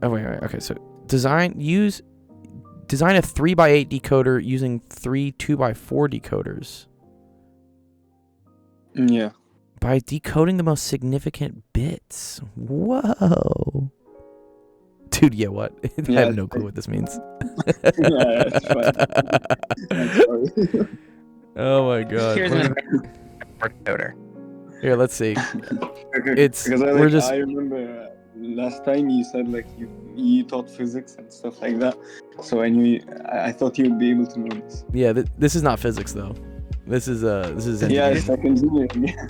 Speaker 2: Wait. Okay, so design a 3x8 decoder using 3 2x4 decoders
Speaker 6: Yeah.
Speaker 2: by decoding the most significant bits. Whoa. Dude, yeah, what? I
Speaker 6: Yeah,
Speaker 2: have no clue what this means.
Speaker 6: Yeah, that's fine. I'm sorry.
Speaker 2: Oh my god.
Speaker 3: Here's an decoder.
Speaker 2: Here, let's see.
Speaker 6: Okay,
Speaker 2: It's-
Speaker 6: because
Speaker 2: we're just-
Speaker 6: I remember last time you said like you taught physics and stuff like that, so I thought you'd be able to know this.
Speaker 2: Yeah, this is not physics though. This is
Speaker 6: Yeah,
Speaker 2: engineering.
Speaker 6: it's like engineering. Yeah.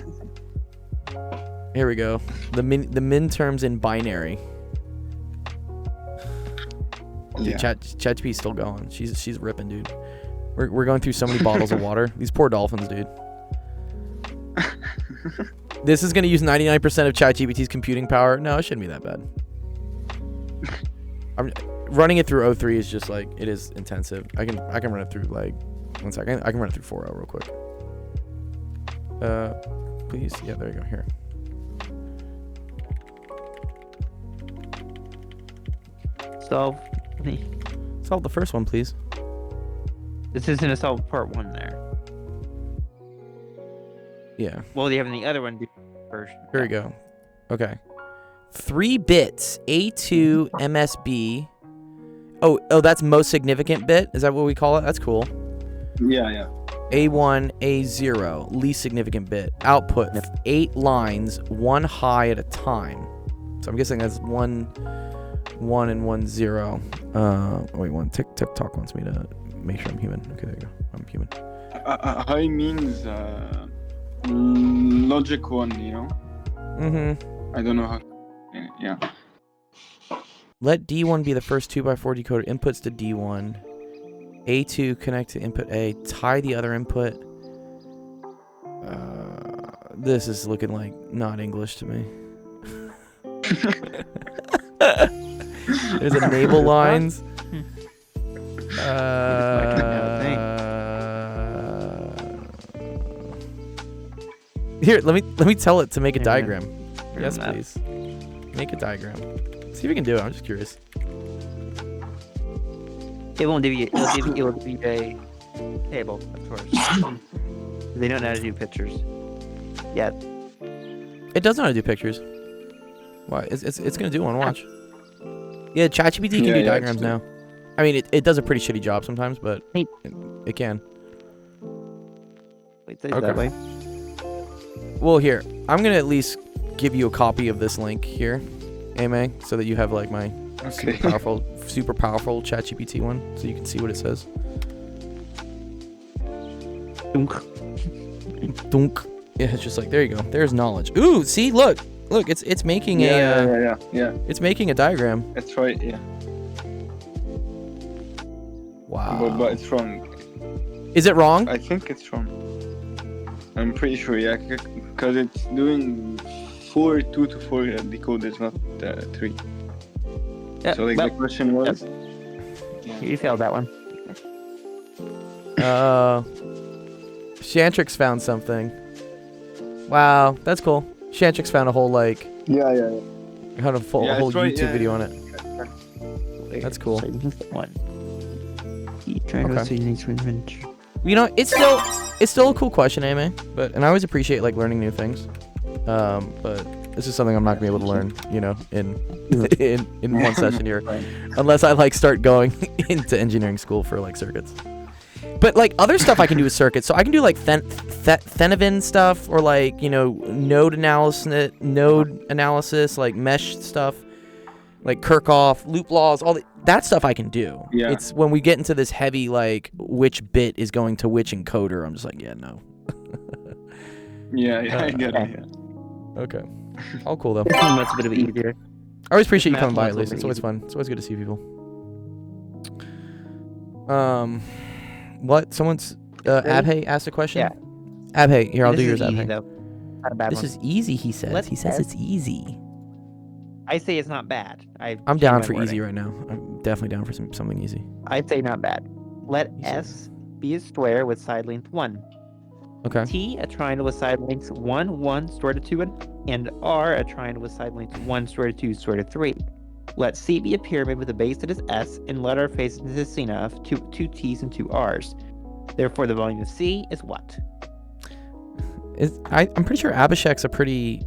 Speaker 2: Here we go. The min terms in binary. Dude,
Speaker 6: Yeah.
Speaker 2: ChatGPT's still going. She's ripping, dude. We're going through so many bottles of water. These poor dolphins, dude. This is gonna use 99% of ChatGPT's computing power. No, it shouldn't be that bad. I'm running it through O3 is just like it is intensive. I can run it through like 1 second. I can run it through 4.0 real quick. Please, yeah, there you go. Here.
Speaker 3: Solve.
Speaker 2: Solve the first one, please.
Speaker 3: This isn't a solve part 1 there.
Speaker 2: Yeah.
Speaker 3: Well, you have the other one first.
Speaker 2: Here we go. Okay. 3 bits. A2 MSB. Oh, that's most significant bit. Is that what we call it? That's cool.
Speaker 6: Yeah.
Speaker 2: A1, A0, least significant bit. Output 8 lines, 1 high at a time. So I'm guessing that's 1, 1, and 1, 0. Wait, TikTok wants me to make sure I'm human. Okay, there you go. I'm human.
Speaker 6: High means logic 1. You know.
Speaker 2: Mm-hmm.
Speaker 6: I don't know how. Yeah.
Speaker 2: Let D1 be the first 2x4 decoder inputs to D1. A2 connect to input A. Tie the other input. This is looking like not English to me. There's enable lines. Here, let me tell it to make a diagram. Yes, please. Make a diagram. See if we can do it. I'm just curious.
Speaker 3: It won't give you. It will give you a table, of course. They don't know how to do pictures yet.
Speaker 2: It does know how to do pictures. Why? It's gonna do one. Watch. Yeah, ChatGPT can do diagrams now. I mean, it does a pretty shitty job sometimes, but it can.
Speaker 3: Wait, say it that way.
Speaker 2: Well, here, I'm gonna at least give you a copy of this link here, AMA, so that you have like my
Speaker 6: Okay.
Speaker 2: super powerful ChatGPT one, so you can see what it says. Dunk. Yeah, it's just like there you go. There's knowledge. Ooh, see, look, it's making
Speaker 6: Yeah.
Speaker 2: it's making a diagram.
Speaker 6: That's right. Yeah.
Speaker 2: Wow.
Speaker 6: But it's wrong.
Speaker 2: Is it wrong?
Speaker 6: I think it's wrong. I'm pretty sure. Yeah, because it's doing 2 to 4 decoders, not 3.
Speaker 3: Yeah,
Speaker 6: So like
Speaker 3: well,
Speaker 6: the question was.
Speaker 3: you failed that one.
Speaker 2: Shantrix found something. Wow, that's cool. Shantrix found a whole like
Speaker 6: Yeah.
Speaker 2: had a whole
Speaker 6: it's right,
Speaker 2: YouTube
Speaker 6: yeah.
Speaker 2: video on it. That's cool.
Speaker 3: One.
Speaker 2: Okay. You know, it's still a cool question, AMA. And I always appreciate like learning new things. But this is something I'm not gonna be able to learn, you know, in one session here, unless I like start going into engineering school for like circuits. But like other stuff I can do with circuits, so I can do like Thenovin stuff, or like, you know, node analysis, like mesh stuff, like Kirchhoff, loop laws, all that stuff I can do.
Speaker 6: Yeah.
Speaker 2: It's when we get into this heavy like which bit is going to which encoder, I'm just like, yeah, no.
Speaker 6: Yeah, I get it. Yeah.
Speaker 2: Okay. All cool though.
Speaker 3: This one was a bit of easier.
Speaker 2: I always appreciate you
Speaker 3: Math
Speaker 2: coming by
Speaker 3: one's
Speaker 2: at least.
Speaker 3: a
Speaker 2: It's
Speaker 3: little
Speaker 2: always
Speaker 3: bit
Speaker 2: fun. It's always good to see people. What? Someone's Abhay asked a question.
Speaker 3: Yeah.
Speaker 2: Abhay, here I'll
Speaker 3: This
Speaker 2: do
Speaker 3: is
Speaker 2: yours.
Speaker 3: easy,
Speaker 2: Abhay.
Speaker 3: though. Not a bad
Speaker 2: This
Speaker 3: one.
Speaker 2: is easy. He says.
Speaker 3: Let's
Speaker 2: He says
Speaker 3: test.
Speaker 2: it's easy.
Speaker 3: I say it's not bad.
Speaker 2: I'm
Speaker 3: changed
Speaker 2: down
Speaker 3: my
Speaker 2: for
Speaker 3: wording.
Speaker 2: easy right now. I'm definitely down for something easy.
Speaker 3: I say not bad. Let
Speaker 2: You said-
Speaker 3: S be a square with side length 1.
Speaker 2: Okay.
Speaker 3: T, a triangle with side lengths 1, 1, square root of 2, and R, a triangle with side lengths 1, square root of 2, square root of 3. Let C be a pyramid with a base that is S, and let R face consisting of two T's and 2 R's. Therefore, the volume of C is what?
Speaker 2: I'm pretty sure Abhishek's a pretty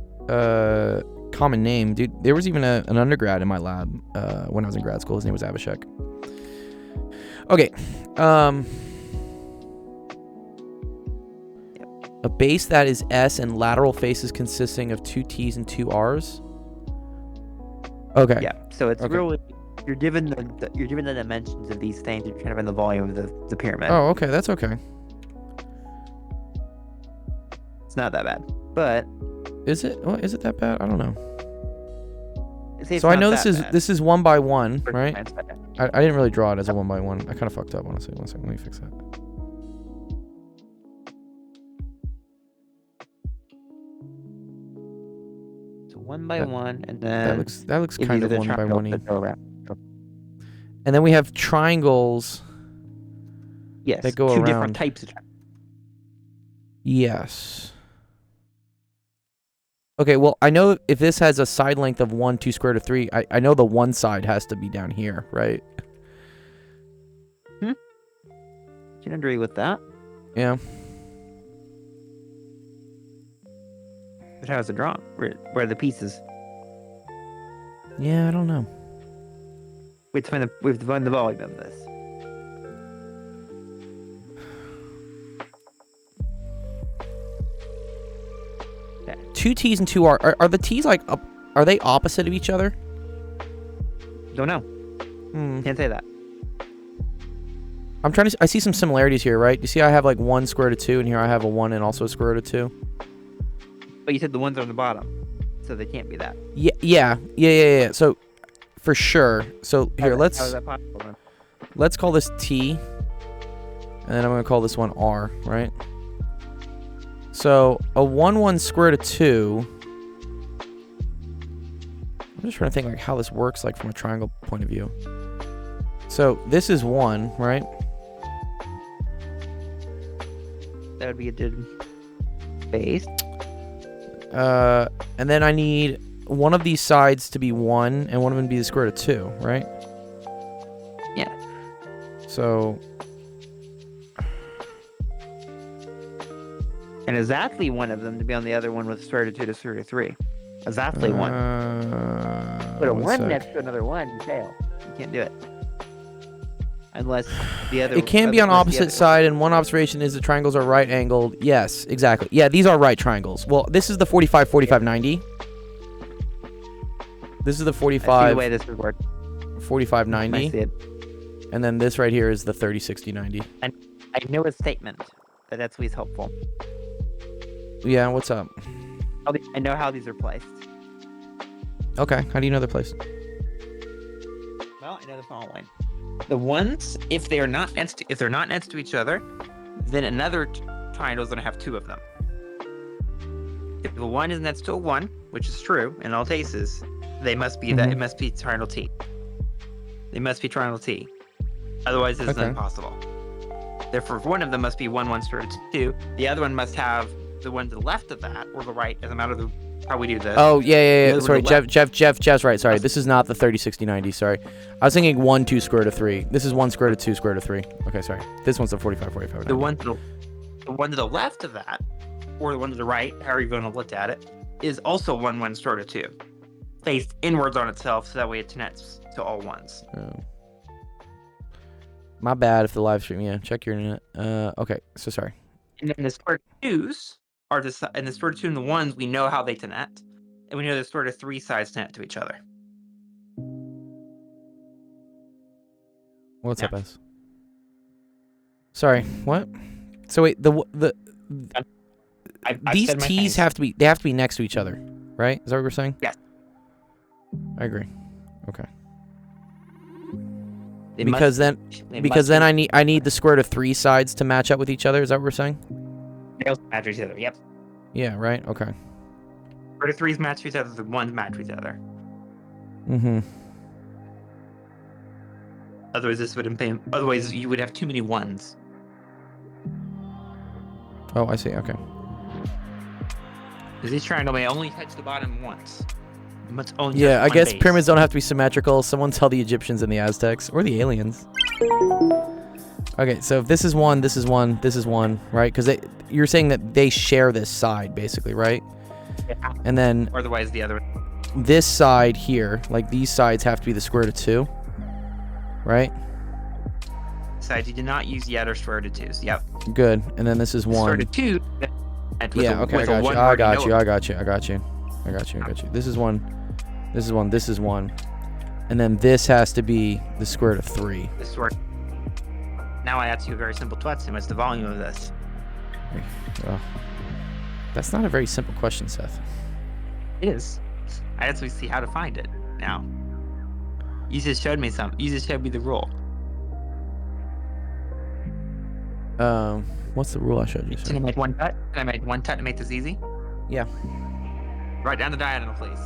Speaker 2: common name, dude. There was even an undergrad in my lab when I was in grad school. His name was Abhishek. Okay. A base that is S and lateral faces consisting of 2 T's and 2 R's. Okay.
Speaker 3: Yeah. So it's
Speaker 2: Okay.
Speaker 3: really you're given the dimensions of these things. You're kind of in the volume of the pyramid.
Speaker 2: Oh, okay. That's okay.
Speaker 3: It's not that bad, but
Speaker 2: Is it? Well, is it that bad? I don't know.
Speaker 3: say it's
Speaker 2: So I
Speaker 3: not
Speaker 2: know
Speaker 3: that bad.
Speaker 2: this is 1 by 1,
Speaker 3: For
Speaker 2: right?
Speaker 3: science, but-
Speaker 2: I didn't really draw it as a 1 by 1. I kind of fucked up, honestly. One second. Let me fix that.
Speaker 3: So 1 by
Speaker 2: That-
Speaker 3: 1, and
Speaker 2: That
Speaker 3: then
Speaker 2: looks
Speaker 3: these
Speaker 2: kind
Speaker 3: are
Speaker 2: of
Speaker 3: the
Speaker 2: 1 by
Speaker 3: triangles
Speaker 2: 1.
Speaker 3: that go around.
Speaker 2: And then we have triangles.
Speaker 3: Yes,
Speaker 2: that go
Speaker 3: two
Speaker 2: around.
Speaker 3: different types of triangles.
Speaker 2: Yes. Okay, well, I know if this has a side length of 1, 2 square root of 3, I know the one side has to be down here, right?
Speaker 3: Can agree with that.
Speaker 2: Yeah.
Speaker 3: But how is it drawn? Where are the pieces?
Speaker 2: Yeah, I don't know.
Speaker 3: We have to find the volume of this.
Speaker 2: Two T's and 2 R. Are the T's like up? Are they opposite of each other?
Speaker 3: Don't know.
Speaker 2: Hmm.
Speaker 3: Can't say that.
Speaker 2: I'm trying to. I see some similarities here, right? You see, I have like 1 square root of 2, and here I have a 1 and also a square root of 2.
Speaker 3: But you said the ones on the bottom, so they can't be that.
Speaker 2: Yeah. So, for sure. So here,
Speaker 3: How is
Speaker 2: let's
Speaker 3: that possible then?
Speaker 2: let's call this T, and then I'm gonna call this one R, right? So a 1, 1 square root of 2. I'm just trying to think like how this works, like from a triangle point of view. So this is 1, right?
Speaker 3: That would be a good base.
Speaker 2: And then I need one of these sides to be 1, and one of them to be the square root of 2, right?
Speaker 3: Yeah.
Speaker 2: So
Speaker 3: And exactly one of them to be on the other one with square root of 2 to square root of 3. Exactly one. Put a 1
Speaker 2: sec.
Speaker 3: next to another 1, you fail. You can't do it. Unless the other.
Speaker 2: It can be on
Speaker 3: unless the
Speaker 2: opposite
Speaker 3: other-
Speaker 2: side, and one observation is the triangles are right angled. Yes, exactly. Yeah, these are right triangles. Well, this is the 45, 45, 90. This is the
Speaker 3: I see the
Speaker 2: 45,
Speaker 3: way this would work.
Speaker 2: 45,
Speaker 3: I
Speaker 2: 90.
Speaker 3: see it.
Speaker 2: And then this right here is the 30, 60, 90.
Speaker 3: I know a statement that's always helpful.
Speaker 2: Yeah, what's up?
Speaker 3: I know how these are placed.
Speaker 2: Okay, how do you know they're placed?
Speaker 3: Well, I know the following: the ones, if they're not next to each other, then another triangle is going to have 2 of them. If the 1 is next to a 1, which is true in all cases, they must be that.
Speaker 2: Mhm.
Speaker 3: It must be triangle T. They must be triangle T. Otherwise, it's
Speaker 2: Okay.
Speaker 3: impossible. Therefore, if one of them must be 1, 1 square root of 2, the other one must have the one to the left of that or the right, as a matter of how we do this.
Speaker 2: Oh, yeah.
Speaker 3: Those
Speaker 2: Sorry,
Speaker 3: were the
Speaker 2: Jeff's right. Sorry, this is not the 30, 60, 90. Sorry. I was thinking 1, 2 square root of 3. This is 1 square root of 2 square root of 3. Okay, sorry. This one's the 45, 45, 90.
Speaker 3: The one to the left of that, or the one to the right, however you want to look at it, is also 1, 1 square root of 2, faced inwards on itself, so that way it connects to all ones.
Speaker 2: Oh. My bad if the live stream. Yeah, check your internet. Okay, so sorry.
Speaker 3: And then the square twos are and the square 2 and the 1s, we know how they connect, and we know the square 3 sides connect to each other.
Speaker 2: What's up,
Speaker 3: Yeah.
Speaker 2: S? Sorry, what? So wait,
Speaker 3: I've
Speaker 2: these
Speaker 3: said my
Speaker 2: T's
Speaker 3: piece.
Speaker 2: have to be next to each other, right? Is that what we're saying?
Speaker 3: Yes.
Speaker 2: I agree. Okay.
Speaker 3: They
Speaker 2: Because
Speaker 3: must,
Speaker 2: then I need the square root of 3 sides to match up with each other. Is that what we're saying?
Speaker 3: they also match each other. Yep.
Speaker 2: Yeah, right? Okay.
Speaker 3: Square root of 3's match each other. The 1's match each other.
Speaker 2: Mm-hmm.
Speaker 3: Otherwise, this would impede. Otherwise, you would have too many 1s.
Speaker 2: Oh, I see. Okay.
Speaker 3: Because each triangle may only touch the bottom once. It must only touch
Speaker 2: Yeah, I
Speaker 3: one
Speaker 2: guess
Speaker 3: base.
Speaker 2: pyramids don't have to be symmetrical. Someone tell the Egyptians and the Aztecs or the aliens. Okay, so if this is 1, this is 1, this is 1, right? Because you're saying that they share this side, basically, right?
Speaker 3: Yeah.
Speaker 2: And then
Speaker 3: Or otherwise, the other.
Speaker 2: this side here, like these sides have to be the square root of 2, right?
Speaker 3: Besides, you did not use the other square root of 2s. Yep.
Speaker 2: Good. And then this is
Speaker 3: Square
Speaker 2: 1.
Speaker 3: root of 2.
Speaker 2: Yeah, okay, I got you. I got you. I got you. I got you. I got you. I got you. This is 1. This is 1. This is 1. And then this has to be the square root of 3.
Speaker 3: This square. Now I ask you a very simple question. What's the volume of this?
Speaker 2: Well, that's not a very simple question, Seth.
Speaker 3: It is. I actually see how to find it now. You just showed me something. You just showed me the rule.
Speaker 2: What's the rule I showed you?
Speaker 3: Can I make one cut? Can I make one cut to make this easy?
Speaker 2: Yeah.
Speaker 3: Write down the diagonal, please.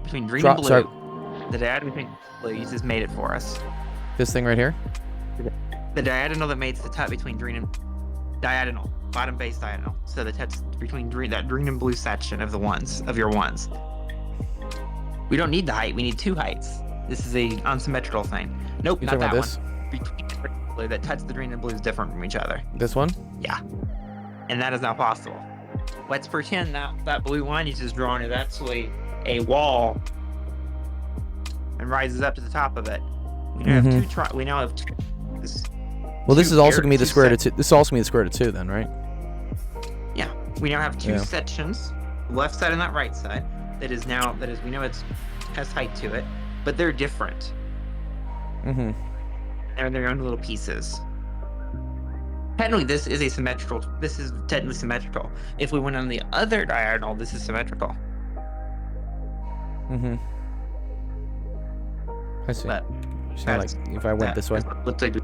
Speaker 3: Between green
Speaker 2: Drop-
Speaker 3: and blue.
Speaker 2: sorry.
Speaker 3: The diagonal between blue. You just made it for us.
Speaker 2: This thing right here?
Speaker 3: The diagonal that makes the cut between green and diagonal, bottom base diagonal. So the cuts between that green and blue section of the ones of your ones. We don't need the height. We need 2 heights. This is a unsymmetrical thing. Nope,
Speaker 2: You
Speaker 3: not
Speaker 2: talking
Speaker 3: that
Speaker 2: about this?
Speaker 3: one. Between green and blue, that cuts the green and blue is different from each other.
Speaker 2: This one?
Speaker 3: Yeah, and that is not possible. Let's pretend that blue one is just drawn as actually a wall and rises up to the top of it. We now have we now have 2.
Speaker 2: Well, this
Speaker 3: two
Speaker 2: is also
Speaker 3: air-
Speaker 2: gonna be the
Speaker 3: two
Speaker 2: square root
Speaker 3: sec-
Speaker 2: of 2. This is also gonna be the square root of 2 then, right?
Speaker 3: Yeah, we now have 2
Speaker 2: Yeah.
Speaker 3: sections, left side and that right side. That is we know it has height to it, but they're different.
Speaker 2: Mm-hmm.
Speaker 3: They're their own little pieces. Technically, this is a symmetrical. This is technically symmetrical. If we went on the other diagonal, this is symmetrical.
Speaker 2: Mm-hmm. I see.
Speaker 3: But
Speaker 2: So like, if I went this way.
Speaker 3: Looks like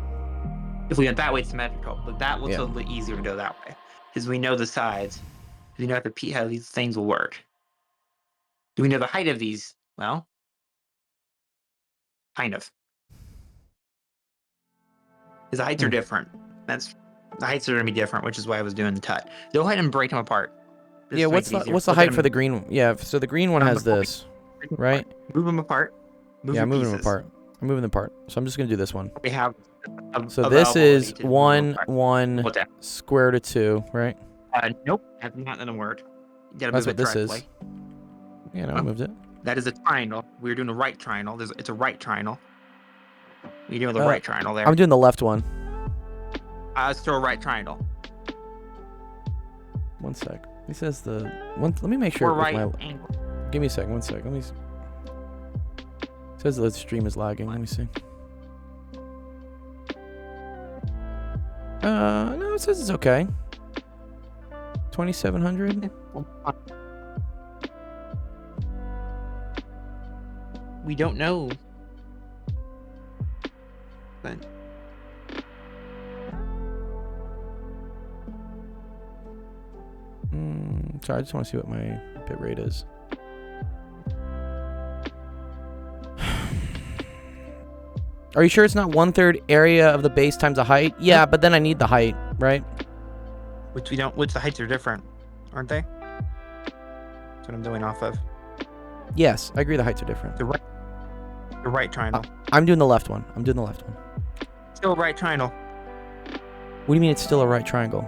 Speaker 3: if we went that way, it's symmetrical. But that looks
Speaker 2: Yeah.
Speaker 3: a little bit easier to go that way because we know the sides. We know how these things will work. Do we know the height of these? Well, kind of. Because the heights are different. The heights are going to be different, which is why I was doing the cut. Go ahead and break them apart. Just
Speaker 2: Yeah,
Speaker 3: to make
Speaker 2: what's
Speaker 3: it
Speaker 2: the
Speaker 3: easier.
Speaker 2: what's the
Speaker 3: Look at
Speaker 2: height
Speaker 3: them-
Speaker 2: for the green one? Yeah, so the green one
Speaker 3: Down
Speaker 2: has
Speaker 3: the point.
Speaker 2: this,
Speaker 3: break them
Speaker 2: right?
Speaker 3: apart. Move them apart. Move
Speaker 2: Yeah,
Speaker 3: the
Speaker 2: I'm moving them
Speaker 3: pieces.
Speaker 2: apart. I'm moving them apart. So I'm just gonna do this one.
Speaker 3: We have.
Speaker 2: So this is
Speaker 3: availability to move them
Speaker 2: 1,
Speaker 3: apart.
Speaker 2: 1,
Speaker 3: Hold down.
Speaker 2: square root of 2, right?
Speaker 3: Nope, that's not in a word. You gotta
Speaker 2: That's
Speaker 3: move
Speaker 2: what
Speaker 3: it
Speaker 2: this is.
Speaker 3: correctly.
Speaker 2: Yeah, no, I
Speaker 3: Oh.
Speaker 2: moved it.
Speaker 3: That is a triangle. We're doing a right triangle. It's a right triangle. You're doing the
Speaker 2: Uh,
Speaker 3: right triangle there.
Speaker 2: I'm doing the left one.
Speaker 3: Let's throw a right triangle.
Speaker 2: 1 sec. He says the one. Let me make sure.
Speaker 3: Or
Speaker 2: with
Speaker 3: right
Speaker 2: my,
Speaker 3: angle.
Speaker 2: give me a sec. 1 sec. Let me. It says the stream is lagging. Let me see. No, it says it's okay. 2700.
Speaker 3: We don't know. But
Speaker 2: Sorry, I just want to see what my bit rate is. Are you sure it's not 1/3 area of the base times the height? Yeah, but then I need the height, right?
Speaker 3: which we don't. Which the heights are different, aren't they? That's what I'm doing off of.
Speaker 2: Yes, I agree the heights are different.
Speaker 3: The right triangle.
Speaker 2: I'm doing the left one. I'm doing the left one.
Speaker 3: Still a right triangle.
Speaker 2: What do you mean it's still a right triangle?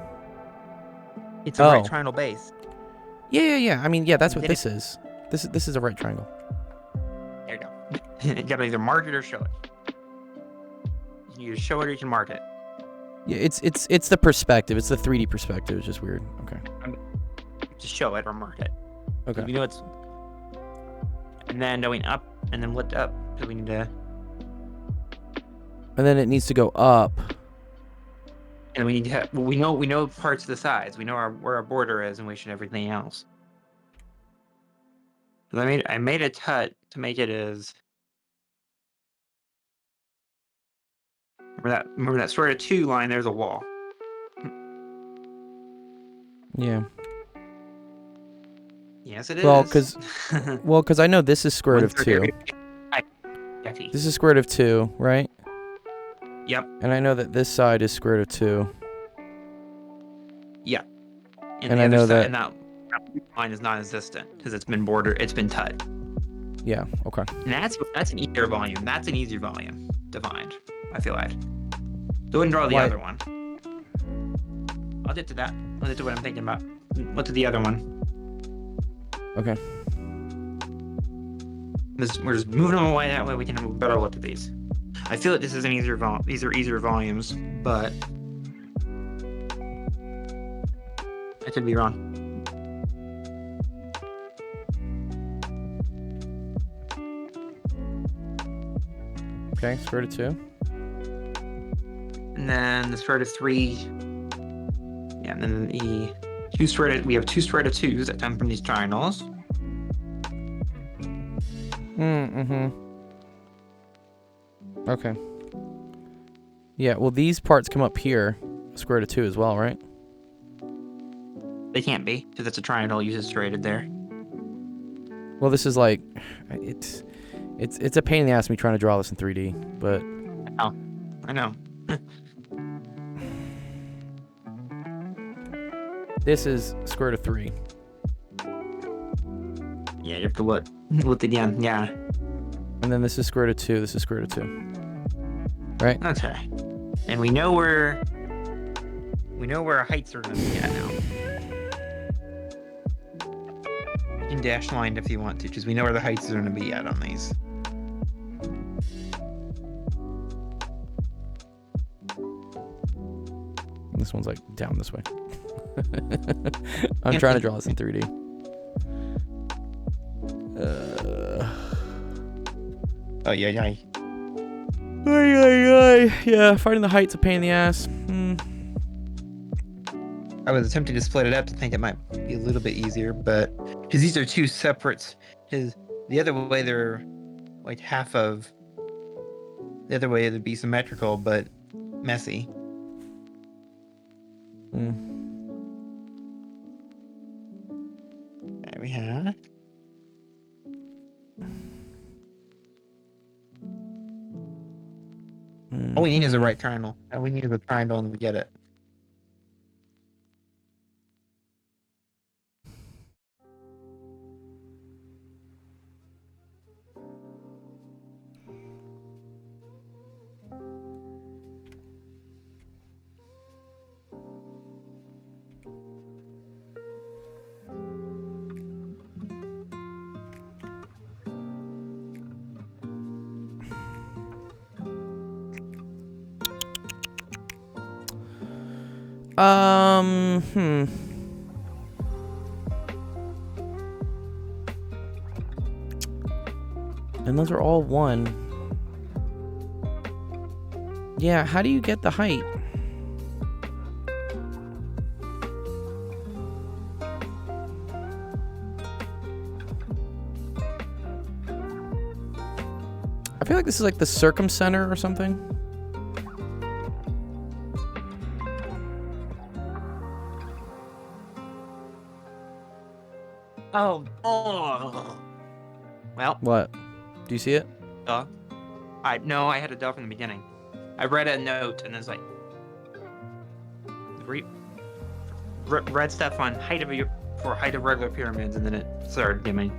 Speaker 3: It's a right
Speaker 2: Oh.
Speaker 3: triangle base.
Speaker 2: Yeah. I mean, yeah, that's what
Speaker 3: Did
Speaker 2: this is. This is a right triangle.
Speaker 3: There you go. You gotta either mark it or show it. You can either show it or you can mark it.
Speaker 2: Yeah, it's the perspective. It's the 3D perspective. It's just weird. Okay.
Speaker 3: Just show it or mark it.
Speaker 2: Okay.
Speaker 3: We know it's. And then going up and then lift up. So we need to.
Speaker 2: And then it needs to go up.
Speaker 3: And we need to have. Well, we know parts of the sides. We know where our border is, and we should everything else. So I made a cut to make it as Remember that square root of 2 line? There's a wall.
Speaker 2: Yeah.
Speaker 3: Yes, it is.
Speaker 2: Well, because I know this is square root of 2. This is square root of 2, right?
Speaker 3: Yep.
Speaker 2: And I know that this side is square root of 2.
Speaker 3: Yep.
Speaker 2: And I know that-
Speaker 3: and that line is non-existent because it's been cut.
Speaker 2: Yeah, okay.
Speaker 3: And that's an easier volume. That's an easier volume to find, I feel like. Go ahead and draw the
Speaker 2: Why-
Speaker 3: other one. I'll get to that. I'll get to what I'm thinking about. What's the other one?
Speaker 2: Okay.
Speaker 3: We're just moving them away that way we can have a better look at these. I feel like this is an easier these are easier volumes, but I could be wrong.
Speaker 2: Okay, square root of 2.
Speaker 3: And then the square root of 3. Yeah, and then the we have 2 square root of 2s that come from these triangles.
Speaker 2: Mm-hmm. Okay. Yeah, well, these parts come up here, square root of 2 as well, right?
Speaker 3: They can't be, because it's a triangle you just serrated there.
Speaker 2: Well, this is like, it's a pain in the ass me trying to draw this in 3D, but
Speaker 3: I know.
Speaker 2: this is square root of 3.
Speaker 3: Yeah, you have to look again. Yeah.
Speaker 2: And then this is square root of 2, this is square root of 2. Right?
Speaker 3: Okay. And we know where our heights are gonna be at now. You can dash line if you want to, because we know where the heights are gonna be at on these.
Speaker 2: This one's like down this way. I'm trying to draw this in 3D.
Speaker 3: Oh yeah.
Speaker 2: Yeah, finding the height's a pain in the ass.
Speaker 3: I was attempting to split it up to think it might be a little bit easier, but because these are 2 separates, the other way they're like half of. The other way it'd be symmetrical but messy. There we have. All we need is a right triangle. All we need is a triangle and we get it.
Speaker 2: And those are all 1. Yeah, how do you get the height? I feel like this is like the circumcenter or something.
Speaker 3: Oh. Well,
Speaker 2: What? Do you see it?
Speaker 3: I had a duh from the beginning. I read a note and it's like read stuff on height of regular pyramids, and then it started giving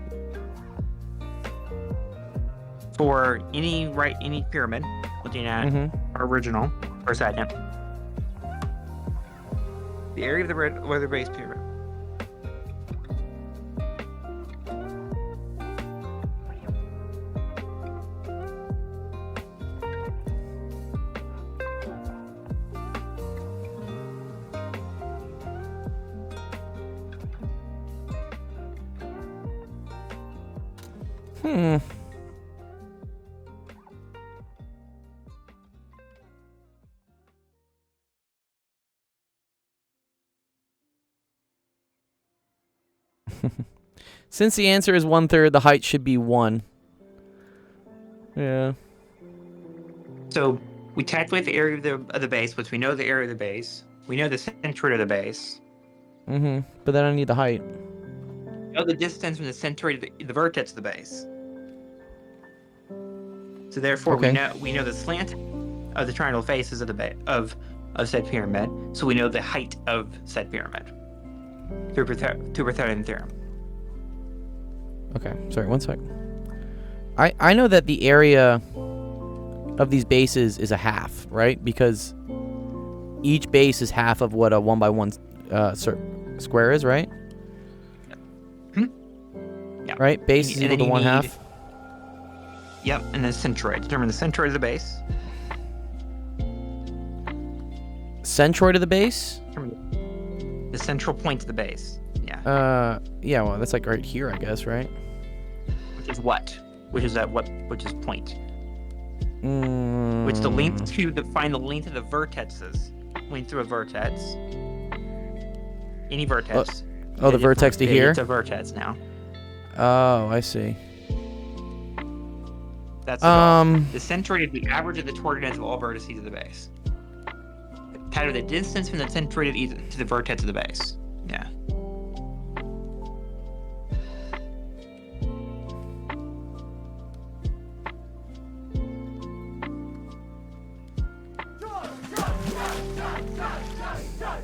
Speaker 3: for any pyramid, looking at our original or second, the area of the weather base pyramid.
Speaker 2: Since the answer is 1/3, the height should be 1. Yeah.
Speaker 3: So We calculate the area of the base, which we know the area of the base. We know the centroid of the base.
Speaker 2: Mm-hmm. But then I need the height.
Speaker 3: We know the distance from the centroid to the vertex of the base. So therefore,
Speaker 2: Okay.
Speaker 3: we know the slant of the triangle faces of the of said pyramid. So we know the height of said pyramid through Pythagorean theorem.
Speaker 2: Okay, sorry, one sec. I know that the area of these bases is a half, right? Because each base is half of what a 1 by 1 square is, right?
Speaker 3: Yeah.
Speaker 2: Right? Base is
Speaker 3: And
Speaker 2: equal
Speaker 3: then
Speaker 2: to
Speaker 3: you
Speaker 2: 1/2.
Speaker 3: need- Yep, and then centroid. Determine the centroid of the base.
Speaker 2: Centroid of the base?
Speaker 3: Determine the central point of the base. Yeah.
Speaker 2: Yeah, well, that's like right here, I guess, right?
Speaker 3: Which is what? Which is at what? Which is point?
Speaker 2: Mm,
Speaker 3: Which the length to find the length of the vertexes. Length through a vertex. Any vertex.
Speaker 2: Oh, the vertex to here?
Speaker 3: It's a vertex now.
Speaker 2: Oh, I see.
Speaker 3: That's the goal. The centroid is the average of the coordinates of all vertices of the base. Title the distance from the centroid to the vertex of the base. Yeah.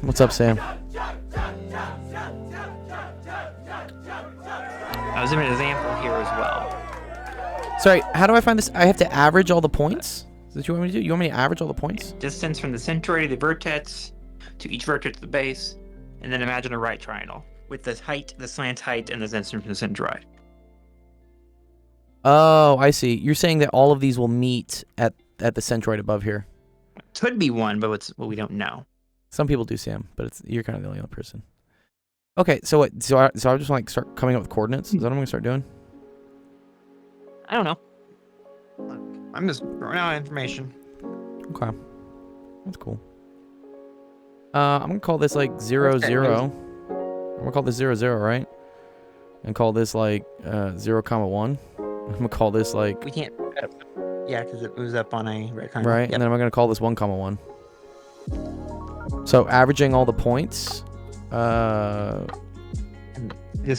Speaker 2: What's up, Sam?
Speaker 3: I was giving an example here as well.
Speaker 2: Sorry, how do I find this? I have to average all the points? Is that what you want me to do? You want me to average all the points?
Speaker 3: Distance from the centroid of the vertex to each vertex of the base, and then imagine a right triangle with the height, the slant height, and the distance from the centroid.
Speaker 2: Oh, I see. You're saying that all of these will meet at the centroid above here.
Speaker 3: Could be one, but we don't know.
Speaker 2: Some people do, Sam, but you're kind of the only other person. Okay, so what? So I just like start coming up with coordinates. Is that what I'm gonna start doing?
Speaker 3: I don't know. I'm just throwing out information.
Speaker 2: Okay, that's cool. I'm gonna call this like 0, 0. I'm gonna call this 0, 0, right? And call this like 0, 1. I'm gonna call this like
Speaker 3: We can't. Yeah, because it was up on a rectangle.
Speaker 2: right,
Speaker 3: Yep.
Speaker 2: and then I'm gonna call this 1, 1. So averaging all the points.
Speaker 3: Do I
Speaker 2: Do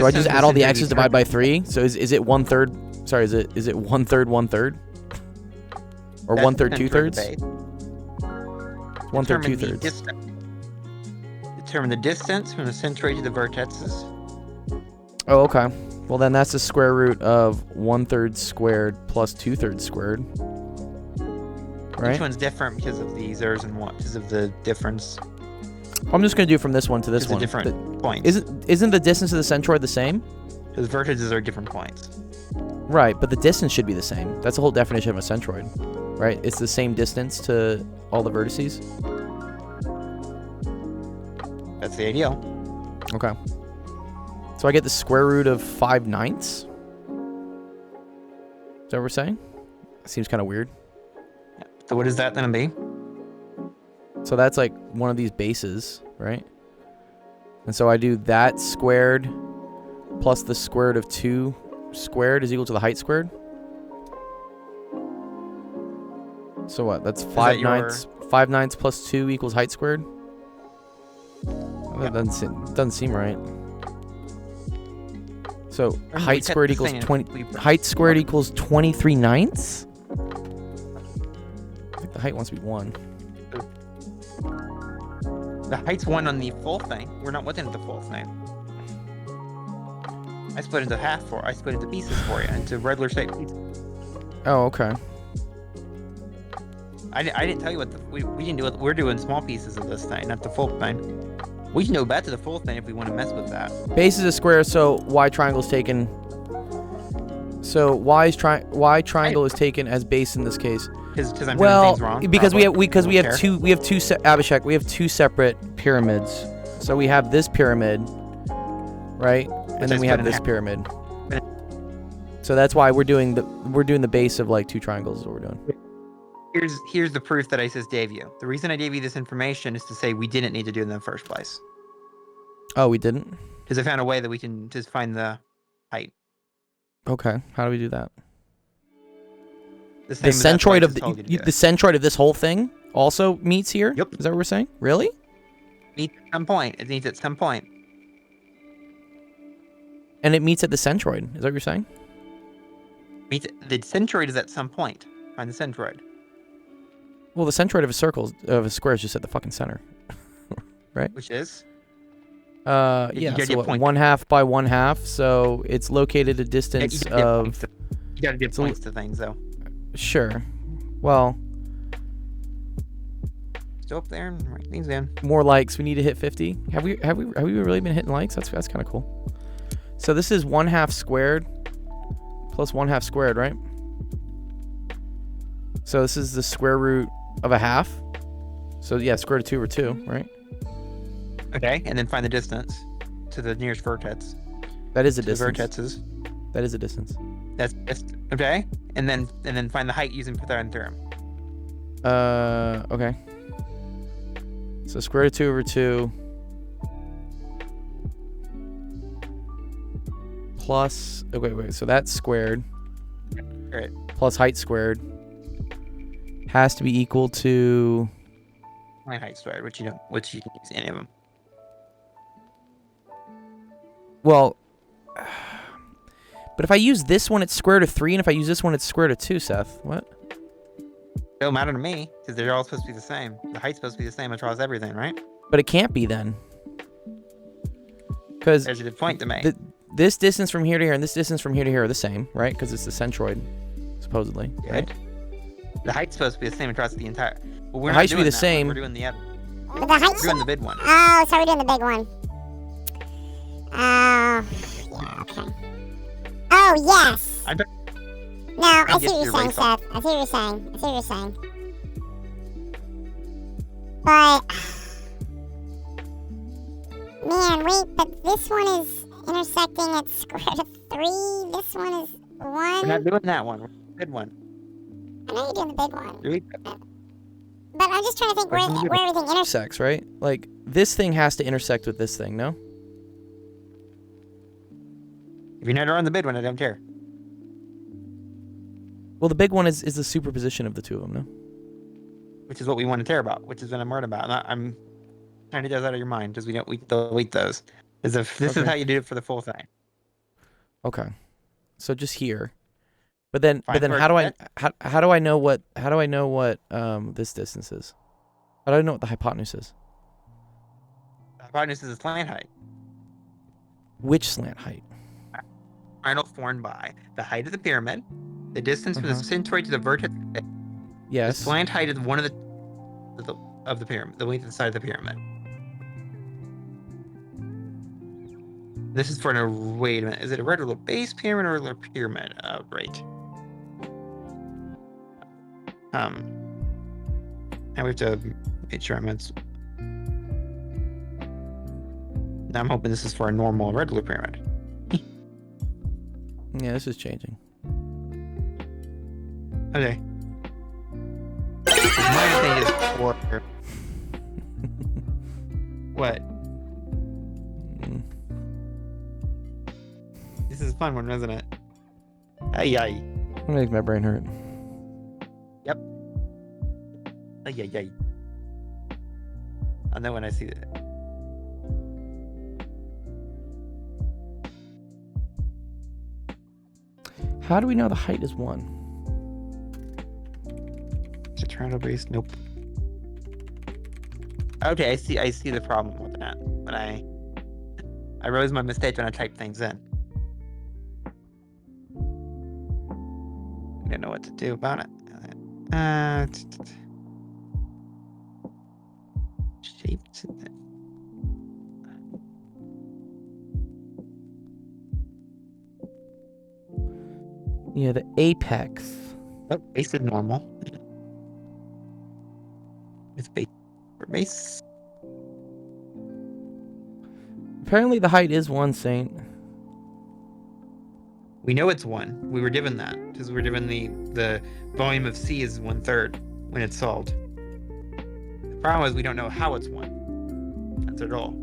Speaker 2: I just add all the x's, divide by 3? So is it 1/3? Sorry, is it 1/3, 1/3? Or 1/3, 2/3? 1/3, 2/3.
Speaker 3: Determine the distance from the centroid to the vertexes.
Speaker 2: Oh, okay. Well, then that's the square root of 1/3 squared plus 2/3 squared. Right?
Speaker 3: Each one's different because of the zeros and one, because of the difference.
Speaker 2: I'm just gonna do from this one to this
Speaker 3: Because of
Speaker 2: one.
Speaker 3: different points.
Speaker 2: Isn't the distance of the centroid the same?
Speaker 3: Because vertices are different points.
Speaker 2: Right, but the distance should be the same. That's the whole definition of a centroid, right? It's the same distance to all the vertices.
Speaker 3: That's the ideal.
Speaker 2: Okay. So I get the square root of 5/9. Is that what we're saying? Seems kind of weird.
Speaker 3: So what is that going to be?
Speaker 2: So that's like one of these bases, right? And so I do that squared plus the square root of 2 squared is equal to the height squared. So what? That's 5/9. 5/9 plus 2 equals height squared. That doesn't seem right. So height squared equals 20. Height squared equals 23/9. I think the height wants to be 1.
Speaker 3: The height's 1 on the full thing. We're not looking at the full thing. I split into I split into pieces for you, into regular shaped pieces.
Speaker 2: Oh, okay.
Speaker 3: I didn't tell you what we didn't do it. We're doing small pieces of this thing, not the full thing. We can go back to the full thing if we want to mess with that.
Speaker 2: Base is a square, so y triangle is taken. So y triangle is taken as base in this case.
Speaker 3: Because I'm doing
Speaker 2: Well,
Speaker 3: things wrong.
Speaker 2: because we have
Speaker 3: Care.
Speaker 2: two Abhishek, we have two separate pyramids. So we have this pyramid, right? And then we have this pyramid. So that's why we're doing the base of like 2 triangles is what we're doing.
Speaker 3: Here's the proof that I just gave you. The reason I gave you this information is to say we didn't need to do it in the first place.
Speaker 2: Oh, we didn't?
Speaker 3: Because I found a way that we can just find the height.
Speaker 2: Okay. How do we do that?
Speaker 3: The
Speaker 2: The
Speaker 3: same, that's why I
Speaker 2: centroid of
Speaker 3: just told you to do
Speaker 2: the centroid of this whole thing also meets here.
Speaker 3: Yep.
Speaker 2: Is that what we're saying? Really?
Speaker 3: Meets at some point. It meets at some point.
Speaker 2: And it meets at the centroid. Is that what you're saying?
Speaker 3: Meets the centroid is at some point. Find the centroid.
Speaker 2: Well, the centroid of a square is just at the fucking center.
Speaker 3: Which is? You
Speaker 2: Yeah.
Speaker 3: gotta
Speaker 2: So
Speaker 3: get point.
Speaker 2: 1/2 by 1/2. So it's located a distance
Speaker 3: You gotta get
Speaker 2: of.
Speaker 3: points to- you gotta give
Speaker 2: it's a-
Speaker 3: points to things, though.
Speaker 2: Sure. Well,
Speaker 3: Go up there and write things down.
Speaker 2: more likes. We need to hit 50. Have we really been hitting likes? That's kind of cool. So this is 1/2 squared plus 1/2 squared, right? So this is the square root of a half. So yeah, square root of 2 over 2, right?
Speaker 3: Okay, and then find the distance to the nearest vertex.
Speaker 2: That is a
Speaker 3: To the
Speaker 2: distance.
Speaker 3: vertexes.
Speaker 2: That is a distance.
Speaker 3: That's okay. And then find the height using Pythagorean theorem.
Speaker 2: Okay. So square root of 2 over 2 plus. Oh, wait. So that's squared.
Speaker 3: Right.
Speaker 2: Plus height squared has to be equal to.
Speaker 3: My height squared, which you can use any of them.
Speaker 2: Well, but if I use this one, it's square root of 3, and if I use this one, it's square root of 2, Seth. What?
Speaker 3: It don't matter to me because they're all supposed to be the same. The height's supposed to be the same across everything, right?
Speaker 2: But it can't be then. Because
Speaker 3: There's a good point to make.
Speaker 2: this distance from here to here and this distance from here to here are the same, right? Because it's the centroid, supposedly. Right?
Speaker 3: Good. The height's supposed to be the same across the entire. Well, we're
Speaker 2: The
Speaker 3: not
Speaker 2: height should be
Speaker 3: doing
Speaker 2: the
Speaker 3: that one,
Speaker 2: same.
Speaker 3: We're doing the other.
Speaker 7: But the height.
Speaker 3: We're doing the big one.
Speaker 7: Oh, so we're doing the big one. Yeah, okay. Oh, yes.
Speaker 3: I bet-
Speaker 7: No, I
Speaker 3: I
Speaker 7: see
Speaker 3: guess
Speaker 7: what you're
Speaker 3: you're
Speaker 7: saying,
Speaker 3: right,
Speaker 7: Seth. I see what you're saying. I see what you're saying. But, man, wait, but this one is intersecting at square root of 3. This one is 1.
Speaker 3: We're not doing that one. We're doing the big one.
Speaker 7: I know you're doing the big one.
Speaker 3: Do we?
Speaker 7: But I'm just trying to think where everything intersects.
Speaker 2: Intersects, right? Like, this thing has to intersect with this thing, no?
Speaker 3: If you're not on the big one, I don't care.
Speaker 2: Well, the big one is the superposition of the two of them, no?
Speaker 3: Which is what we want to care about. Which is what I'm worried about. I'm trying to get those out of your mind because we delete those. This is
Speaker 2: Okay.
Speaker 3: how you do it for the full thing.
Speaker 2: Okay. So just here. But then
Speaker 3: Find
Speaker 2: how do I
Speaker 3: vertex.
Speaker 2: how do I know what this distance is? How do I know what the hypotenuse is?
Speaker 3: The hypotenuse is the slant height.
Speaker 2: Which slant height?
Speaker 3: Triangle formed by the height of the pyramid, the distance from the centroid to the vertex. The
Speaker 2: Yes.
Speaker 3: slant height is one of the pyramid, the length of the side of the pyramid. This is for an wait a minute. Is it a regular base pyramid or a regular pyramid? Right. Now we have to make sure I'm. Now I'm hoping this is for a normal regular pyramid.
Speaker 2: Yeah, this is changing.
Speaker 3: Okay. My thing is for what?
Speaker 2: Mm.
Speaker 3: This is a fun one, isn't it? Ay ay.
Speaker 2: It makes my brain hurt.
Speaker 3: Ay ay ay. I'll know when I see that.
Speaker 2: How do we know the height is 1?
Speaker 3: Is it triangle base? Nope. Okay, I see the problem with that. When I realized my mistake when I typed things in. I don't know what to do about it. Shaped.
Speaker 2: Yeah, the apex.
Speaker 3: Oh, base is normal. It's base for base.
Speaker 2: Apparently the height is 1, Saint.
Speaker 3: We know it's 1. We were given that because we were given the volume of C is 1/3 when it's solved. The problem is we don't know how it's 1. That's our goal.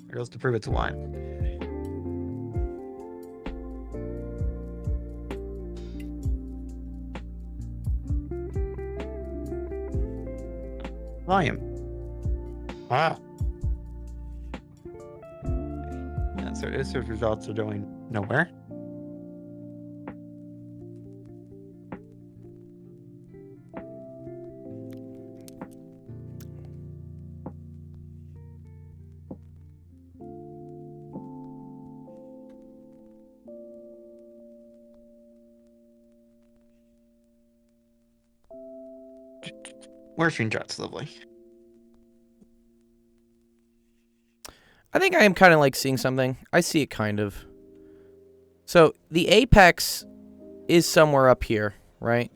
Speaker 3: Our goal is to prove it's 1. volume.
Speaker 4: Ah.
Speaker 3: Yeah, so its search results are going nowhere. More screenshots, lovely.
Speaker 2: I think I am kind of like seeing something. I see it kind of. So the apex is somewhere up here, right?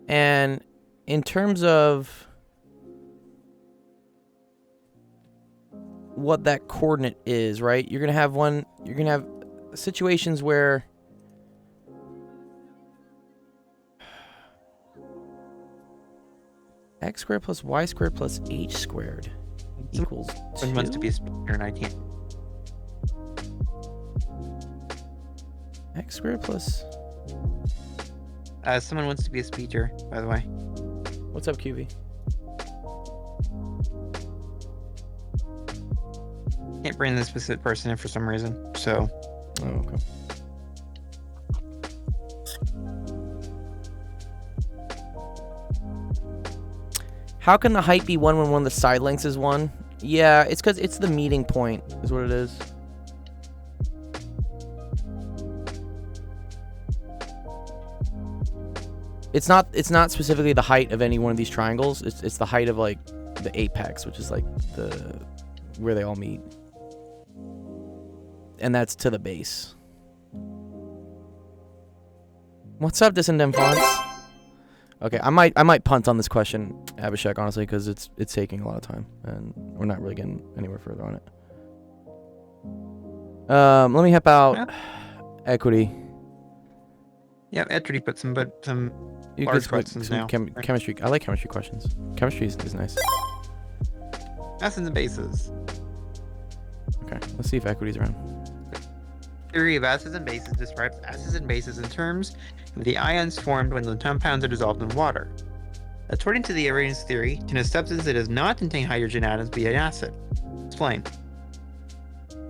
Speaker 2: And in terms of what that coordinate is, right? You're going to have situations where x squared plus y squared plus h squared equals 2.
Speaker 3: Someone wants to be a speaker and I can't.
Speaker 2: X squared plus...
Speaker 3: Someone wants to be a speaker, by the way.
Speaker 2: What's up, QV?
Speaker 3: Can't bring this specific person in for some reason, so.
Speaker 2: Oh, okay. How can the height be 1 when one of the side lengths is 1? Yeah, it's because it's the meeting point, is what it is. It's not specifically the height of any one of these triangles. It's the height of like the apex, which is like where they all meet. And that's to the base. What's up, Dissident Fonts? Okay, I might punt on this question, Abhishek, honestly, because it's taking a lot of time, and we're not really getting anywhere further on it. Let me help out equity.
Speaker 3: Yeah, Etrity put some
Speaker 2: You
Speaker 3: large
Speaker 2: could
Speaker 3: questions now.
Speaker 2: Chemistry. I like chemistry questions. Chemistry is nice.
Speaker 3: Acids and bases.
Speaker 2: Okay, let's see if equity's around.
Speaker 3: Theory of acids and bases describes acids and bases in terms of the ions formed when the compounds are dissolved in water. According to the Arrhenius theory, can a substance that does not contain hydrogen atoms be an acid? Explain.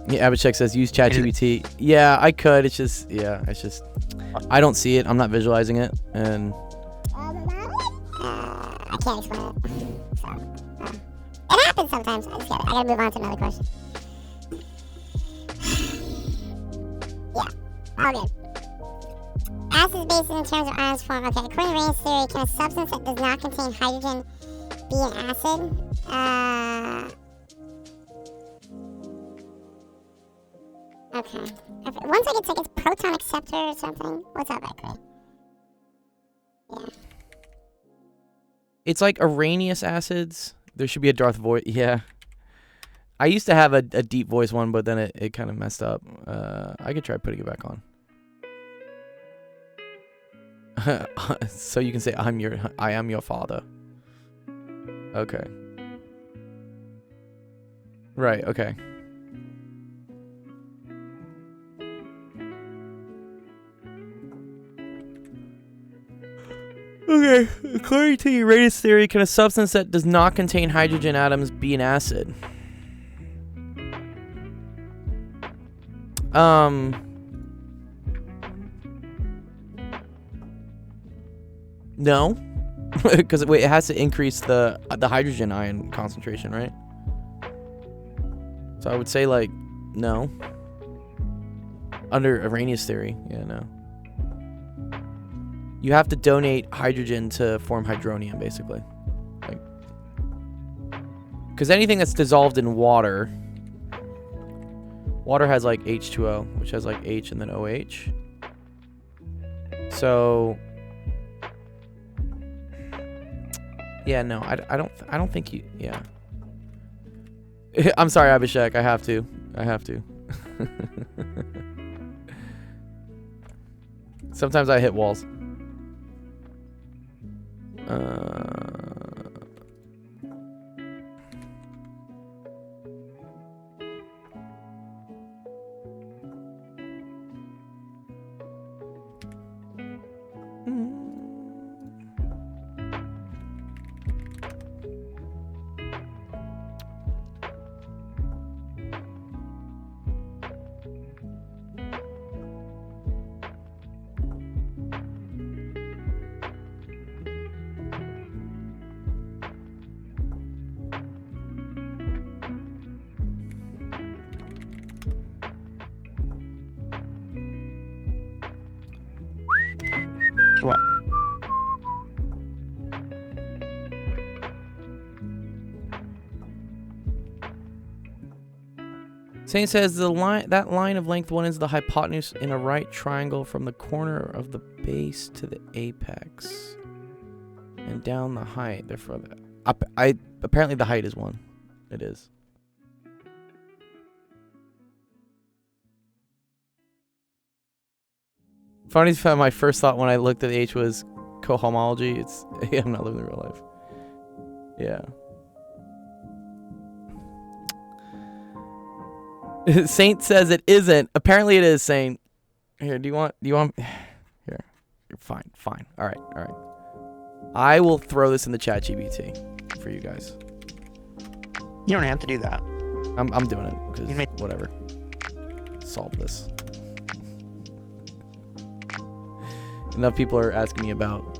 Speaker 2: Yeah, Abhishek says use ChatGPT. Yeah, I could. It's just I don't see it. I'm not visualizing it, and
Speaker 7: I can't explain it. So, it happens sometimes. I gotta move on to another question. Yeah, all good. Acids, bases, in terms of ions form. Okay, according to Arrhenius theory, can a substance that does not contain hydrogen be an acid? Okay. One second, it's proton acceptor or something. What's up, Equity? Yeah.
Speaker 2: it's like Arrhenius acids. There should be a Darth voice. Yeah. I used to have a deep voice one, but then it kind of messed up. I could try putting it back on. So you can say I am your father. Okay. Right, okay. Okay, according to Uranus theory, can a substance that does not contain hydrogen atoms be an acid? No. Because it has to increase the hydrogen ion concentration, right? So I would say, like, no. Under Arrhenius theory, yeah, no. You have to donate hydrogen to form hydronium, basically. Like, because anything that's dissolved in water has like H2O, which has like H and then OH. So yeah, no, I don't think you. Yeah. I'm sorry, Abhishek. I have to. Sometimes I hit walls. Saint says that line of length 1 is the hypotenuse in a right triangle from the corner of the base to the apex, and down the height. Therefore, apparently the height is 1. It is. Funny fact, my first thought when I looked at H was cohomology. It's I'm not living in real life. Yeah. Saint says it isn't. Apparently it is, Saint. Here, do you want here. Fine. All right. I will throw this in the chat GBT for you guys.
Speaker 3: You don't have to do that.
Speaker 2: I'm doing it because
Speaker 3: You may-
Speaker 2: whatever. Solve this. Enough people are asking me about.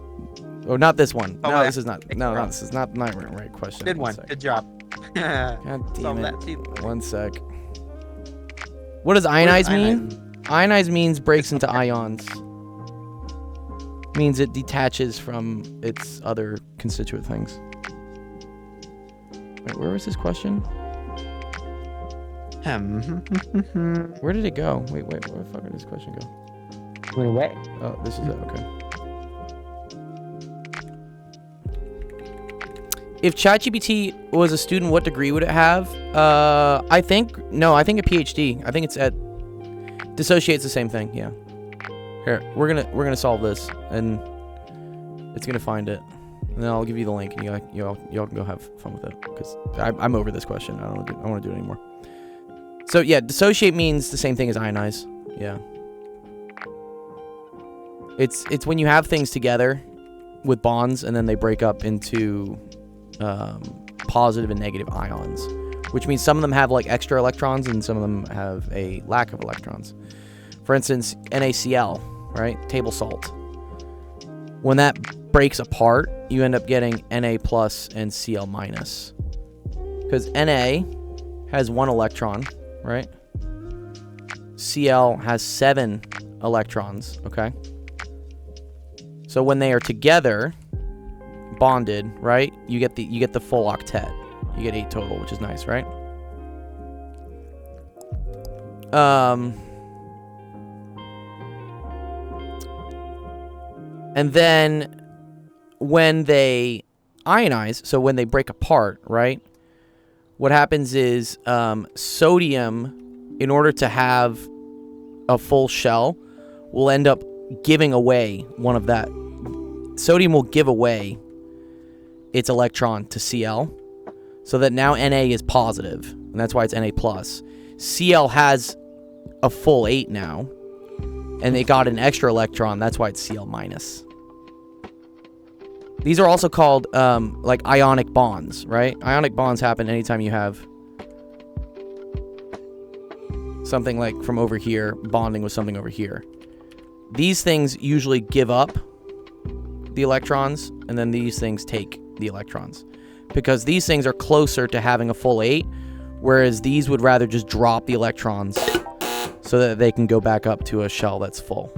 Speaker 2: Oh, not this one.
Speaker 3: Oh,
Speaker 2: No,
Speaker 3: yeah.
Speaker 2: this is not.
Speaker 3: Take
Speaker 2: No,
Speaker 3: it
Speaker 2: no,
Speaker 3: out.
Speaker 2: this is not my right question.
Speaker 3: Good one.
Speaker 2: sec.
Speaker 3: Good job.
Speaker 2: God damn
Speaker 3: Solve
Speaker 2: it.
Speaker 3: that too.
Speaker 2: 1 sec. What does ionize mean? Ionize means breaks into ions. Means it detaches from its other constituent things. Wait, where was this question? Where did it go? Wait, where the fuck did this question go?
Speaker 5: Wait, what?
Speaker 2: Oh, this is it. Okay. If ChatGPT was a student, what degree would it have? I think a PhD. I think it's at dissociate's the same thing. Yeah. Here, we're gonna solve this, and it's gonna find it, and then I'll give you the link, and y'all can go have fun with it, because I'm over this question. I don't want to do it anymore. So yeah, dissociate means the same thing as ionize. Yeah. It's when you have things together with bonds, and then they break up into positive and negative ions, which means some of them have like extra electrons and some of them have a lack of electrons. For instance, NaCl, right? Table salt. When that breaks apart, you end up getting Na plus and Cl minus. Because Na has 1 electron, right? Cl has 7 electrons, okay? So when they are together, bonded, right? You get the full octet. You get 8 total, which is nice, right? And then when they ionize, so when they break apart, right? What happens is sodium, in order to have a full shell, will end up giving away one of that. Sodium will give away its electron to Cl, so that now Na is positive, and that's why it's Na plus. Cl has a full 8 now, and they got an extra electron, that's why it's Cl minus. These are also called like ionic bonds, right? Ionic bonds happen anytime you have something like from over here bonding with something over here. These things usually give up the electrons, and then these things take the electrons, because these things are closer to having a full 8, whereas these would rather just drop the electrons so that they can go back up to a shell that's full.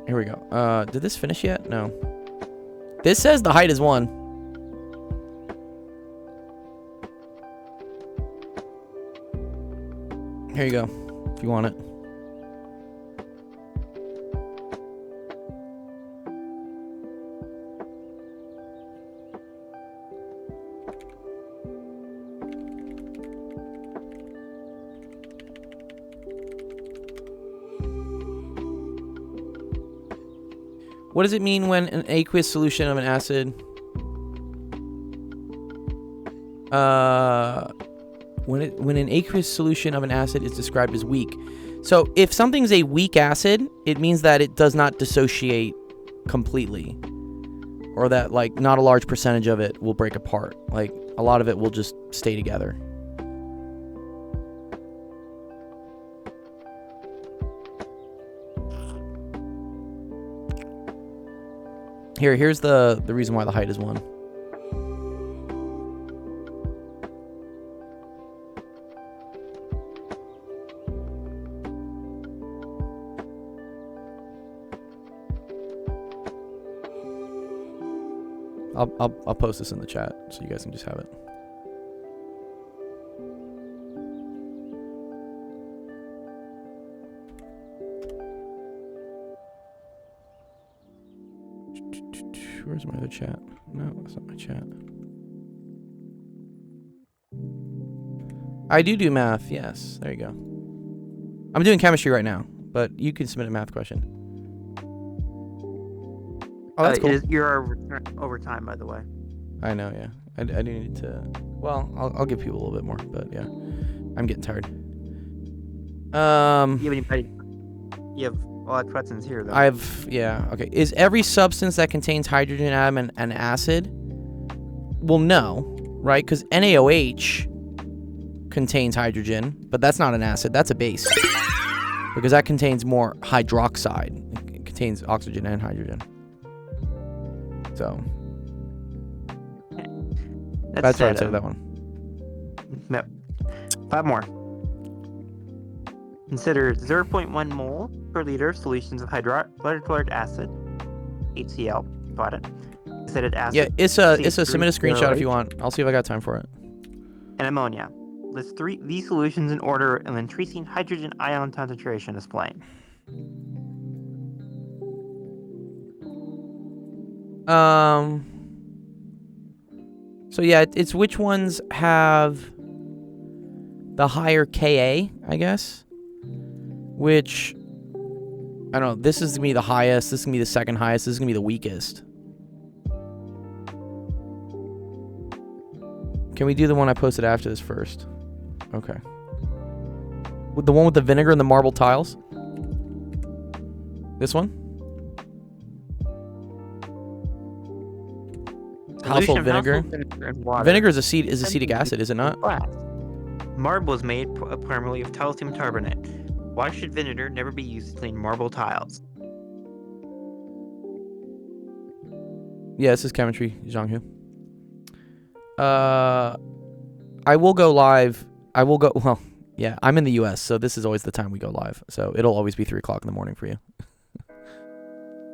Speaker 2: Here we go. Did this finish yet? No. This says the height is 1. Here you go, if you want it. What does it mean when an aqueous solution of an acid when an aqueous solution of an acid is described as weak? So if something's a weak acid, it means that it does not dissociate completely, or that like not a large percentage of it will break apart. Like a lot of it will just stay together. Here's the reason why the height is 1. I'll post this in the chat so you guys can just have it. Where's my other chat? No, that's not my chat. I do math. Yes, there you go. I'm doing chemistry right now, but you can submit a math question. Oh, that's cool.
Speaker 3: You're over time, by the way.
Speaker 2: I know, yeah. I do need to. Well, I'll give people a little bit more, but yeah, I'm getting tired.
Speaker 3: You have a lot of questions here, though.
Speaker 2: Okay. Is every substance that contains hydrogen atom an acid? Well, no, right? Because NaOH contains hydrogen, but that's not an acid. That's a base. Because that contains more hydroxide. It contains oxygen and hydrogen. So that's why I took that one.
Speaker 3: No. 5 more. Consider 0.1 mole per liter of solutions of hydrochloric acid, HCl. Got it. Acidic acid.
Speaker 2: Yeah, Issa, submit a screenshot if you want. I'll see if I got time for it.
Speaker 3: And ammonia. List these solutions in order and then increasing hydrogen ion concentration is plain.
Speaker 2: So yeah, it's which ones have the higher Ka, I guess. Which, I don't know, this is gonna be the highest, this is gonna be the second highest, this is gonna be the weakest. Can we do the one I posted after this first? Okay. With the one with the vinegar and the marble tiles? This one? Household vinegar. Vinegar is acetic acid, is it not?
Speaker 3: Marble is made primarily of calcium carbonate. Why should vinegar never be used to clean marble tiles?
Speaker 2: Yeah, this is chemistry, Zhanghu. I will go live. Well, yeah, I'm in the US, so this is always the time we go live. So it'll always be 3 o'clock in the morning for you.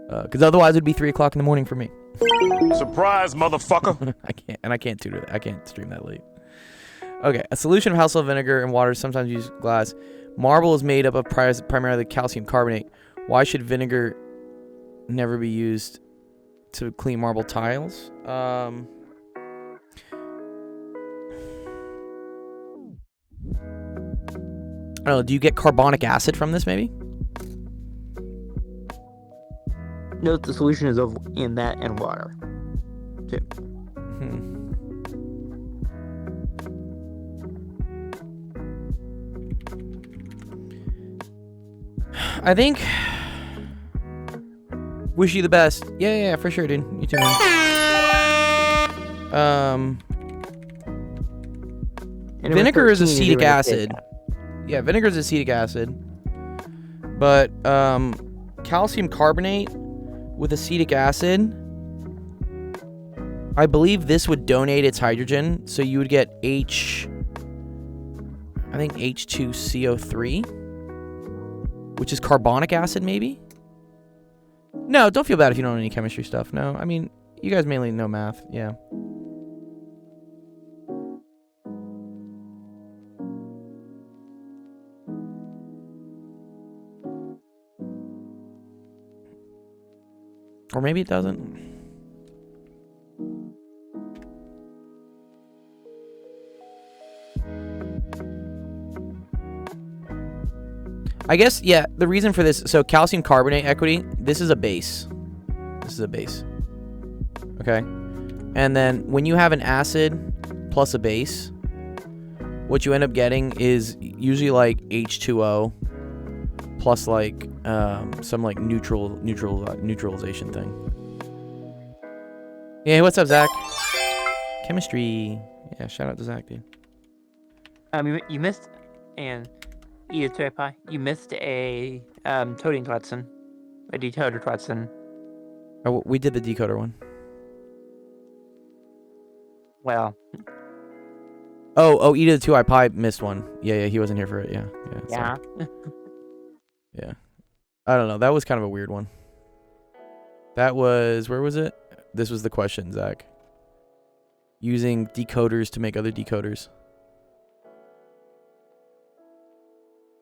Speaker 2: Because otherwise it'd be 3 o'clock in the morning for me.
Speaker 8: Surprise, motherfucker!
Speaker 2: I can't tutor that. I can't stream that late. Okay, a solution of household vinegar and water, sometimes use glass. Marble is made up of primarily calcium carbonate. Why should vinegar never be used to clean marble tiles? I don't know. Do you get carbonic acid from this, maybe?
Speaker 3: Note the solution is in that and water. Too.
Speaker 2: I think. Wish you the best. Yeah, for sure, dude. You too, man. Vinegar is acetic acid. Yeah, vinegar is acetic acid. But calcium carbonate with acetic acid, I believe this would donate its hydrogen, so you would get H2CO3, which is carbonic acid, maybe? No, don't feel bad if you don't know any chemistry stuff. No, I mean, you guys mainly know math, yeah. Or maybe it doesn't. I guess, yeah, the reason for this, so calcium carbonate equity, this is a base. This is a base. Okay? And then when you have an acid plus a base, what you end up getting is usually like H2O plus like some like neutralization thing. Yeah, what's up, Zach? Chemistry. Yeah, shout out to Zach, dude.
Speaker 3: You missed and you missed a coding question, a decoder question.
Speaker 2: Oh, we did the decoder one.
Speaker 3: Well.
Speaker 2: Oh, E to the 2 I pi missed one. Yeah, he wasn't here for it. Yeah.
Speaker 3: Yeah.
Speaker 2: Yeah. I don't know. That was kind of a weird one. That was, where was it? This was the question, Zach. Using decoders to make other decoders.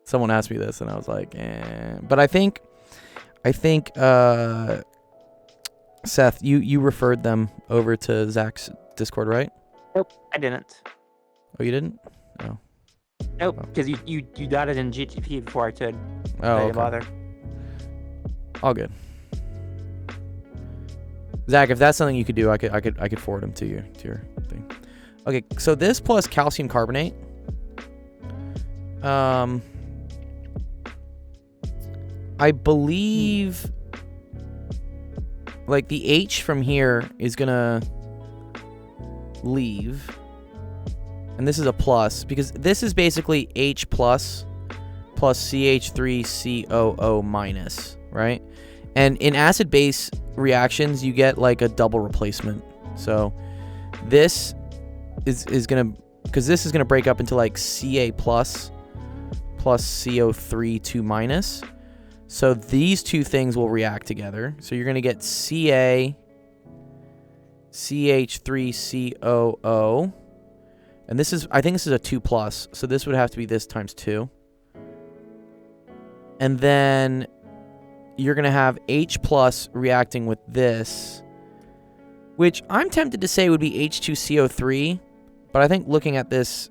Speaker 2: Someone asked me this and I was like, eh. But I think Seth, you referred them over to Zach's Discord, right?
Speaker 3: Nope, I didn't.
Speaker 2: Oh, you didn't? Oh.
Speaker 3: Nope, because you got it in GTP before I could.
Speaker 2: Oh,
Speaker 3: I didn't
Speaker 2: okay.
Speaker 3: bother.
Speaker 2: All good. Zach, if that's something you could do, I could forward them to your thing. Okay, so this plus calcium carbonate. I believe like the H from here is gonna leave. And this is a plus because this is basically H plus CH3COO minus, right? And in acid-base reactions, you get like a double replacement. So this is gonna, because this is gonna break up into like Ca plus CO3 2 minus. So these two things will react together. So you're gonna get Ca CH3COO. And this is, I think this is a 2 plus. So this would have to be this times 2. And then you're going to have H plus reacting with this, which I'm tempted to say would be H2CO3. But I think looking at this,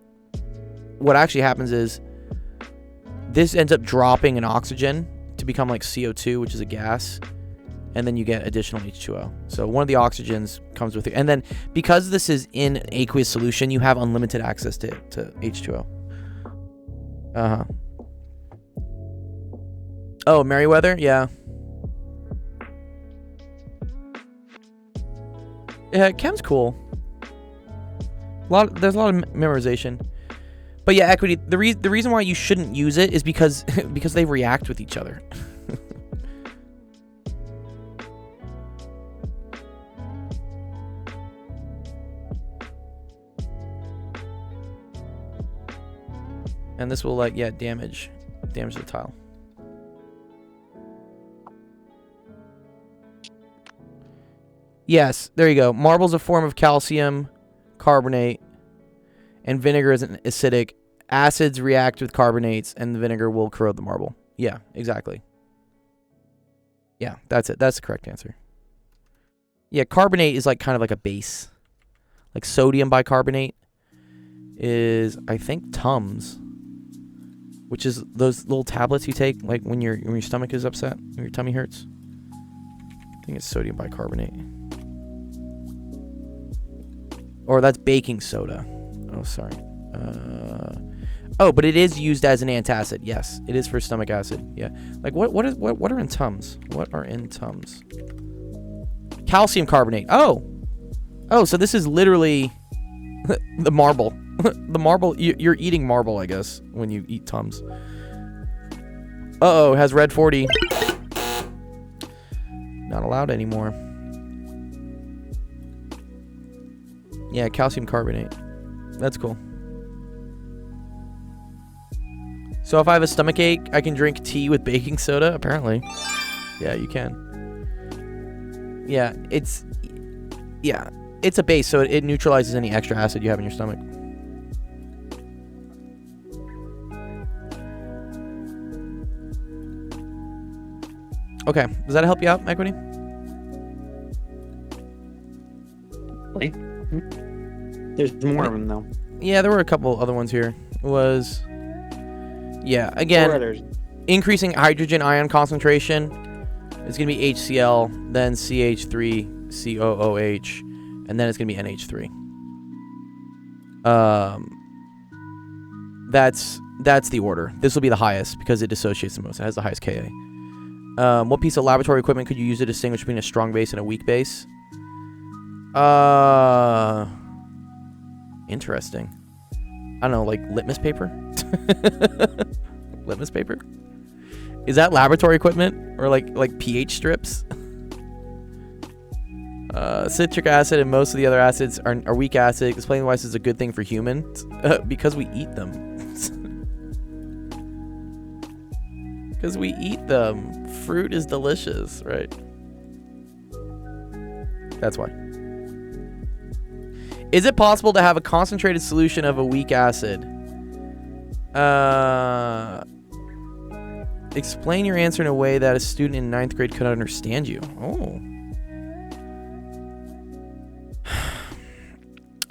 Speaker 2: what actually happens is this ends up dropping an oxygen to become like CO2, which is a gas. And then you get additional H2O. So one of the oxygens comes with it. And then because this is in an aqueous solution, you have unlimited access to H2O. Uh-huh. Oh, Merriweather? Yeah. Yeah, chem's cool. There's a lot of memorization. But yeah, equity, the reason why you shouldn't use it is because they react with each other. And this will like, yeah, damage the tile. Yes, there you go. Marble's a form of calcium carbonate, and vinegar is an acidic. Acids react with carbonates, and the vinegar will corrode the marble. Yeah, exactly. Yeah, that's it. That's the correct answer. Yeah, carbonate is like kind of like a base. Like sodium bicarbonate is, I think, Tums, which is those little tablets you take like when your stomach is upset, when your tummy hurts. I think it's sodium bicarbonate. Or that's baking soda. Oh, sorry. Oh, but it is used as an antacid. Yes, it is for stomach acid. Yeah. Like what are in Tums? What are in Tums? Calcium carbonate. Oh, so this is literally the marble. The marble. You're eating marble, I guess, when you eat Tums. Uh-oh, has red 40. Not allowed anymore. Yeah, calcium carbonate. That's cool. So if I have a stomach ache, I can drink tea with baking soda, apparently. Yeah, you can. Yeah, it's a base, so it neutralizes any extra acid you have in your stomach. Okay, does that help you out, Equity?
Speaker 3: There's more of them though.
Speaker 2: Yeah, there were a couple other ones here. It was, yeah, again, increasing hydrogen ion concentration is going to be HCl, then CH3COOH, and then it's going to be NH3. That's the order. This will be the highest because it dissociates the most. It has the highest Ka. What piece of laboratory equipment could you use to distinguish between a strong base and a weak base? Interesting. I don't know, like litmus paper? Litmus paper? Is that laboratory equipment? Or like pH strips? Citric acid and most of the other acids are weak acid. Explain why this is a good thing for humans. Because we eat them. Because we eat them. Fruit is delicious, right? That's why. Is it possible to have a concentrated solution of a weak acid? Explain your answer in a way that a student in 9th grade could understand you. Oh.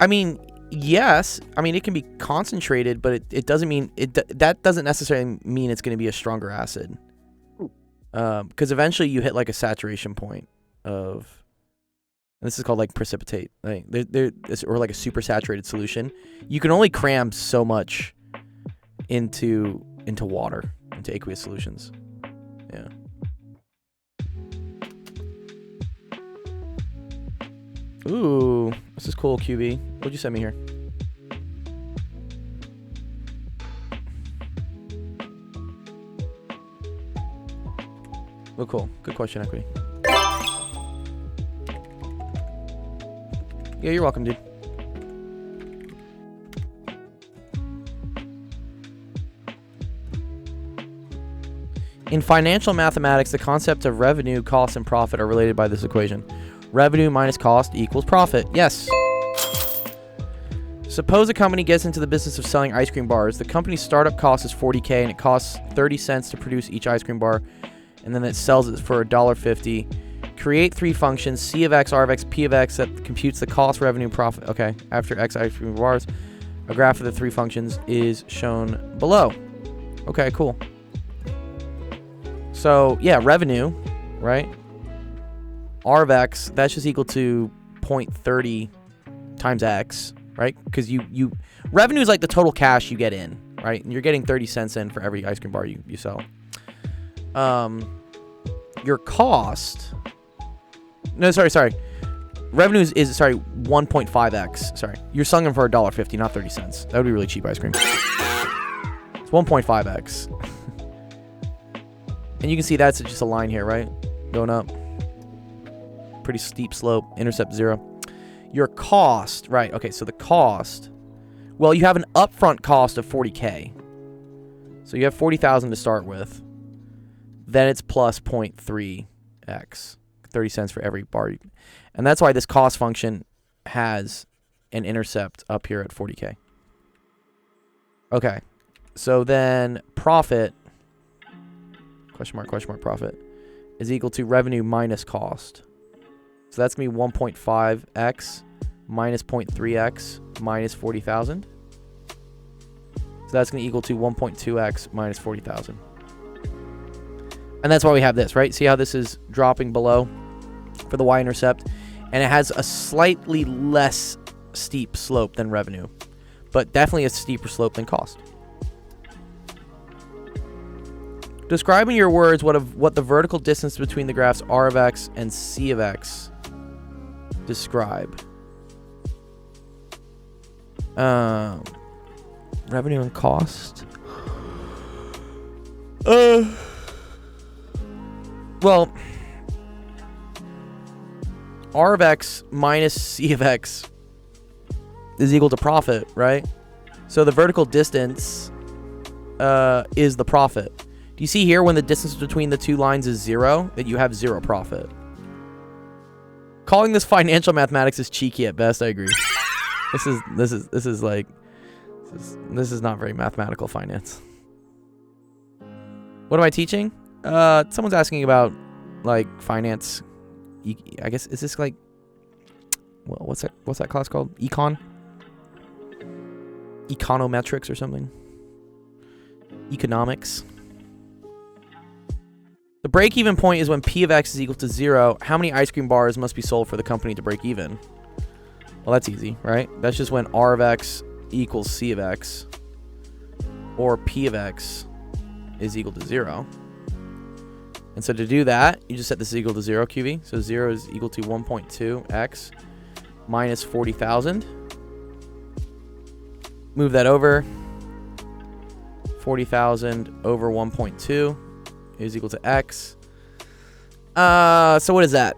Speaker 2: I mean, yes. I mean, it can be concentrated, but it doesn't mean that doesn't necessarily mean it's going to be a stronger acid. Because eventually you hit like a saturation point of. And this is called like precipitate, like or like a super saturated solution. You can only cram so much into water, into aqueous solutions. Yeah. Ooh, this is cool, QB. What'd you send me here? Oh, cool. Good question, Equity. Yeah, you're welcome, dude. In financial mathematics, the concept of revenue, cost, and profit are related by this equation. Revenue minus cost equals profit. Yes. Suppose a company gets into the business of selling ice cream bars. The company's startup cost is $40K, and it costs 30 cents to produce each ice cream bar, and then it sells it for $1.50. Create three functions, C of X, R of X, P of X, that computes the cost, revenue, profit. Okay, after X ice cream bars, a graph of the three functions is shown below. Okay, cool. So, yeah, revenue, right? R of X, that's just equal to 0.30 times X, right? Because revenue is like the total cash you get in, right? And you're getting 30 cents in for every ice cream bar you sell. Your cost... No, sorry. Revenue is 1.5x. Sorry. You're selling them for $1.50, not 30 cents. That would be really cheap ice cream. It's 1.5x. And you can see that's just a line here, right? Going up. Pretty steep slope. Intercept 0. Your cost, right. Okay, so the cost. Well, you have an upfront cost of 40K. So you have 40,000 to start with. Then it's plus 0.3x. 30 cents for every bar. And that's why this cost function has an intercept up here at 40K. Okay. So then profit, question mark, profit, is equal to revenue minus cost. So that's going to be 1.5x minus 0.3x minus 40,000. So that's going to equal to 1.2x minus 40,000. And that's why we have this, right? See how this is dropping below for the y-intercept? And it has a slightly less steep slope than revenue, but definitely a steeper slope than cost. Describe in your words what the vertical distance between the graphs R of X and C of X describe. Revenue and cost. Well, R of X minus C of X is equal to profit, right? So the vertical distance is the profit. Do you see here when the distance between the two lines is 0, that you have 0 profit? Calling this financial mathematics is cheeky at best. I agree. This is not very mathematical finance. What am I teaching? Someone's asking about like finance. I guess, is this like, well, what's that class called? Econometrics or something? Economics. The break-even point is when P of X is equal to 0. How many ice cream bars must be sold for the company to break even? Well, that's easy, right? That's just when R of X equals C of X, or P of X is equal to 0. And so to do that, you just set this equal to 0, QV. So 0 is equal to 1.2x minus 40,000. Move that over. 40,000 over 1.2 is equal to x. So what is that?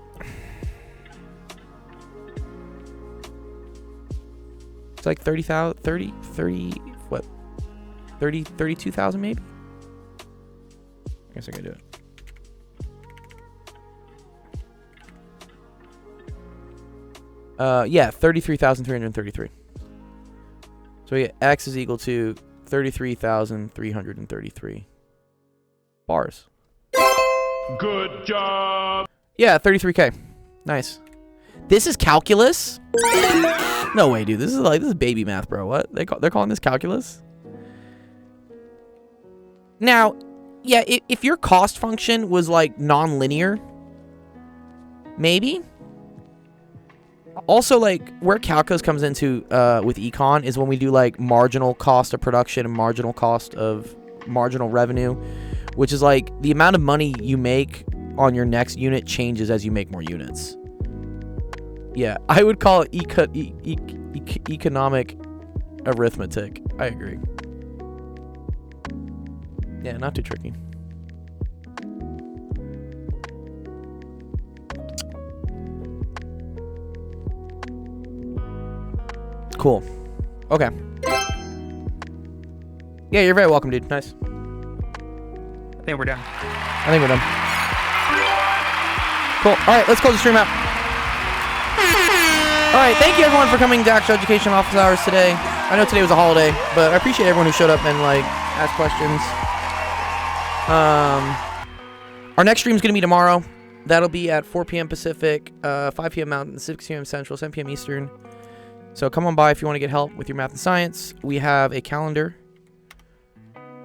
Speaker 2: It's like 32,000 maybe? I guess I can do it. Yeah, 33,333. So we get x is equal to 33,333 bars.
Speaker 8: Good job.
Speaker 2: Yeah, 33K. Nice. This is calculus? No way, dude. This is baby math, bro. What? They're calling this calculus? Now, yeah, if your cost function was like non-linear, maybe. Also, like, where calculus comes into with econ is when we do like marginal cost of production and marginal cost of marginal revenue, which is like the amount of money you make on your next unit changes as you make more units. Yeah, I would call it economic arithmetic. I agree. Yeah, not too tricky. Cool. Okay. Yeah, you're very welcome, dude. Nice.
Speaker 3: I think we're done.
Speaker 2: I think we're done. Cool. All right, let's close the stream out. All right, thank you everyone for coming to Actual Education Office Hours today. I know today was a holiday, but I appreciate everyone who showed up and like asked questions. Our next stream is gonna be tomorrow. That'll be at 4 p.m. Pacific, 5 p.m. Mountain, 6 p.m. Central, 7 p.m. Eastern. So come on by if you want to get help with your math and science. We have a calendar.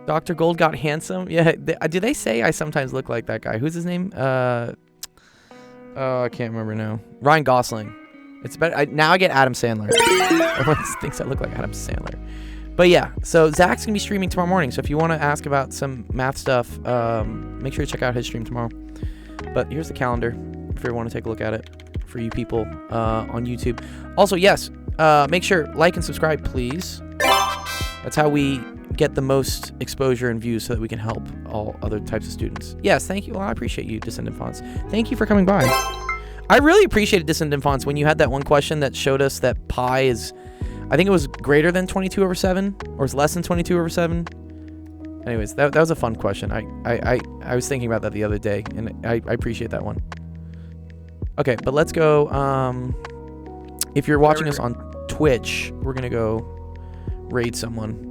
Speaker 2: Dr. Gold got handsome. Yeah, do they say I sometimes look like that guy? Who's his name? Oh, I can't remember now. Ryan Gosling. It's better. Now I get Adam Sandler. Everyone thinks I look like Adam Sandler. But yeah, so Zach's going to be streaming tomorrow morning. So if you want to ask about some math stuff, make sure to check out his stream tomorrow. But here's the calendar if you want to take a look at it for you people on YouTube. Also, yes, make sure like and subscribe, please. That's how we get the most exposure and views so that we can help all other types of students. Yes, thank you. Well, I appreciate you, Descendant Fonts. Thank you for coming by. I really appreciated Descendant Fonts when you had that one question that showed us that pi is, I think it was greater than 22 over 7, or it's less than 22 over 7. Anyways, that was a fun question. I was thinking about that the other day, and I appreciate that one. Okay, but let's go. If you're watching us on Twitch, we're going to go raid someone.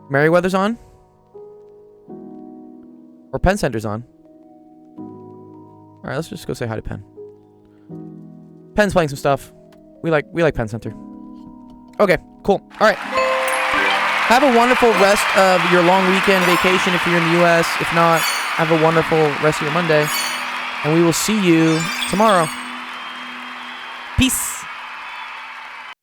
Speaker 2: Merryweather's on? Or Penn Center's on? Alright, let's just go say hi to Penn. Penn's playing some stuff. We like Penn Center. Okay, cool. Alright. Have a wonderful rest of your long weekend vacation if you're in the US. If not, have a wonderful rest of your Monday. And we will see you tomorrow. Peace.